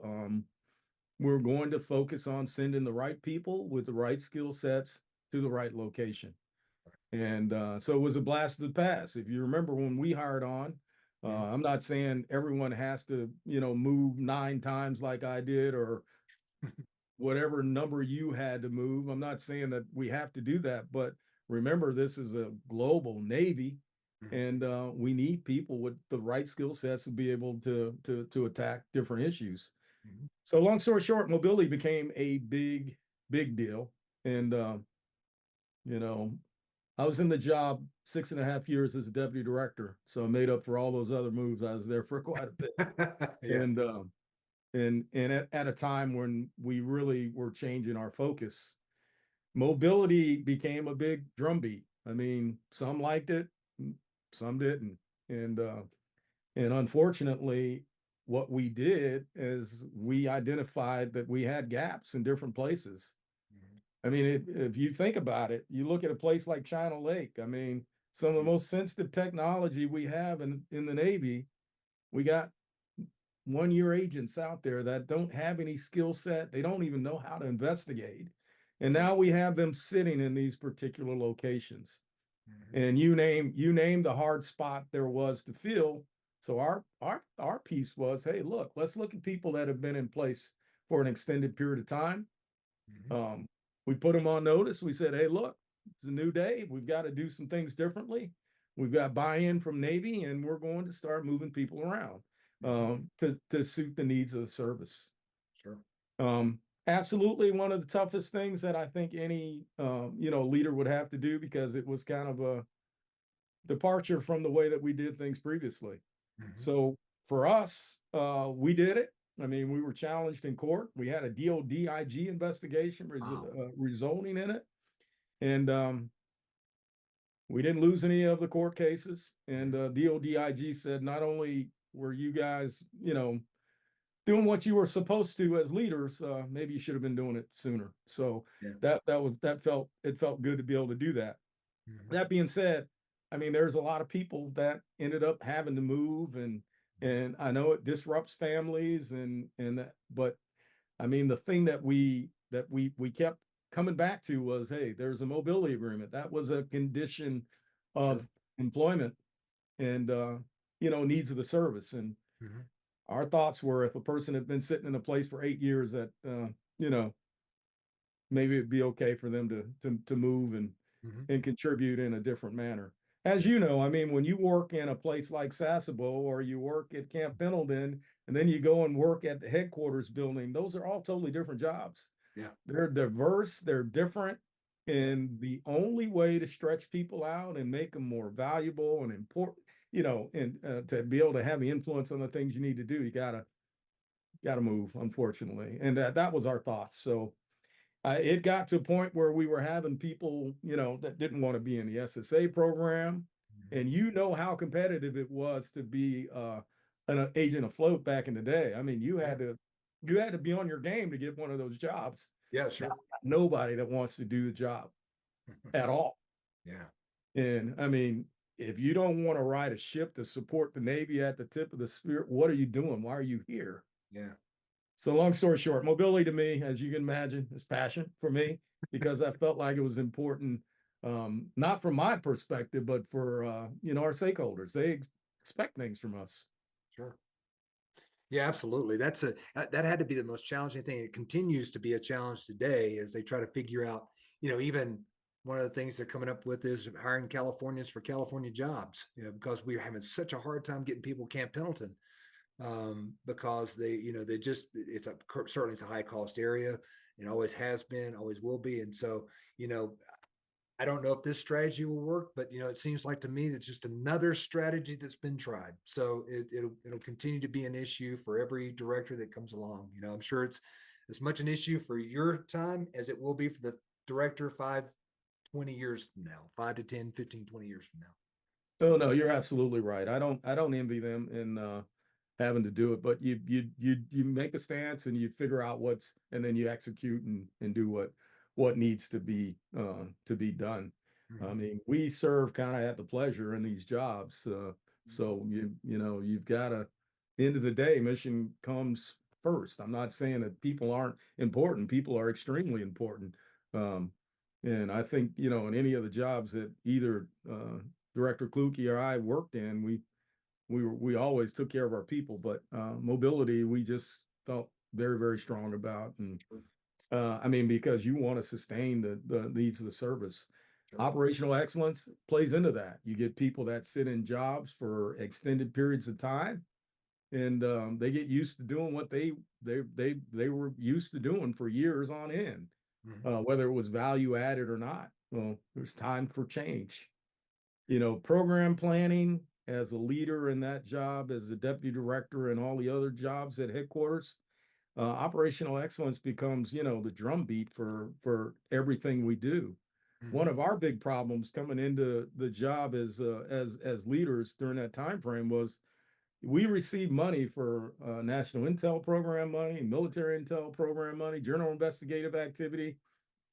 focus on sending the right people with the right skill sets to the right location. And so it was a blast of the past. If you remember when we hired on, I'm not saying everyone has to, move 9 times like I did or whatever number you had to move. I'm not saying that we have to do that, but remember, this is a global Navy, and we need people with the right skill sets to be able to attack different issues. So, long story short, mobility became a big deal, and you know, I was in the job 6.5 years as a deputy director, so I made up for all those other moves. I was there for quite a bit, Yeah. and at a time when we really were changing our focus, mobility became a big drumbeat. I mean, some liked it, some didn't, and unfortunately, what we did is we identified that we had gaps in different places. I mean, if you think about it, you look at a place like China Lake. I mean, some of the most sensitive technology we have in the Navy, we got 1-year agents out there that don't have any skill set. They don't even know how to investigate. And now we have them sitting in these particular locations. And you name the hard spot there was to fill. So our piece was, hey, look, let's look at people that have been in place for an extended period of time. Um, we put them on notice. We said, hey, look, it's a new day. We've got to do some things differently. We've got buy-in from Navy, and we're going to start moving people around to suit the needs of the service. Sure. Absolutely one of the toughest things that I think any leader would have to do, because it was kind of a departure from the way that we did things previously. So for us, we did it. I mean, we were challenged in court. We had a DODIG investigation Wow. resulting in it. And we didn't lose any of the court cases. And DODIG said, not only were you guys, doing what you were supposed to as leaders, maybe you should have been doing it sooner. So Yeah. it felt good to be able to do that. That being said, I mean, there's a lot of people that ended up having to move, and I know it disrupts families and that, but I mean, the thing that we kept coming back to was, hey, there's a mobility agreement. That was a condition Sure. of employment and needs of the service. And our thoughts were, if a person had been sitting in a place for 8 years, that you know maybe it'd be okay for them to move and contribute in a different manner. As you know, I mean, when you work in a place like Sasebo, or you work at Camp Pendleton, and then you go and work at the headquarters building, those are all totally different jobs. Yeah. They're diverse, they're different, Yeah. and the only way to stretch people out and make them more valuable and important, and to be able to have the influence on the things you need to do, you gotta move, unfortunately. And that was our thoughts. So it got to a point where we were having people, that didn't want to be in the SSA program, and how competitive it was to be an agent afloat back in the day. I mean, you had to be on your game to get one of those jobs. Yeah. Now, Sure. nobody that wants to do the job at all. Yeah. And I mean, if you don't want to ride a ship to support the Navy at the tip of the spear, what are you doing? Why are you here? Yeah. So long story short, mobility to me, as you can imagine, is passion for me, because I felt like it was important, not from my perspective, but for our stakeholders. They expect things from us. Sure. Yeah, absolutely. That had to be the most challenging thing. It continues to be a challenge today as they try to figure out, even one of the things they're coming up with is hiring Californians for California jobs, because we're having such a hard time getting people Camp Pendleton, because they just, certainly it's a high cost area and always has been, always will be. And so, you know, I don't know if this strategy will work, but it seems like to me it's just another strategy that's been tried. So it'll continue to be an issue for every director that comes along. I'm sure it's as much an issue for your time as it will be for the director 5, 20 years from now, 5 to 10, 15, 20 years from now. Oh So no, you're absolutely right. I don't envy them in having to do it, but you make a stance and you figure out and then you execute and do what needs to be done. I mhm, mean, we serve kind of at the pleasure in these jobs. So you've got to, end of the day, mission comes first. I'm not saying that people aren't important. People are extremely important. Um, And I think, you know, in any of the jobs that either Director Kluge or I worked in, we always took care of our people, but mobility we just felt very, very strong about. And I mean, because you want to sustain the needs of the service. Sure. Operational excellence plays into that. You get people that sit in jobs for extended periods of time, and they get used to doing what they were used to doing for years on end, whether it was value added or not. Well, there's time for change. You know, program planning as a leader in that job, as the deputy director, and all the other jobs at headquarters. Operational excellence becomes, you know, the drumbeat for everything we do. One of our big problems coming into the job as leaders during that time frame was we received money for national intel program money, military intel program money, general investigative activity,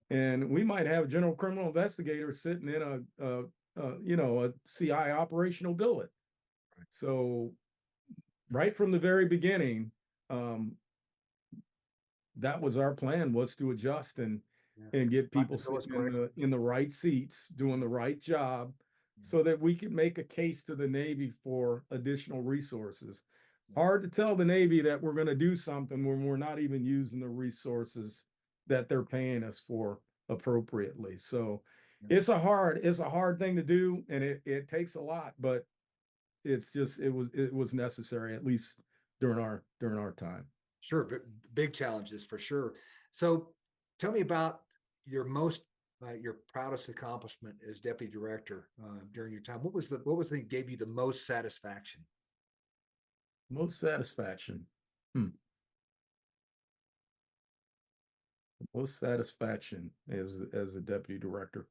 and we might have a general criminal investigator sitting in a CI operational billet. So right from the very beginning, that was our plan, was to adjust and get people sitting in the right seats, doing the right job, so that we could make a case to the Navy for additional resources. Hard to tell the Navy that we're going to do something when we're not even using the resources that they're paying us for appropriately. So it's a hard thing to do, and it takes a lot, but it's just it was necessary, at least during our time. Sure, big challenges for sure. So tell me about your your proudest accomplishment as deputy director during your time. What was the thing that gave you the most satisfaction? Most satisfaction. Most satisfaction as a deputy director.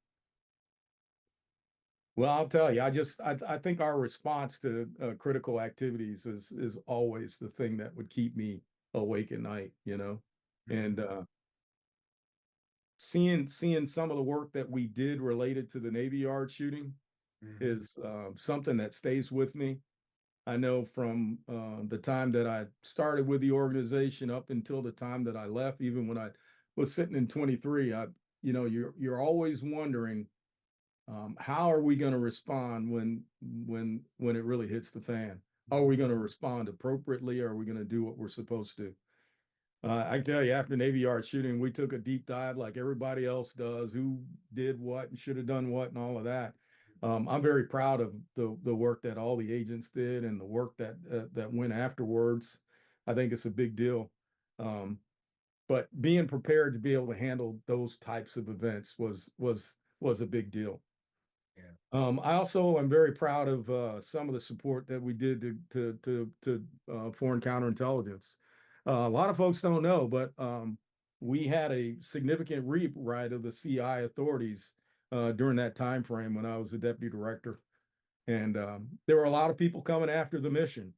Well, I'll tell you, I think our response to critical activities is always the thing that would keep me awake at night, you know, and seeing some of the work that we did related to the Navy Yard shooting is something that stays with me. I know from the time that I started with the organization up until the time that I left, even when I was sitting in 23, you're always wondering, how are we going to respond when it really hits the fan? Are we going to respond appropriately? Or are we going to do what we're supposed to? I can tell you, after Navy Yard shooting, we took a deep dive like everybody else does, who did what and should have done what and all of that. I'm very proud of the work that all the agents did and the work that went afterwards. I think it's a big deal. But being prepared to be able to handle those types of events was a big deal. I also am very proud of some of the support that we did to foreign counterintelligence. A lot of folks don't know, but we had a significant rewrite of the CI authorities during that time frame when I was the deputy director, and there were a lot of people coming after the mission,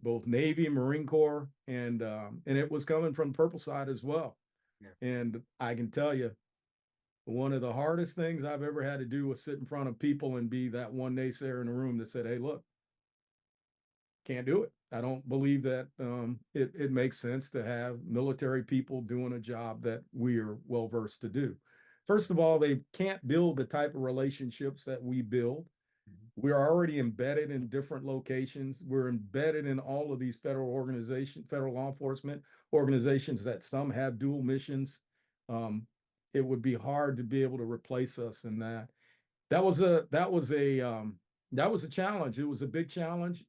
both Navy and Marine Corps, and it was coming from Purple Side as well. And I can tell you, one of the hardest things I've ever had to do was sit in front of people and be that one naysayer in the room that said, "Hey, look, can't do it. I don't believe that it makes sense to have military people doing a job that we are well versed to do." First of all, they can't build the type of relationships that we build. We're already embedded in different locations. We're embedded in all of these federal law enforcement organizations that some have dual missions. It would be hard to be able to replace us in that. That was a challenge. It was a big challenge.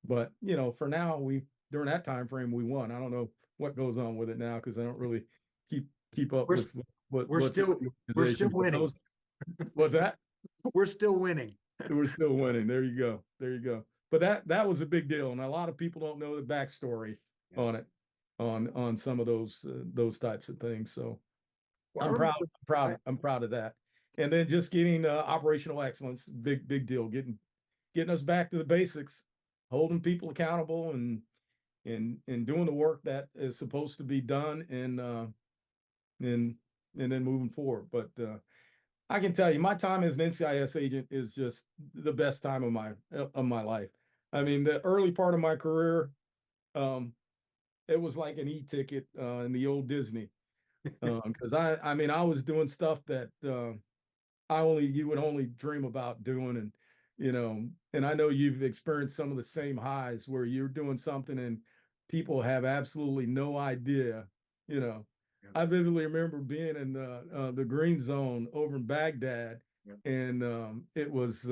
But you know, for now, during that time frame, we won. I don't know what goes on with it now because I don't really keep up with what we're still winning. What's that? We're still winning. We're still winning. There you go. There you go. But that was a big deal, and a lot of people don't know the backstory on it, on some of those types of things. So Well, I'm proud of that. And then just getting operational excellence, big deal. Getting us back to the basics, holding people accountable, and doing the work that is supposed to be done, and then moving forward. But I can tell you, my time as an NCIS agent is just the best time of my life. I mean, the early part of my career, it was like an e-ticket in the old Disney. Because I mean, I was doing stuff that you would only dream about doing, and and I know you've experienced some of the same highs where you're doing something and people have absolutely no idea. You know, Yeah. I vividly remember being in the green zone over in Baghdad, Yeah. and it was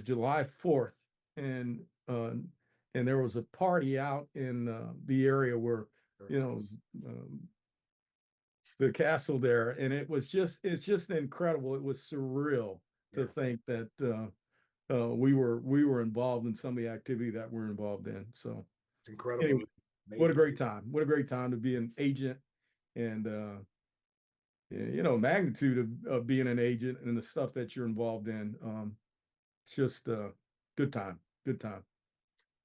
July 4th, and there was a party out in the area where it was, the castle there, and it's just incredible. It was surreal to Yeah. think that we were involved in some of the activity that we're involved in. So It's incredible. anyway, what a Amazing. great time! What a great time to be an agent, and magnitude of being an agent and the stuff that you're involved in. It's just good time, good time.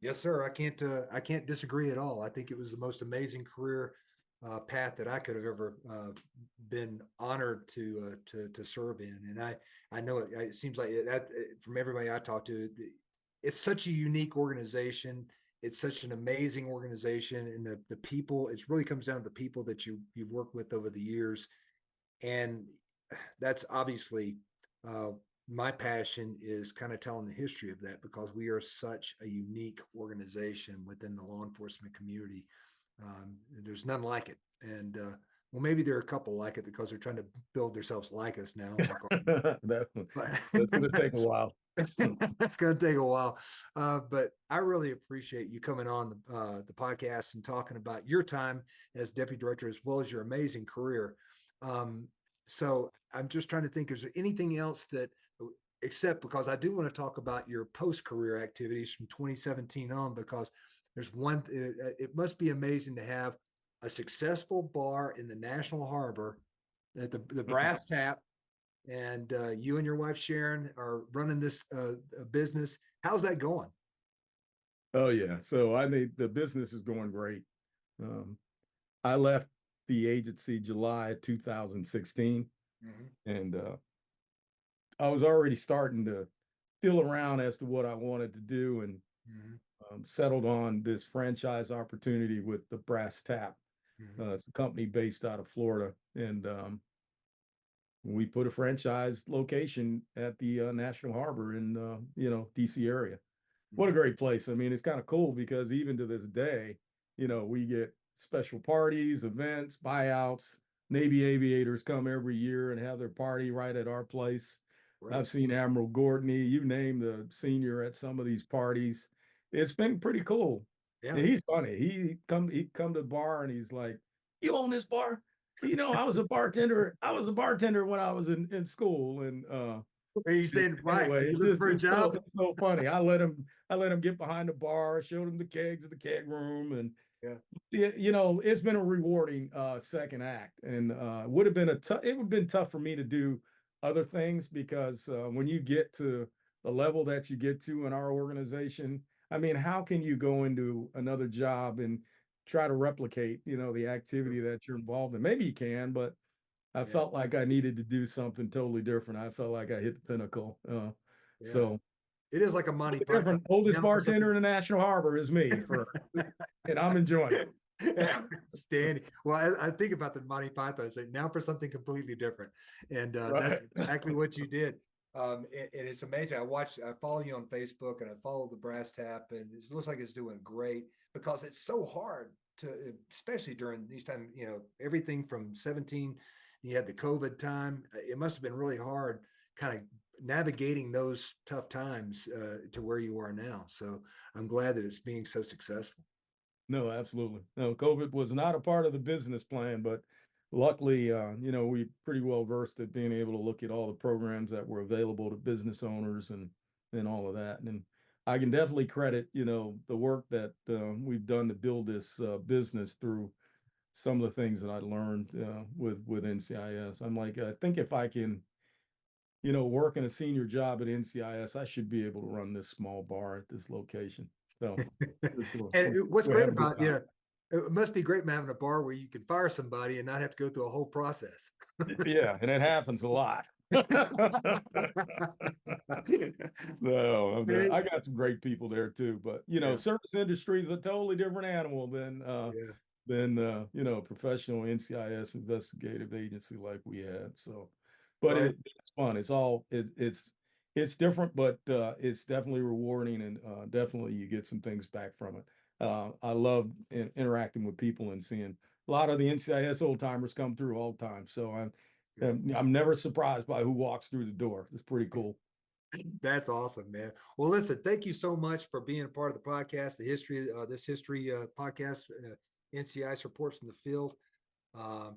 Yes, sir. I can't disagree at all. I think it was the most amazing career path that I could have ever been honored to serve in. And I know it seems like from everybody I talked to, it's such a unique organization. It's such an amazing organization, and the people. It really comes down to the people that you've worked with over the years, and that's obviously uh, my passion is kind of telling the history of that, because we are such a unique organization within the law enforcement community. There's none like it, and well, maybe there are a couple like it because they're trying to build themselves like us now. That's But going to take a while. that's going to take a while. But I really appreciate you coming on the podcast and talking about your time as deputy director, as well as your amazing career. Um, so I'm just trying to think, is there anything else that, except because I do want to talk about your post-career activities from 2017 on, because there's one, it must be amazing to have a successful bar in the National Harbor at the Brass Tap, and you and your wife Sharon are running this business. How's that going? Oh yeah. So I think the business is going great. Um, I left the agency July 2016, Mm-hmm. and I was already starting to feel around as to what I wanted to do, and Mm-hmm. settled on this franchise opportunity with the Brass Tap. Mm-hmm. It's a company based out of Florida, and we put a franchise location at the National Harbor in DC area. What a great place! I mean, it's kind of cool because even to this day, we get special parties, events, buyouts. Navy aviators come every year and have their party right at our place. Right. I've seen Admiral Gortney, you name the senior at some of these parties. It's been pretty cool. Yeah. And he's funny. He'd come to the bar and he's like, "You own this bar?" I was a bartender. I was a bartender when I was in school, and Are you saying, right? Are anyway, you looking for a job? it's so funny. I let him get behind the bar, showed him the kegs of the keg room, and Yeah. it's been a rewarding second act, and it would have been tough for me to do other things because when you get to the level that you get to in our organization, I mean, how can you go into another job and try to replicate, the activity that you're involved in? Maybe you can, but I Yeah. felt like I needed to do something totally different. I felt like I hit the pinnacle. Yeah. So It is like a Monty Python. different. Oldest Now for bartender in the National Harbor is me, and I'm enjoying it. Standing. Well, I think about the Monty Python. I say now for something completely different, and that's Right. exactly what you did. And it's amazing. I follow you on Facebook, and I follow the Brass Tap, and it looks like it's doing great, because it's so hard to, especially during these times. Everything from 17, you had the COVID time. It must have been really hard, kind of navigating those tough times to where you are now. So I'm glad that it's being so successful. No, absolutely. No, COVID was not a part of the business plan, but luckily, we pretty well versed at being able to look at all the programs that were available to business owners and all of that. And I can definitely credit, the work that we've done to build this business through some of the things that I learned with NCIS. I'm like, I think if I can, work in a senior job at NCIS, I should be able to run this small bar at this location. So What's we're great having a good about, time. it must be great having a bar where you can fire somebody and not have to go through a whole process. Yeah, and it happens a lot. No, I got some great people there too, but Yeah. service industry is a totally different animal than Yeah. than you know, professional NCIS investigative agency like we had. So, but Well, it's fun. It's all it's different, but it's definitely rewarding, and definitely you get some things back from it. I love interacting with people and seeing a lot of the NCIS old timers come through all the time. So I'm never surprised by who walks through the door. It's pretty cool. that's awesome, man. Well, listen, thank you so much for being a part of the podcast, the history, this history podcast, NCIS reports from the field,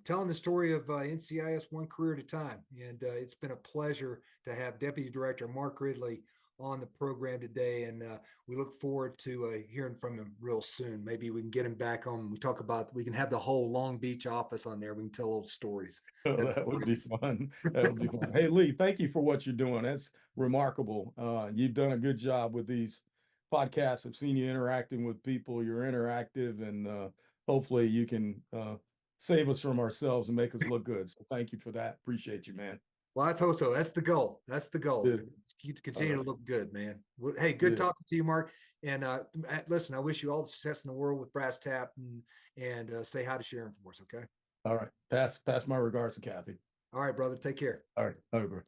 telling the story of NCIS one career at a time. And it's been a pleasure to have Deputy Director Mark Ridley on the program today. And we look forward to hearing from him real soon. Maybe we can get him back on. We can have the whole Long Beach office on there. We can tell old stories. Oh, that would be fun. That would be fun. Hey, Lee, thank you for what you're doing. That's remarkable. You've done a good job with these podcasts. I've seen you interacting with people. You're interactive, and hopefully you can save us from ourselves and make us look good. So thank you for that. Appreciate you, man. Well, let's hope so. That's the goal. That's the goal. Good. Continue to look good, man. Well, hey, good talking to you, Mark. And listen, I wish you all the success in the world with Brass Tap, and say hi to Sharon for us, okay? All right. Pass my regards to Kathy. All right, brother. Take care. All right. Over.